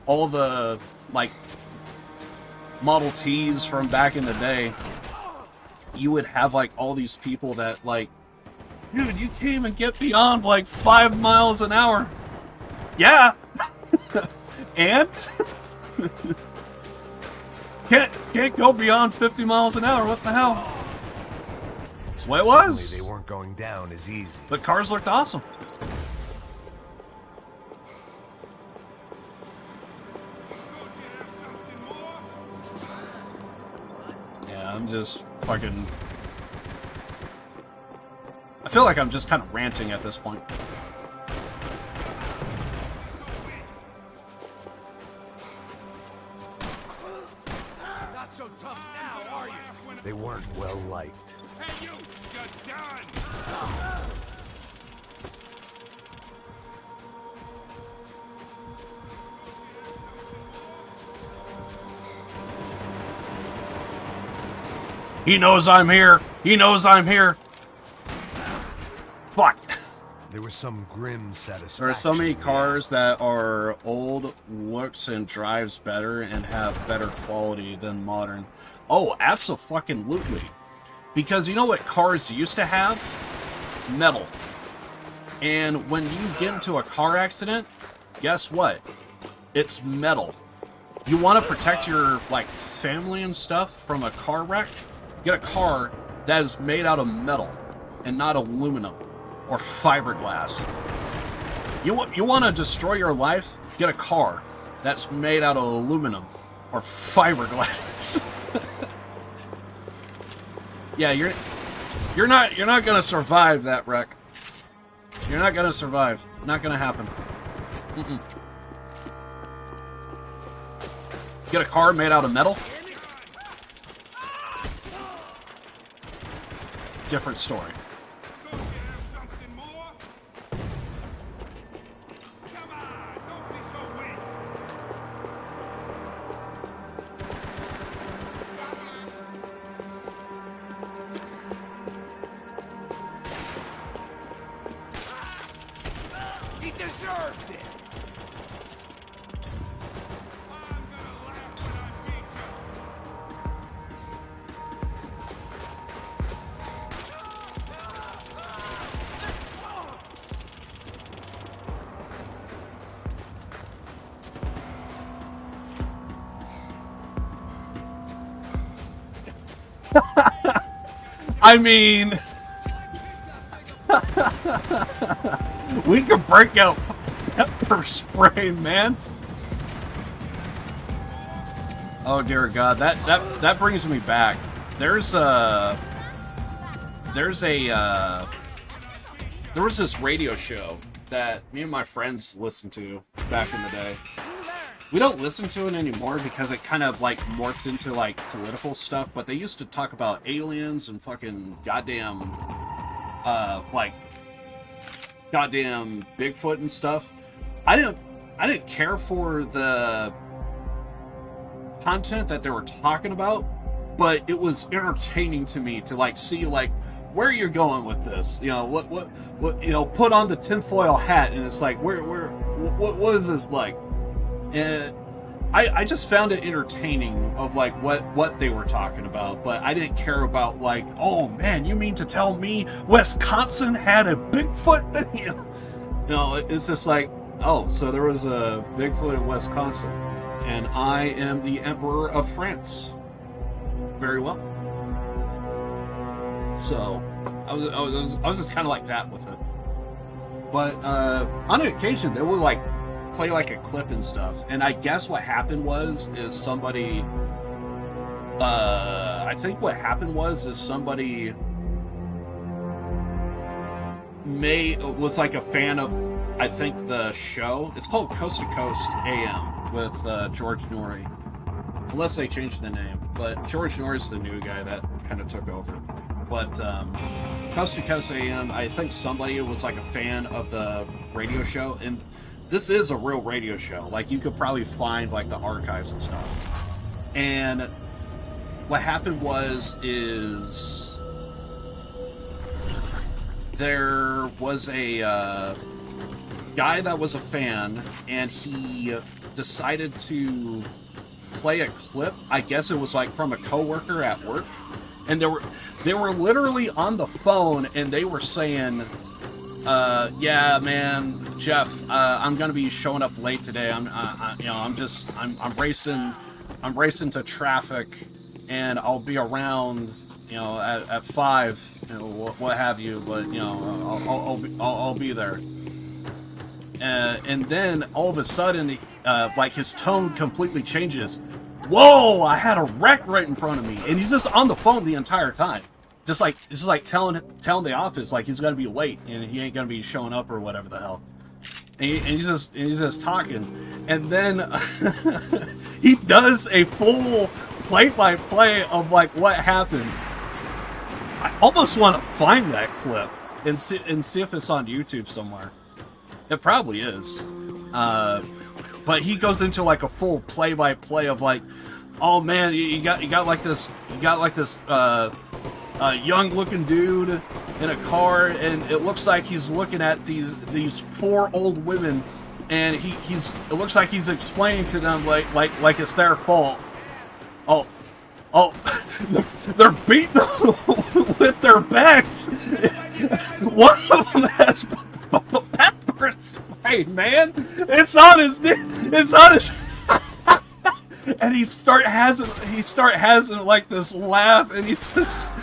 all the, like, Model Ts from back in the day, you would have, like, all these people that, like, dude, you can't even get beyond, like, 5 miles an hour. Yeah! And? Can't go beyond 50 miles an hour, what the hell? That's the way it was. Certainly they weren't going down as easy. But cars looked awesome. Yeah, I'm just fucking... I feel like I'm just kind of ranting at this point. Not so tough now, are you? They weren't well liked. Hey, you! You're done! He knows I'm here. He knows I'm here. Fuck. There was some grim satisfaction. There are so many cars that are old, looks and drives better and have better quality than modern. Oh, abso-fucking-lutely. Because you know what cars used to have? Metal. And when you get into a car accident, guess what? It's metal. You want to protect your, like, family and stuff from a car wreck? Get a car that is made out of metal and not aluminum or fiberglass. You want to destroy your life? Get a car that's made out of aluminum or fiberglass. Yeah, you're not gonna survive that wreck. You're not gonna survive. Not gonna happen. Mm-mm. Get a car made out of metal? Different story. He deserved it. I mean, we could break out pepper spray, man. Oh dear God, that brings me back. There was this radio show that me and my friends listened to back in the day. We don't listen to it anymore because it kind of like morphed into like political stuff, but they used to talk about aliens and fucking goddamn goddamn Bigfoot and stuff. I didn't care for the content that they were talking about, but it was entertaining to me to like see like where you're going with this. You know, what you know, put on the tinfoil hat and it's like what is this like? And I just found it entertaining of like what they were talking about, but I didn't care about like, oh man, you mean to tell me Wisconsin had a Bigfoot? You know, no, it's just like, oh, so there was a Bigfoot in Wisconsin, and I am the Emperor of France. Very well. So I was just kind of like that with it, but on occasion they would like play like a clip and stuff, and I guess what happened was somebody was like a fan of, I think, the show. It's called Coast to Coast AM with George Norrie, unless they changed the name, but George Norrie's the new guy that kind of took over. But Coast to Coast AM, I think somebody was like a fan of the radio show, and this is a real radio show. Like, you could probably find, like, the archives and stuff. And what happened is there was a guy that was a fan, and he decided to play a clip. I guess it was, like, from a coworker at work. And they were literally on the phone, and they were saying, yeah, man, Jeff, I'm gonna be showing up late today. I'm racing to traffic, and I'll be around, you know, at 5, you know, what have you. But you know, I'll be there. And then all of a sudden, like his tone completely changes. Whoa! I had a wreck right in front of me, and he's just on the phone the entire time. Just like telling the office like he's gonna be late and he ain't gonna be showing up or whatever the hell. And he's just talking, and then he does a full play-by-play of like what happened. I almost want to find that clip and see if it's on YouTube somewhere. It probably is. But he goes into like a full play-by-play of like, oh man, you got like this young-looking dude in a car, and it looks like he's looking at these 4 old women, and it looks like he's explaining to them like it's their fault. Oh, they're beating them with their backs. One of them has pepper spray, man. It's on his. And he start having like this laugh, and he just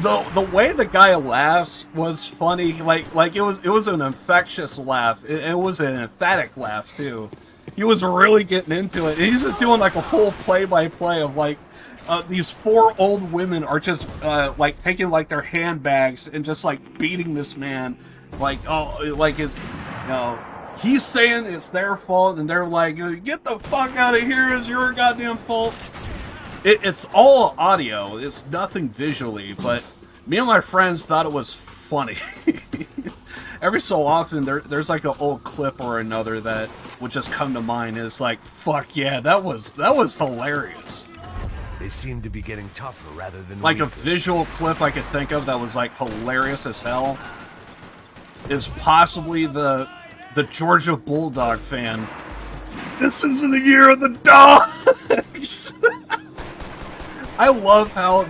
the way the guy laughs was funny. Like it was an infectious laugh. It was an emphatic laugh too. He was really getting into it. And he's just doing like a full play-by-play of like these 4 old women are just like taking like their handbags and just like beating this man, like he's saying it's their fault, and they're like, "Get the fuck out of here! It's your goddamn fault." It's all audio. It's nothing visually, but me and my friends thought it was funny. Every so often, there's like an old clip or another that would just come to mind. It's like, fuck yeah, that was hilarious. They seem to be getting tougher rather than like weaker. A visual clip I could think of that was like hilarious as hell is possibly the Georgia Bulldog fan. This isn't the year of the dogs. I love how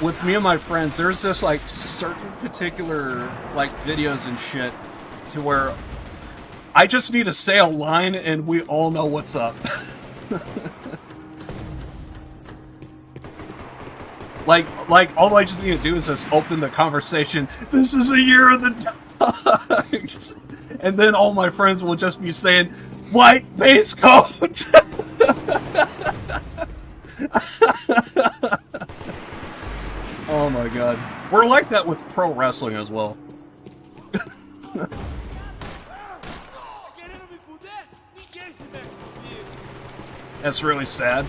with me and my friends, there's this like certain particular like videos and shit to where I just need to say a line and we all know what's up. like all I just need to do is just open the conversation. This is a year of the dogs. And then all my friends will just be saying, white base coat. Oh my god. We're like that with pro wrestling as well. That's really sad.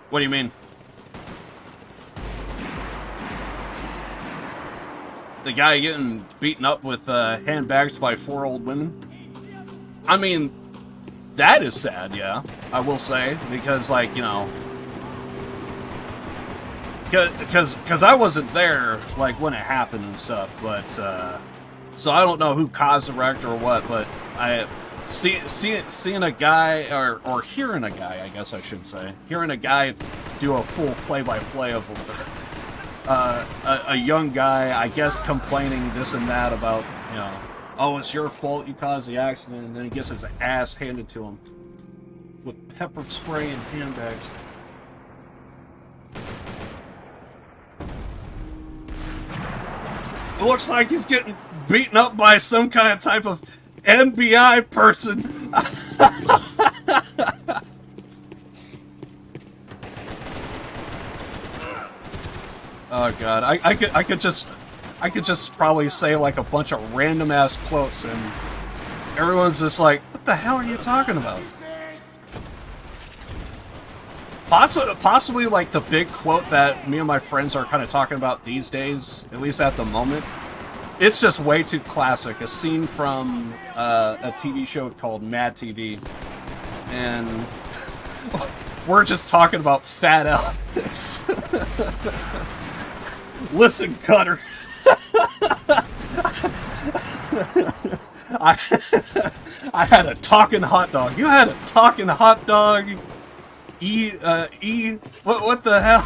What do you mean? The guy getting beaten up with handbags by 4 old women? I mean, that is sad, yeah, I will say, because, like, you know, because I wasn't there, like, when it happened and stuff, but, so I don't know who caused the wreck or what, but seeing a guy, or hearing a guy, I guess I should say, hearing a guy do a full play-by-play of a young guy, I guess, complaining this and that about, you know, oh, it's your fault, you caused the accident, and then he gets his ass handed to him with pepper spray and handbags. It looks like he's getting beaten up by some kind of type of NBI person. Oh god, I could just probably say like a bunch of random ass quotes, and everyone's just like, "What the hell are you talking about?" Possibly like the big quote that me and my friends are kind of talking about these days, at least at the moment. It's just way too classic. A scene from a TV show called Mad TV, and we're just talking about Fat Elvis. Listen, Cutter. I had a talking hot dog. You had a talking hot dog. What the hell?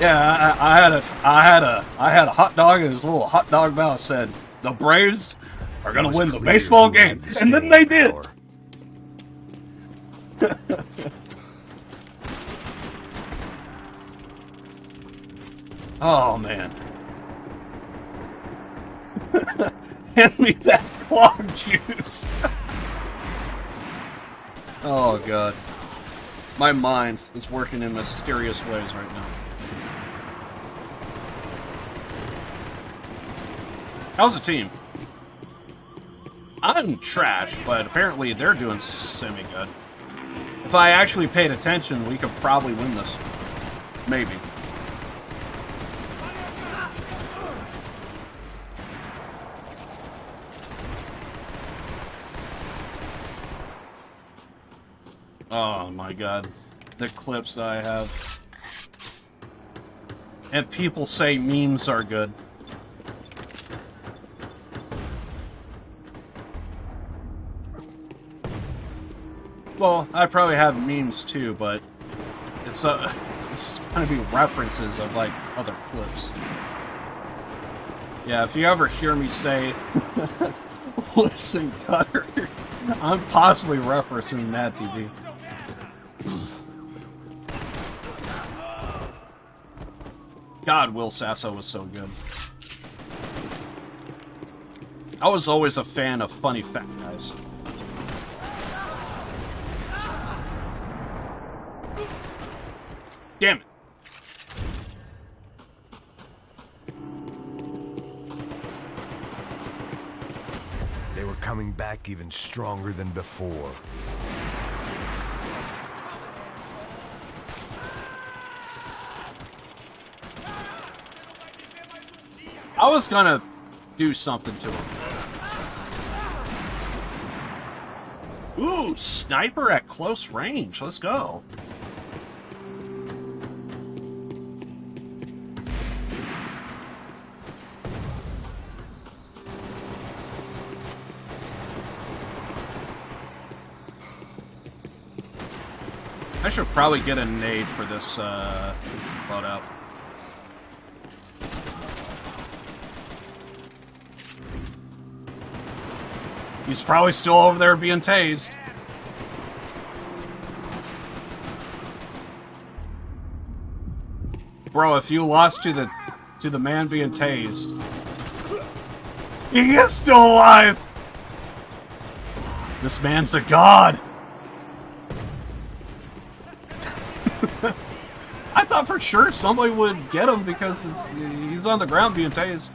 Yeah, I had a hot dog, and his little hot dog mouth said, "The Braves are gonna win the baseball game," and then they did. Oh man. Hand me that clog juice. Oh god. My mind is working in mysterious ways right now. How's the team? I'm trash, but apparently they're doing semi-good. If I actually paid attention, we could probably win this. Maybe. Oh my god. the clips that I have. And people say memes are good. Well, I probably have memes too, but it's it's gonna be references of like other clips. Yeah, if you ever hear me say listen Cutter, I'm possibly referencing Mad TV. God, Will Sasso was so good. I was always a fan of funny fat guys. Damn it. They were coming back even stronger than before. I was gonna do something to him. Ooh, sniper at close range. Let's go. I should probably get a nade for this loadout. He's probably still over there being tased. Bro, if you lost to the man being tased, he is still alive. This man's a god. I thought for sure somebody would get him because he's on the ground being tased.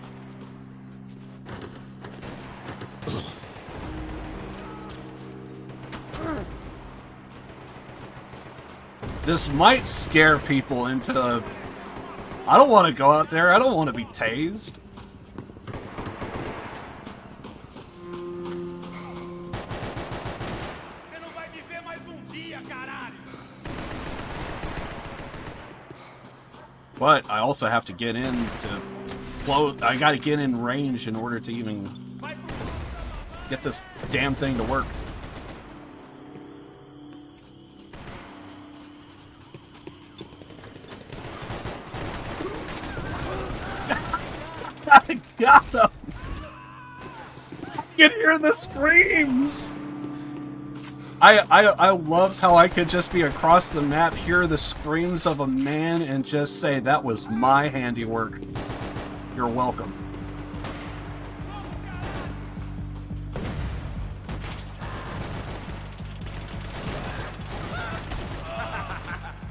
This might scare people into... I don't want to go out there. I don't want to be tased. But I also have to get in to flow. I gotta get in range in order to even get this damn thing to work. I got him! I can hear the screams! I love how I could just be across the map, hear the screams of a man, and just say, that was my handiwork. You're welcome.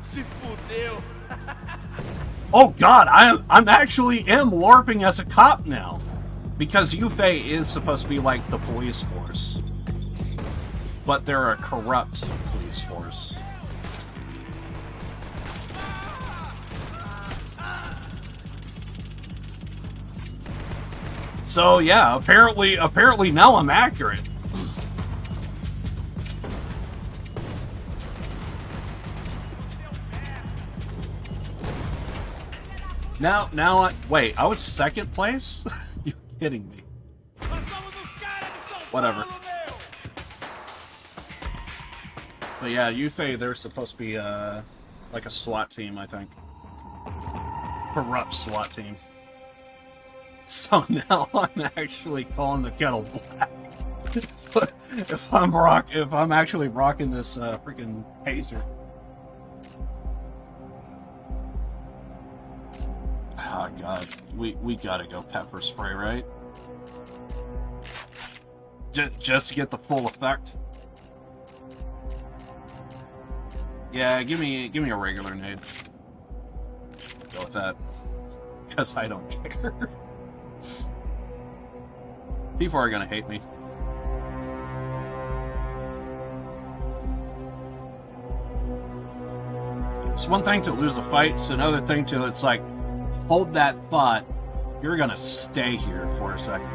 Se fudeu. Oh god, I'm actually LARPing as a cop now. Because Yufei is supposed to be like the police force. But they're a corrupt police force. So yeah, apparently now I'm accurate. Now, wait, I was second place? You're kidding me. Whatever. But yeah, Yufei, they're supposed to be, like a SWAT team, I think. Corrupt SWAT team. So now I'm actually calling the kettle black. if I'm actually rocking this, freaking taser. Oh god, we gotta go pepper spray, right? Just to get the full effect. Yeah, give me a regular nade. Go with that, because I don't care. People are gonna hate me. It's one thing to lose a fight, it's another thing to, it's like, hold that thought, you're gonna stay here for a second.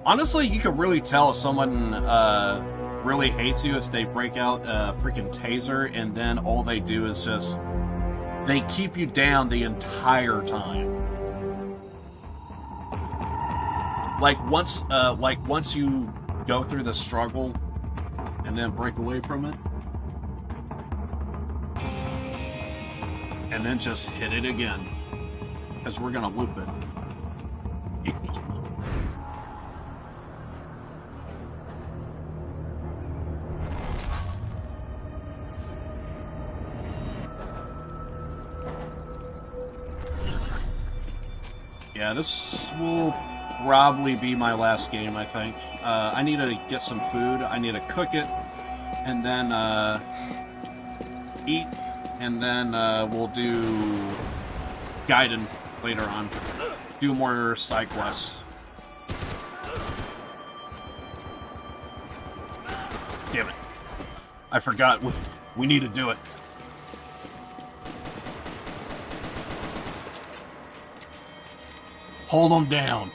Honestly, you could really tell if someone really hates you is they break out a freaking taser, and then all they do is just they keep you down the entire time. Like once you go through the struggle and then break away from it, and then just hit it again, because we're gonna loop it. Yeah, this will probably be my last game, I think. I need to get some food, I need to cook it, and then eat, and then we'll do Gaiden later on. Do more side quests. Damn it. I forgot we need to do it. Hold them down.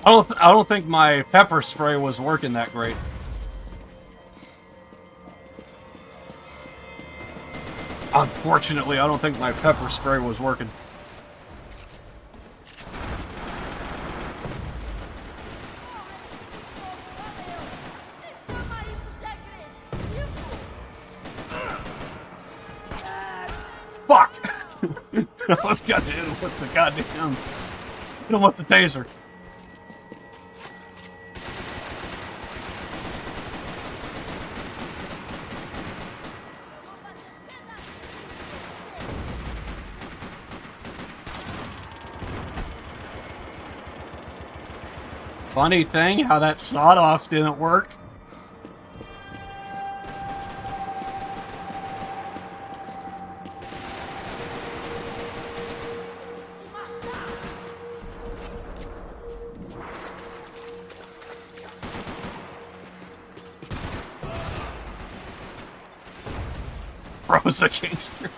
I don't think my pepper spray was working that great. Unfortunately, I don't think my pepper spray was working. Fuck! I was gonna hit him with the goddamn... hit him with the taser. Funny thing, how that sawed-off didn't work. Bro's a gangster.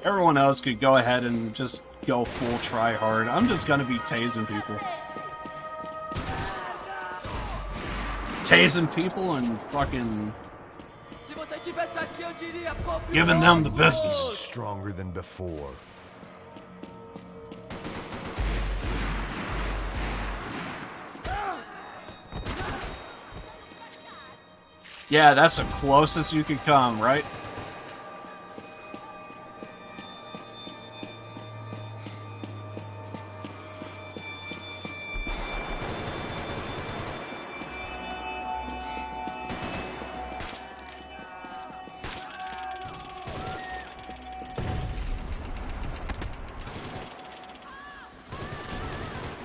Everyone else could go ahead and just go full try hard. I'm just gonna be tasing people. Tasing people and fucking giving them the business. Stronger than before. Yeah, that's the closest you could come, right?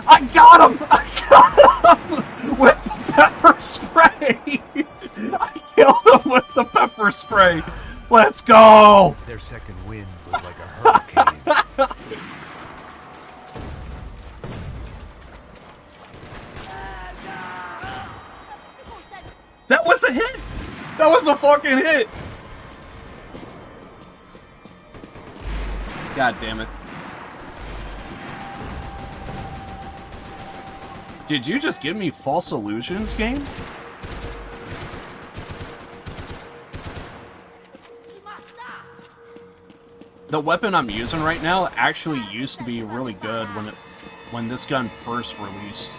I got him! I got him! With the pepper spray! I killed him with the pepper spray! Let's go! Their second wind was like a hurricane. That was a hit! That was a fucking hit! God damn it. Did you just give me false illusions, game? The weapon I'm using right now actually used to be really good when this gun first released.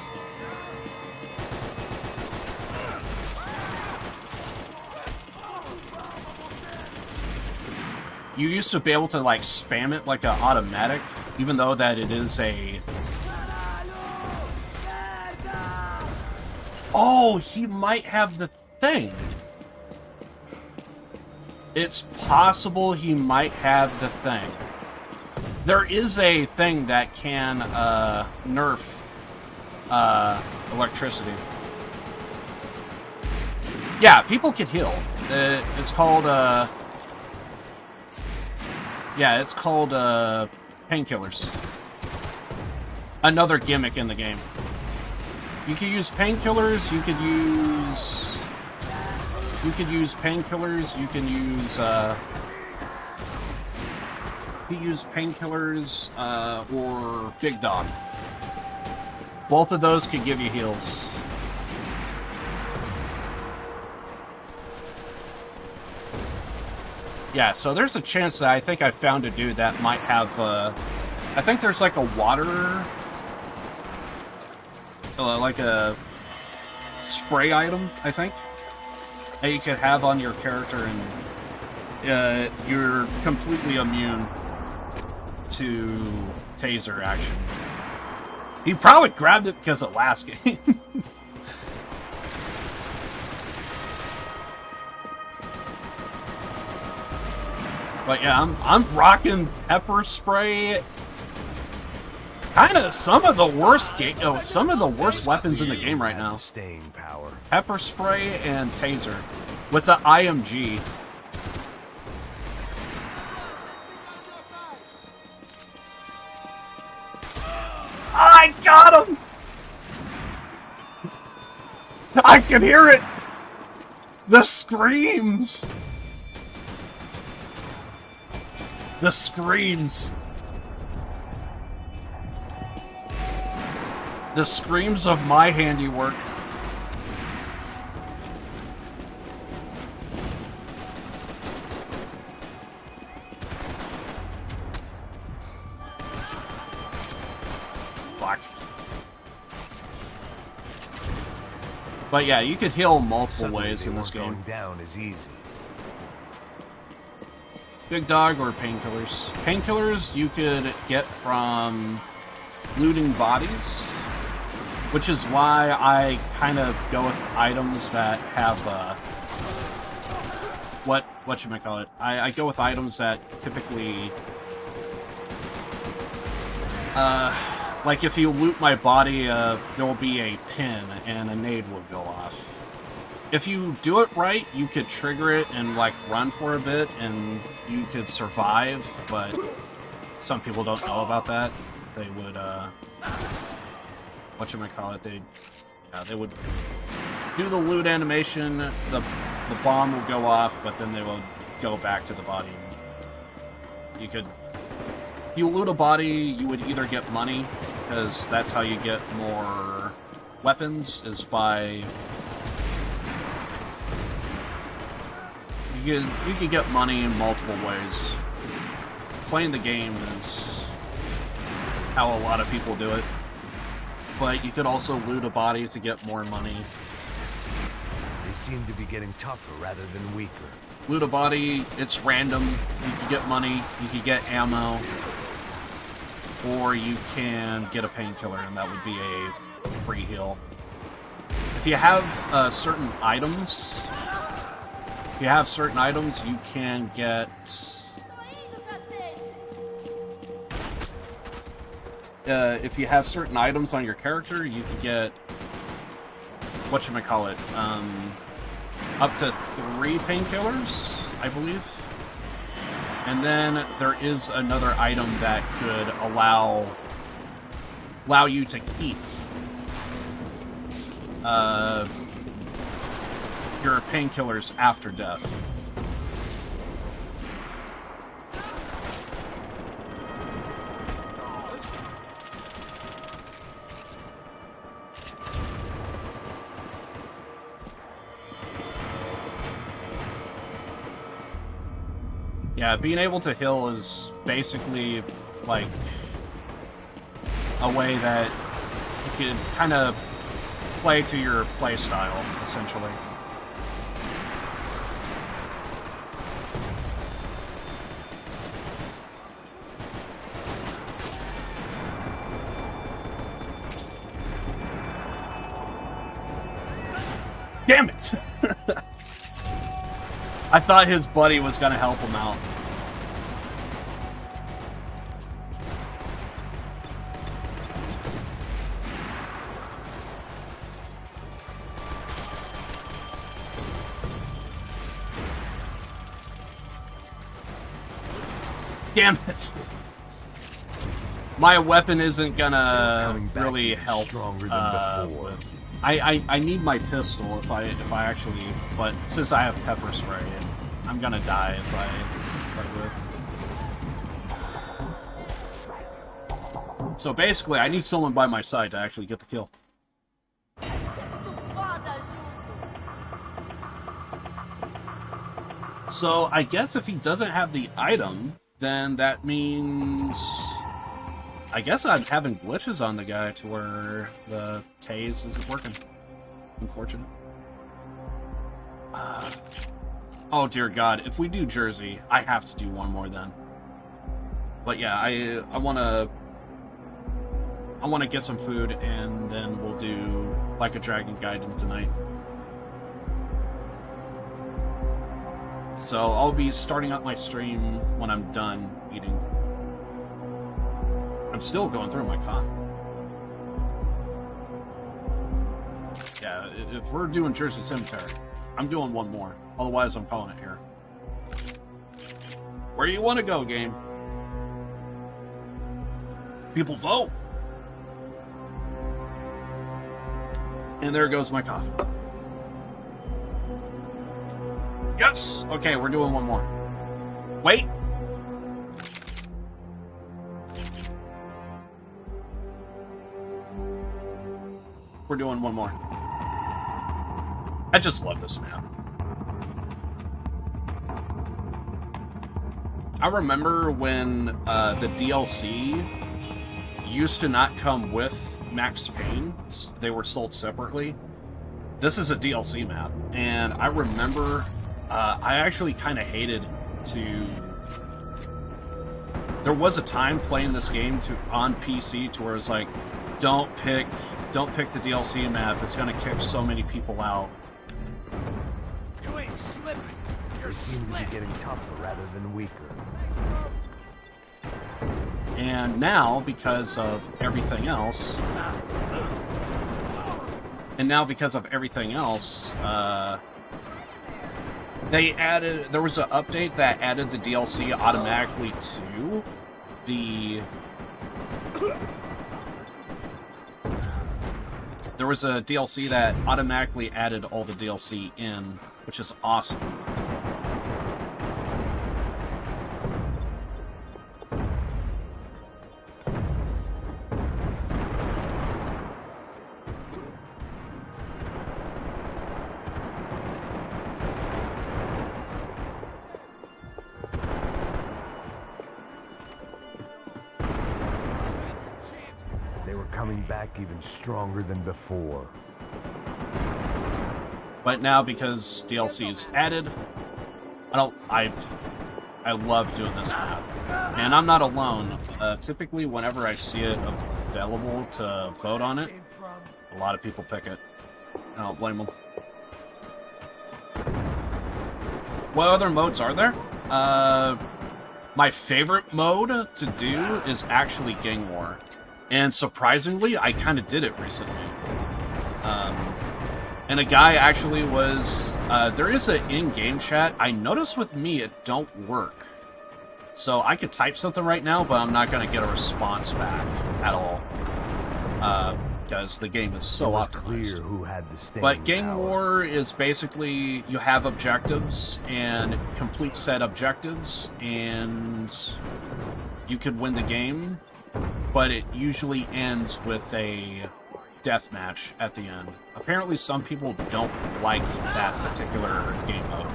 You used to be able to like spam it like an automatic, even though that it is a Oh, he might have the thing. It's possible he might have the thing. There is a thing that can nerf electricity. Yeah, people can heal. It's called yeah, it's called painkillers. Another gimmick in the game. You can use painkillers. You could use painkillers. You can use painkillers or Big Dog. Both of those could give you heals. Yeah, so there's a chance that I think I found a dude that might have. I think there's like a water. Like a spray item, I think, that you could have on your character, and you're completely immune to taser action. He probably grabbed it because of last game. But yeah, I'm rocking pepper spray. Kind of some of the worst weapons in the game right now. Staying power. Pepper spray and taser with the IMG. I got him! I can hear it! The screams! The screams! The screams of my handiwork. Fuck. But yeah, you could heal multiple ways in this game. Going down is easy. Big Dog or painkillers. Painkillers you could get from looting bodies, which is why I kind of go with items that have whatchamacallit. I go with items that typically like if you loot my body, there will be a pin and a nade will go off. If you do it right, you could trigger it and like run for a bit and you could survive, but some people don't know about that. They would whatchamacallit, they would do the loot animation, the bomb will go off, but then they will go back to the body. You could, if you loot a body, you would either get money, because that's how you get more weapons, is by you can get money in multiple ways. Playing the game is how a lot of people do it. But you could also loot a body to get more money. They seem to be getting tougher rather than weaker. Loot a body, it's random. You can get money, you can get ammo, or you can get a painkiller, and that would be a free heal. If you have certain items, you can get. If you have certain items on your character, you can get whatchamacallit, up to 3 painkillers, I believe. And then there is another item that could allow you to keep your painkillers after death. Yeah, being able to heal is basically like a way that you can kind of play to your play style, essentially. Damn it! I thought his buddy was gonna help him out. Damn it! My weapon isn't gonna really help. Stronger than before. I need my pistol if I actually, but since I have pepper spray, I'm gonna die if I do. So basically, I need someone by my side to actually get the kill. So I guess if he doesn't have the item, then that means I guess I'm having glitches on the guy to where the tase isn't working. Unfortunate. Oh dear God! If we do Jersey, I have to do one more then. But yeah, I wanna get some food and then we'll do Like a Dragon Gaiden tonight. So I'll be starting up my stream when I'm done eating. I'm still going through my coffee. Yeah, if we're doing Jersey Cemetery, I'm doing one more. Otherwise, I'm calling it here. Where you want to go, game? People vote! And there goes my coffee. Yes! Okay, we're doing one more. Wait! We're doing one more. I just love this map. I remember when the DLC used to not come with Max Payne. They were sold separately. This is a DLC map, and I remember I actually kind of hated to... There was a time playing this game on PC to where it's like, don't pick the DLC map. It's gonna kick so many people out. You ain't slipping. You're They seem to be slipping. getting tougher rather than weaker. And now, because of everything else, there was an update that added the DLC automatically to the... There was a DLC that automatically added all the DLC in, which is awesome. Back even stronger than before. But now, because DLC is added, I love doing this map. And I'm not alone. Typically, whenever I see it available to vote on it, a lot of people pick it. I don't blame them. What other modes are there? My favorite mode to do is actually Gang War. And surprisingly, I kind of did it recently. And a guy actually was... there is an in-game chat. I noticed with me it don't work. So I could type something right now, but I'm not going to get a response back at all. Because the game is so optimized. But Gang War is basically... You have objectives, and complete set objectives, and you could win the game. But it usually ends with a death match at the end. Apparently some people don't like that particular game mode.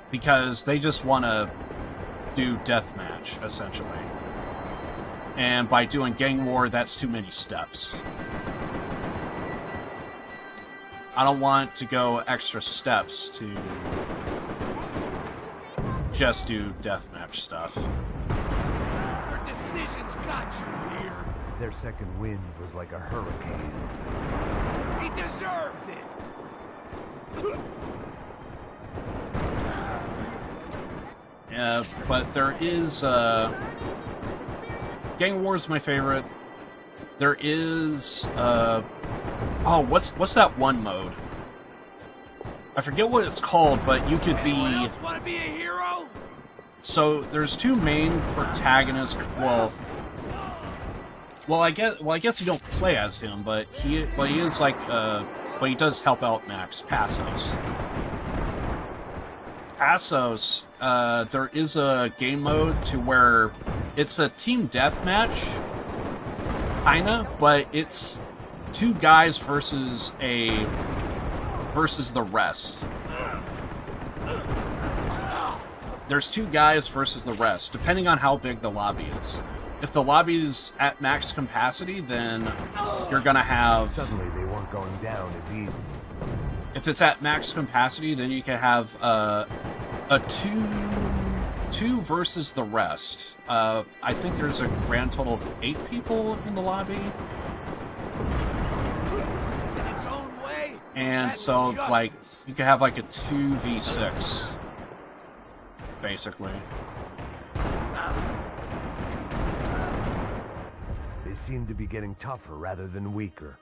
Because they just want to do death match, essentially. And by doing Gang War, that's too many steps. I don't want to go extra steps to just do deathmatch stuff. Decisions got you here. Their second wind was like a hurricane. He deserved it. Yeah, but there is, Gang War is my favorite. There is, oh, what's that one mode? I forget what it's called, but you could be... Anyone else want to be a hero? So there's two main protagonists. Well, I guess you don't play as him, but he is like, but he does help out Max. Passos. There is a game mode to where it's a team deathmatch, kinda, but it's two guys versus the rest. There's two guys versus the rest, depending on how big the lobby is. If the lobby is at max capacity, then you're gonna have... Suddenly they weren't going down as easy. If it's at max capacity, then you can have a two versus the rest. I think there's a grand total of 8 people in the lobby. In its own way. And That's so, justice. like, you can have like a 2v6, basically. They seem to be getting tougher rather than weaker.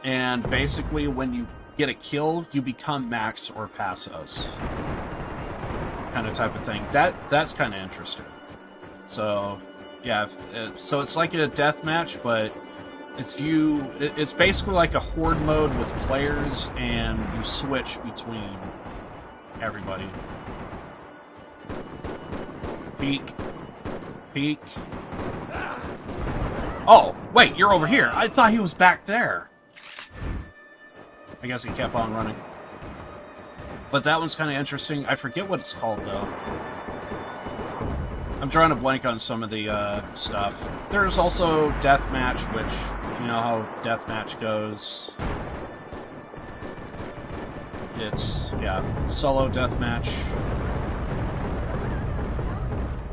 And basically, when you get a kill, you become Max or Passos. Kind of type of thing. That's kind of interesting. So, yeah, so it's like a death match, but it's basically like a horde mode with players, and you switch between everybody. Peek. Oh, wait, you're over here. I thought he was back there. I guess he kept on running. But that one's kind of interesting. I forget what it's called, though. I'm drawing a blank on some of the stuff. There's also Deathmatch, which, if you know how Deathmatch goes, it's, yeah, solo Deathmatch.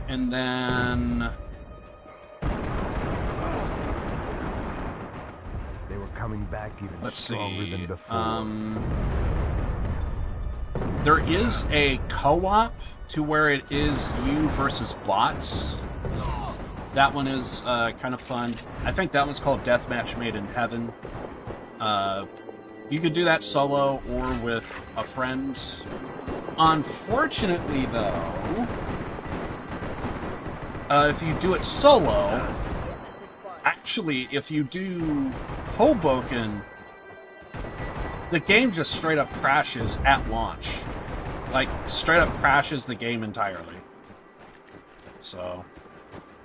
And then... They were coming back even let's stronger see. than before. There is a co-op to where it is you versus bots. That one is kind of fun. I think that one's called Deathmatch Made in Heaven. You could do that solo or with a friend. Unfortunately, though, if you do it solo, actually, if you do Hoboken, the game just straight up crashes at launch. Like, straight up crashes the game entirely. So,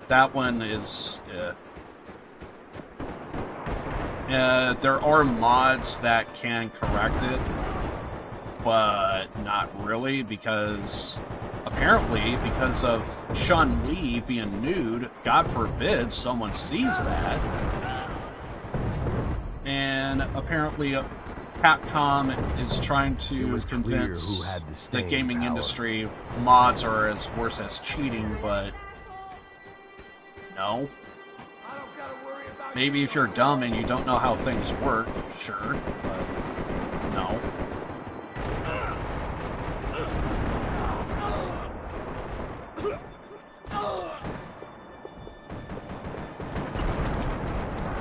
that one is... there are mods that can correct it, but not really, because apparently, because of Chun-Li being nude, God forbid someone sees that. And apparently Capcom is trying to convince the gaming industry mods are as worse as cheating, but no. Maybe if you're dumb and you don't know how things work, sure, but no.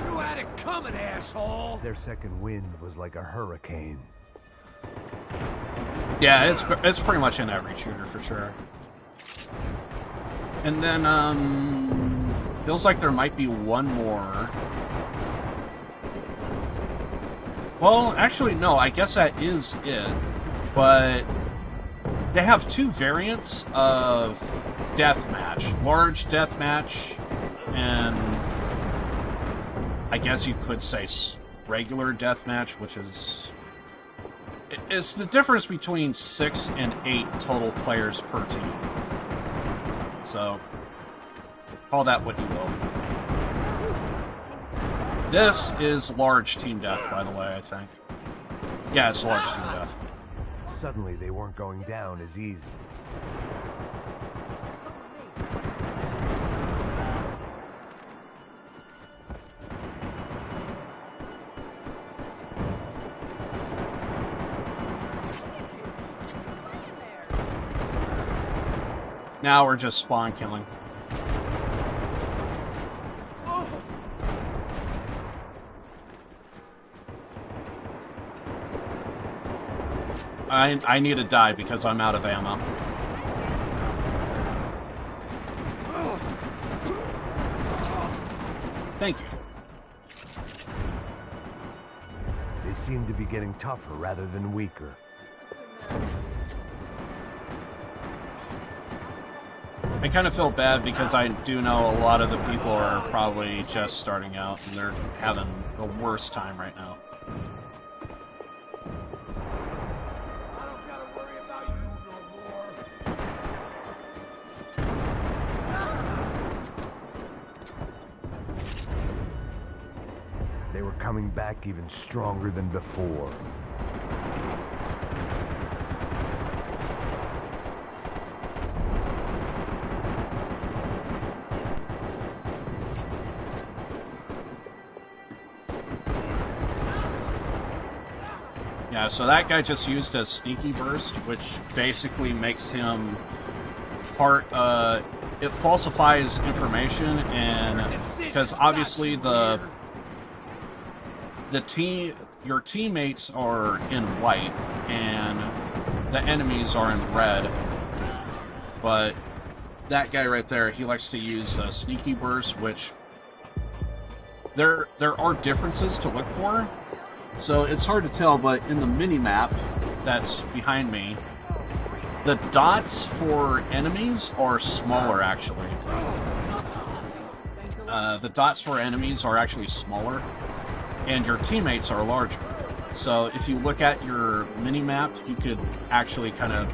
You had it coming, asshole! Their second wind was like a hurricane. Yeah, it's pretty much in every shooter for sure. And then, feels like there might be one more. Well, actually, no, I guess that is it. But they have two variants of deathmatch. Large deathmatch, and I guess you could say regular deathmatch, which is... It's the difference between 6 and 8 total players per team. So, call that what you will. This is large team death, by the way, I think. Yeah, it's large team death. Suddenly they weren't going down as easy. Now we're just spawn killing. I need to die because I'm out of ammo. Thank you. They seem to be getting tougher rather than weaker. I kind of feel bad because I do know a lot of the people are probably just starting out and they're having the worst time right now. I don't gotta worry about you no more. They were coming back even stronger than before. Yeah, so that guy just used a sneaky burst, which basically makes him part, it falsifies information, and because obviously your teammates are in white and the enemies are in red, but that guy right there, he likes to use a sneaky burst, which there are differences to look for. So it's hard to tell, but in the mini-map that's behind me, the dots for enemies are smaller, actually. The dots for enemies are actually smaller, and your teammates are larger. So if you look at your mini-map, you could actually kind of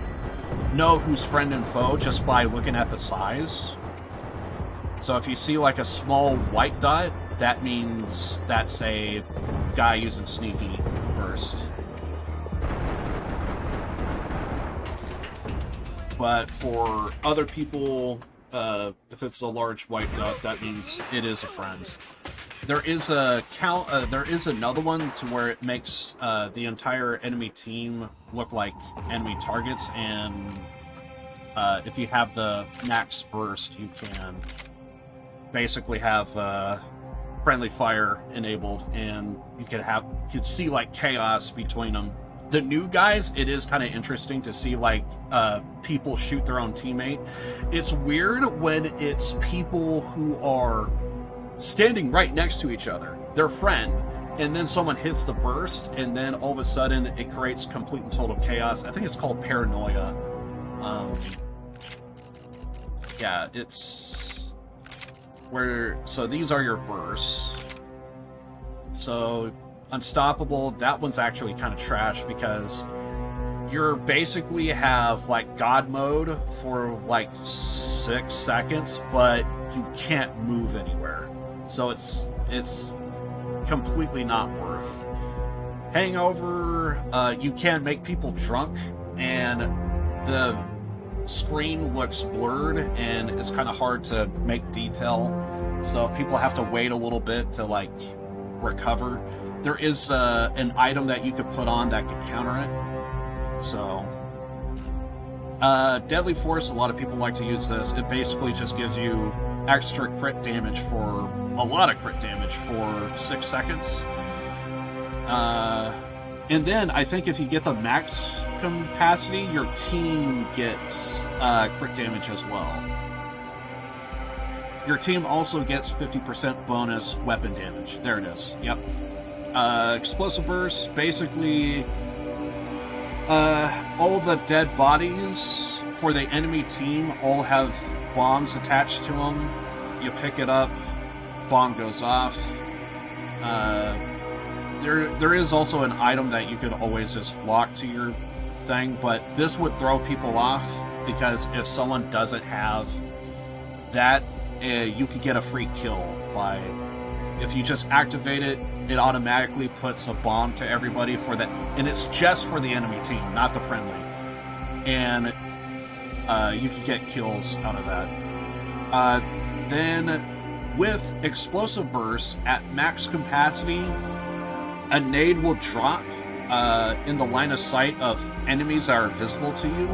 know who's friend and foe just by looking at the size. So if you see like a small white dot, that means that's a guy using sneaky burst. But for other people, if it's a large white dot, that means it is a friend. There is a there is another one to where it makes the entire enemy team look like enemy targets, and if you have the max burst, you can basically have friendly fire enabled, and you could see like chaos between them. The new guys, it is kind of interesting to see like people shoot their own teammate. It's weird when it's people who are standing right next to each other, their friend, and then someone hits the burst, and then all of a sudden it creates complete and total chaos. I think it's called paranoia. Yeah, it's so these are your bursts. So unstoppable, that one's actually kind of trash because you're basically have like God mode for like 6 seconds, but you can't move anywhere. So it's completely not worth. Hangover, you can make people drunk, and the screen looks blurred and it's kind of hard to make detail, so people have to wait a little bit to like recover. There is an item that you could put on that could counter it. So Deadly Force, a lot of people like to use this. It basically just gives you extra crit damage for a lot of crit damage for 6 seconds. And then I think if you get the max capacity, your team gets crit damage as well. Your team also gets 50% bonus weapon damage. There it is. Yep. Explosive Burst, basically all the dead bodies for the enemy team all have bombs attached to them. You pick it up, bomb goes off. There is also an item that you could always just lock to your thing, but this would throw people off because if someone doesn't have that, you could get a free kill by, if you just activate it, it automatically puts a bomb to everybody for that, and it's just for the enemy team, not the friendly. And you could get kills out of that. Then with Explosive Burst at max capacity, a nade will drop in the line of sight of enemies that are visible to you.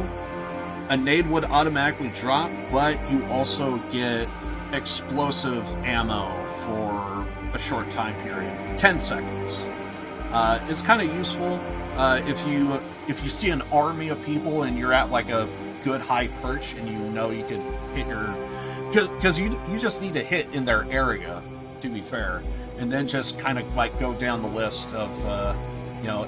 a nade would automatically drop, but you also get explosive ammo for a short time period, 10 seconds. It's kind of useful if you see an army of people and you're at like a good high perch and you know you can hit your, because you just need to hit in their area, to be fair, and then just kind of like go down the list of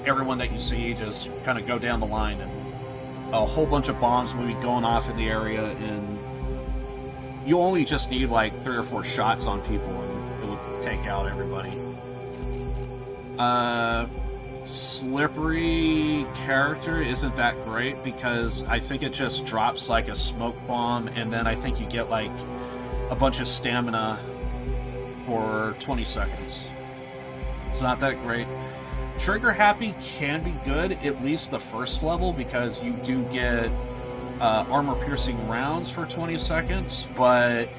everyone that you see, just kind of go down the line, and a whole bunch of bombs will be going off in the area, and you only just need like 3 or 4 shots on people and it will take out everybody. Slippery character isn't that great because I think it just drops like a smoke bomb, and then I think you get like a bunch of stamina for 20 seconds. It's not that great. Trigger happy can be good, at least the first level, because you do get armor piercing rounds for 20 seconds, but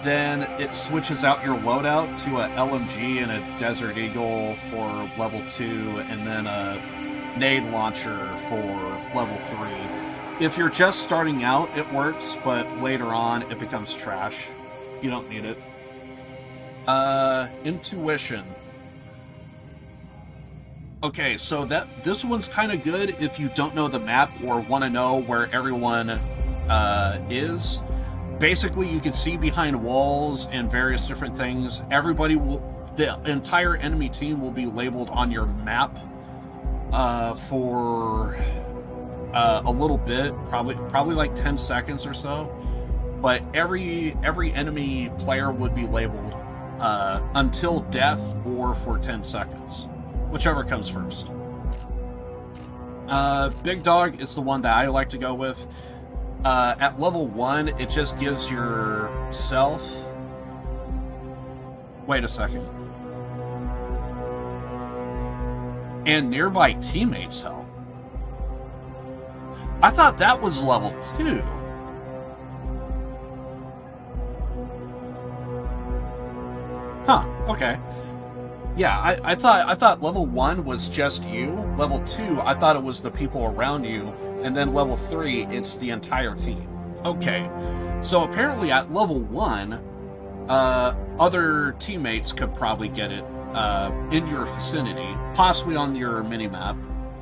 then it switches out your loadout to a LMG and a Desert Eagle for level 2, and then a nade launcher for level 3. If you're just starting out, it works, but later on, it becomes trash. You don't need it. Intuition. Okay, so this one's kind of good if you don't know the map or want to know where everyone is. Basically, you can see behind walls and various different things. The entire enemy team will be labeled on your map for a little bit, probably like 10 seconds or so. But every enemy player would be labeled until death or for 10 seconds, whichever comes first. Big Dog is the one that I like to go with. At level 1, it just gives yourself... Wait a second. And nearby teammates' health. I thought that was level 2. Huh, okay. Yeah, I thought level 1 was just you. Level 2, I thought it was the people around you. And then level 3, it's the entire team. Okay, so apparently at level 1, other teammates could probably get it in your vicinity, possibly on your minimap.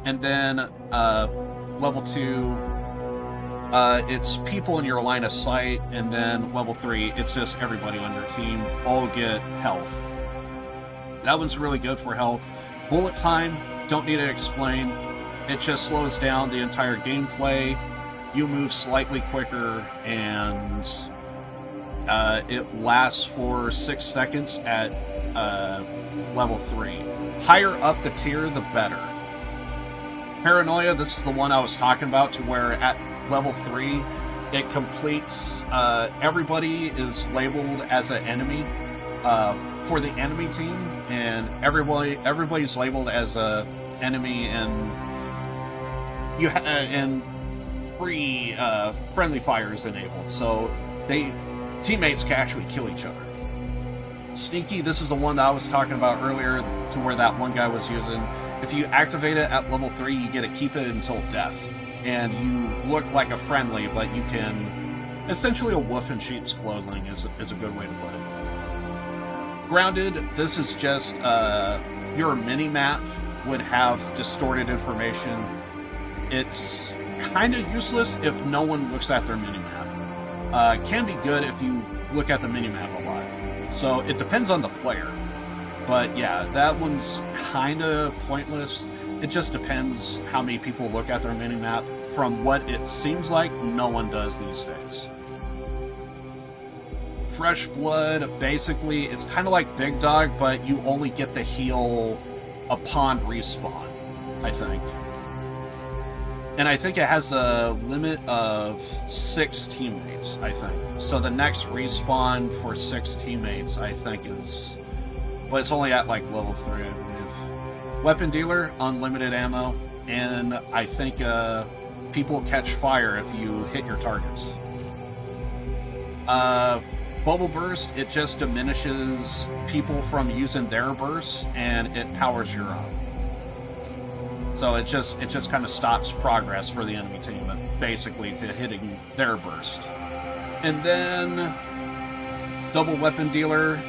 And then level 2, it's people in your line of sight. And then level 3, it's just everybody on your team all get health. That one's really good for health. Bullet time, don't need to explain. It just slows down the entire gameplay. You move slightly quicker, and it lasts for 6 seconds at level 3. Higher up the tier, the better. Paranoia, this is the one I was talking about, to where at level 3, it completes... everybody is labeled as an enemy for the enemy team, and everybody's labeled as a enemy, and and free friendly fire is enabled, so teammates can actually kill each other. Sneaky, this is the one that I was talking about earlier, to where that one guy was using. If you activate it at level 3, you get to keep it until death, and you look like a friendly, but you can... Essentially a wolf in sheep's clothing is a good way to put it. Grounded, this is just your mini-map would have distorted information. It's kind of useless if no one looks at their minimap. Can be good if you look at the minimap a lot. So it depends on the player. But yeah, that one's kind of pointless. It just depends how many people look at their minimap. From what it seems like, no one does these days. Fresh Blood, basically, it's kind of like Big Dog, but you only get the heal upon respawn, I think. And I think it has a limit of 6 teammates, I think. So the next respawn for 6 teammates, I think, is... Well, it's only at, like, level 3, I believe. Weapon Dealer, unlimited ammo. And I think people catch fire if you hit your targets. Bubble Burst, it just diminishes people from using their bursts, and it powers your own. So it just kind of stops progress for the enemy team, basically to hitting their burst. And then double weapon dealer,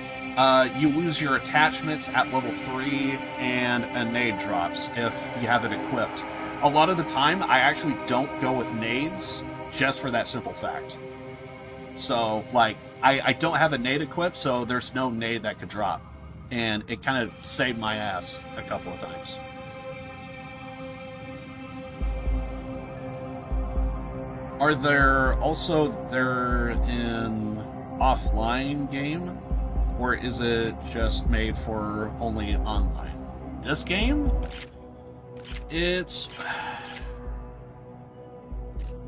you lose your attachments at level 3, and a nade drops if you have it equipped. A lot of the time, I actually don't go with nades, just for that simple fact. So, like, I don't have a nade equipped, so there's no nade that could drop. And it kind of saved my ass a couple of times. Are there also in offline game? Or is it just made for only online? This game? It's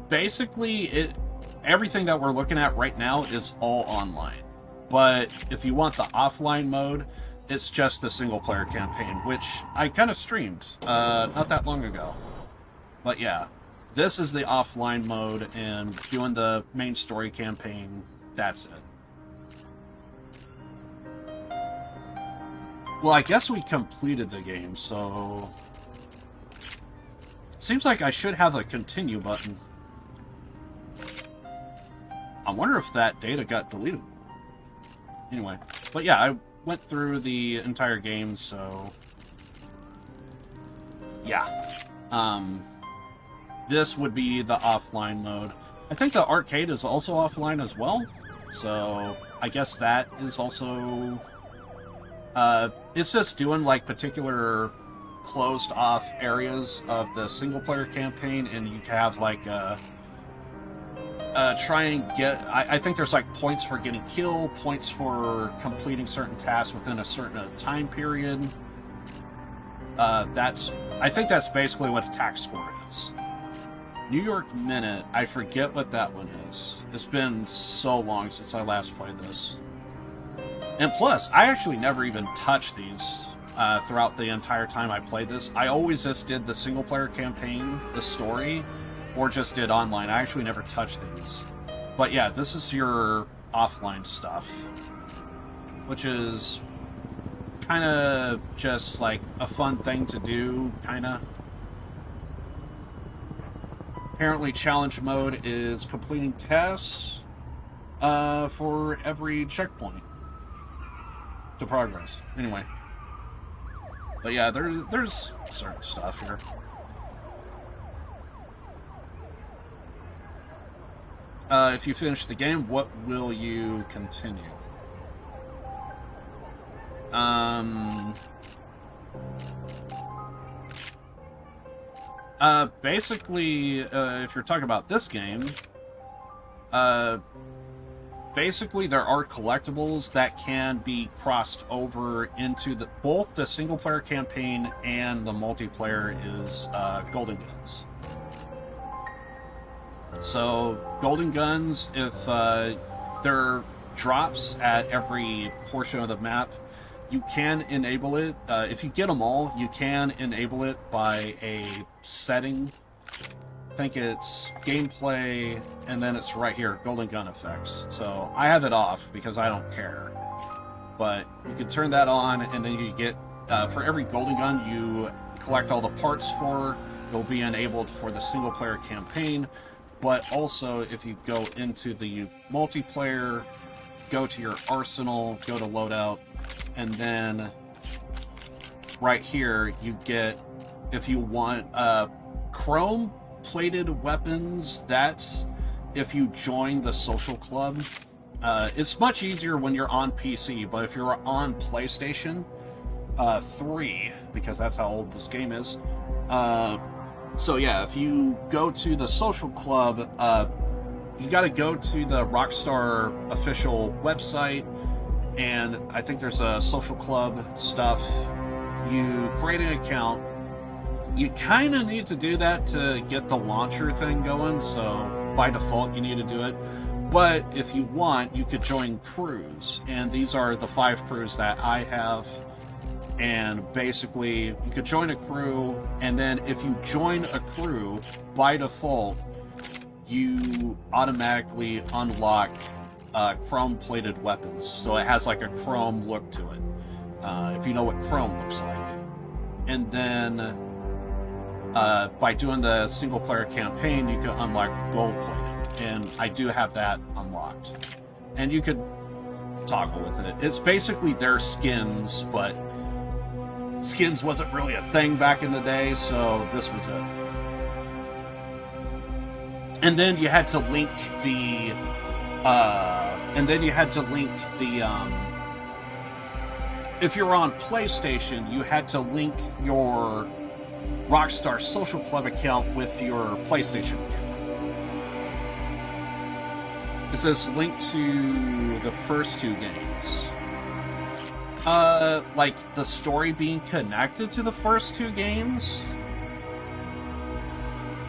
basically everything that we're looking at right now is all online. But if you want the offline mode, it's just the single player campaign, which I kind of streamed not that long ago. But yeah, this is the offline mode, and doing the main story campaign, that's it. Well, I guess we completed the game, so seems like I should have a continue button. I wonder if that data got deleted. Anyway, but yeah, I went through the entire game, so yeah. This would be the offline mode. I think the arcade is also offline as well, so I guess that is also it's just doing like particular closed off areas of the single player campaign, and you have like try and get, I think there's like points for getting kill, points for completing certain tasks within a certain time period. I think that's basically what attack score is. New York Minute, I forget what that one is. It's been so long since I last played this. And plus, I actually never even touched these throughout the entire time I played this. I always just did the single player campaign, the story, or just did online. I actually never touched these. But yeah, this is your offline stuff, which is kind of just like a fun thing to do, kind of. Apparently challenge mode is completing tasks for every checkpoint to progress. Anyway. But yeah, there's certain stuff here. If you finish the game, what will you continue? Basically, if you're talking about this game, basically there are collectibles that can be crossed over into both the single player campaign and the multiplayer is golden guns. So golden guns, if there are drops at every portion of the map, you can enable it. If you get them all, you can enable it by a setting. I think it's gameplay, and then it's right here, golden gun effects. So I have it off because I don't care. But you can turn that on, and then you get, for every golden gun you collect all the parts for, it'll be enabled for the single player campaign. But also, if you go into the multiplayer, go to your arsenal, go to loadout, and then right here you get, if you want chrome plated weapons, that's if you join the social club. It's much easier when you're on PC, but if you're on PlayStation 3, because that's how old this game is, so yeah, if you go to the social club, you got to go to the Rockstar official website, and I think there's a social club stuff. You create an account. You kind of need to do that to get the launcher thing going, so by default you need to do it. But if you want, you could join crews, and these are the 5 crews that I have. And basically, you could join a crew, and then if you join a crew, by default, you automatically unlock chrome-plated weapons. So it has like a chrome look to it, if you know what chrome looks like. And then by doing the single player campaign, you can unlock gold plating, and I do have that unlocked. And you could toggle with it. It's basically their skins, but skins wasn't really a thing back in the day, so this was it. And then you had to link the if you were on PlayStation, you had to link your Rockstar Social Club account with your PlayStation account. It says link to the first 2 games. Like the story being connected to the first 2 games?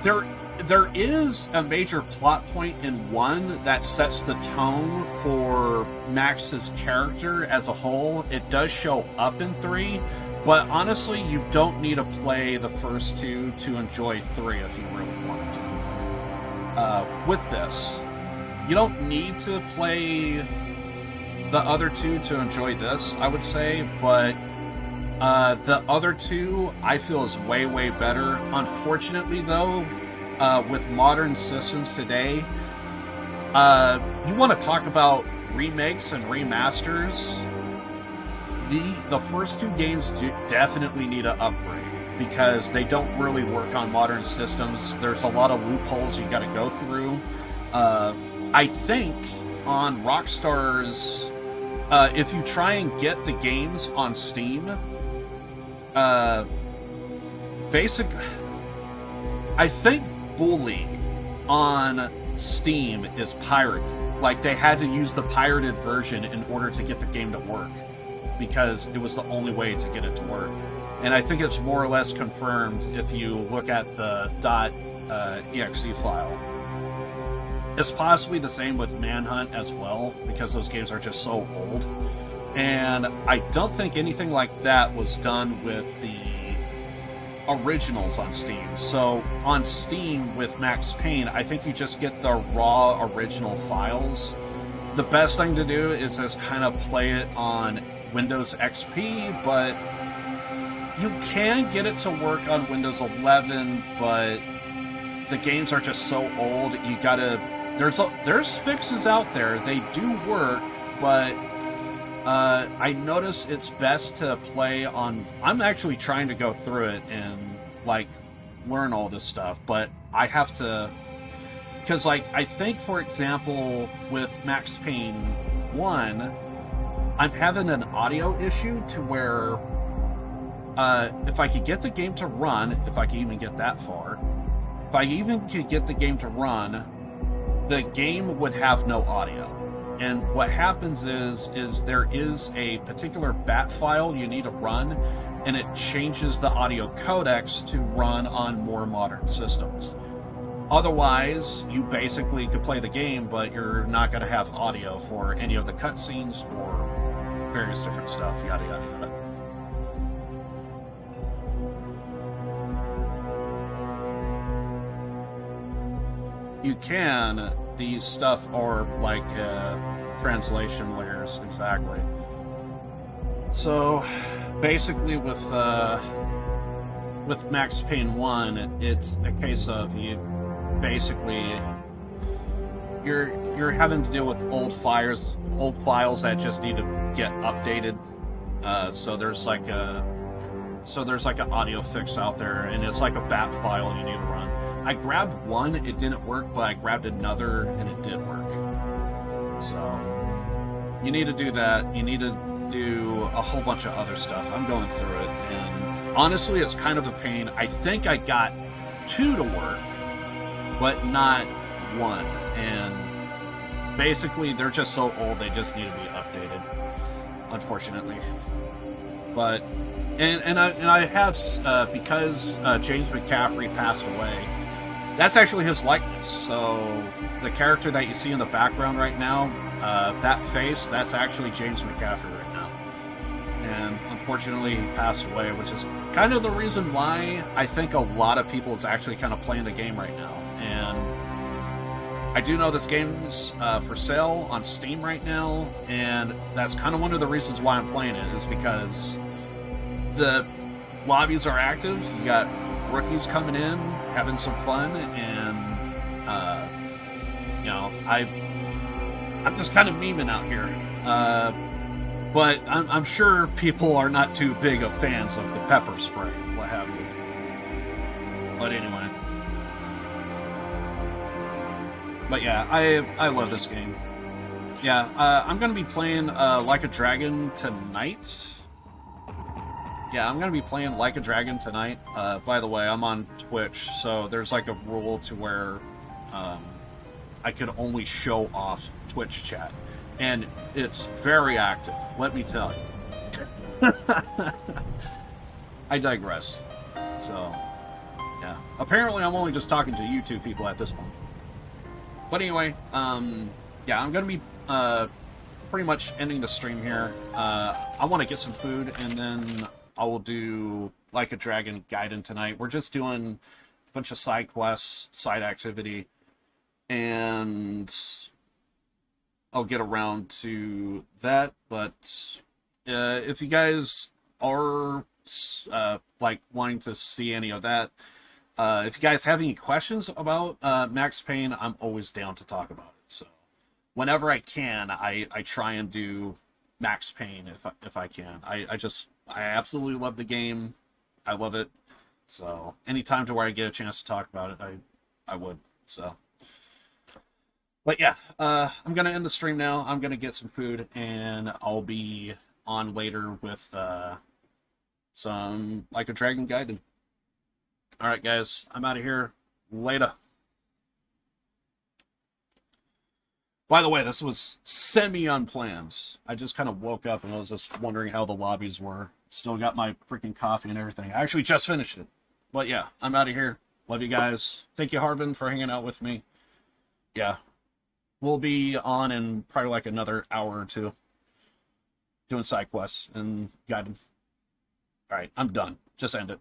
There is a major plot point in 1 that sets the tone for Max's character as a whole. It does show up in 3, but honestly, you don't need to play the first 2 to enjoy 3 if you really wanted to. With this, you don't need to play the other 2 to enjoy this, I would say, but the other 2 I feel is way, way better. Unfortunately, though, with modern systems today, you want to talk about remakes and remasters. The first 2 games definitely need an upgrade because they don't really work on modern systems. There's a lot of loopholes you got to go through. I think on Rockstar's, if you try and get the games on Steam, I think Bully on Steam is pirated. Like, they had to use the pirated version in order to get the game to work, because it was the only way to get it to work. And I think it's more or less confirmed if you look at the .exe file. It's possibly the same with Manhunt as well, because those games are just so old. And I don't think anything like that was done with the originals on Steam. So on Steam with Max Payne, I think you just get the raw original files. The best thing to do is just kind of play it on Windows XP, but you can get it to work on Windows 11, but the games are just so old. You gotta, there's fixes out there. They do work, but I notice it's best to play on... I'm actually trying to go through it and, like, learn all this stuff, but I have to... Because, like, I think, for example, with Max Payne 1, I'm having an audio issue to where if I could get the game to run, if I can even get that far, if I even could get the game to run, the game would have no audio. And what happens is there is a particular BAT file you need to run, and it changes the audio codecs to run on more modern systems. Otherwise, you basically could play the game, but you're not going to have audio for any of the cutscenes or various different stuff, yada yada yada. You can, these stuff are like translation layers, exactly. So basically with Max Payne 1, it's a case of you basically you're having to deal with old files that just need to get updated. So there's like an audio fix out there, and it's like a BAT file you need to run. I grabbed one, it didn't work, but I grabbed another and it did work. So you need to do that. You need to do a whole bunch of other stuff. I'm going through it, and honestly, it's kind of a pain. I think I got 2 to work, but not 1. And basically, they're just so old, they just need to be updated, unfortunately. But and I have because James McCaffrey passed away. That's actually his likeness. So the character that you see in the background right now, that face, that's actually James McCaffrey right now. And unfortunately, he passed away, which is kind of the reason why I think a lot of people is actually kind of playing the game right now. And I do know this game's for sale on Steam right now, and that's kind of one of the reasons why I'm playing it, is because the lobbies are active. You got rookies coming in, having some fun, and you know, I'm just kind of memeing out here. But I'm sure people are not too big of fans of the pepper spray, what have you. But anyway. But yeah, I love this game. Yeah, I'm going to be playing Like a Dragon tonight. Yeah, I'm going to be playing Like a Dragon tonight. By the way, I'm on Twitch, so there's like a rule to where I could only show off Twitch chat. And it's very active, let me tell you. I digress. So, yeah. Apparently I'm only just talking to YouTube people at this point. But anyway, yeah, I'm going to be pretty much ending the stream here. I want to get some food, and then I will do Like a Dragon Gaiden tonight. We're just doing a bunch of side quests, side activity, and I'll get around to that. But if you guys are like wanting to see any of that, if you guys have any questions about Max Payne, I'm always down to talk about it. So whenever I can, I try and do Max Payne if I can. I absolutely love the game. I love it. So anytime to where I get a chance to talk about it, I would. So. But yeah, I'm going to end the stream now. I'm going to get some food, and I'll be on later with some Like a Dragon Gaiden. Alright, guys, I'm out of here. Later. By the way, this was semi-unplanned. I just kind of woke up and I was just wondering how the lobbies were. Still got my freaking coffee and everything. I actually just finished it. But yeah, I'm out of here. Love you guys. Thank you, Harvin, for hanging out with me. Yeah. We'll be on in probably like another hour or two. Doing side quests and Gaiden. Alright, I'm done. Just end it.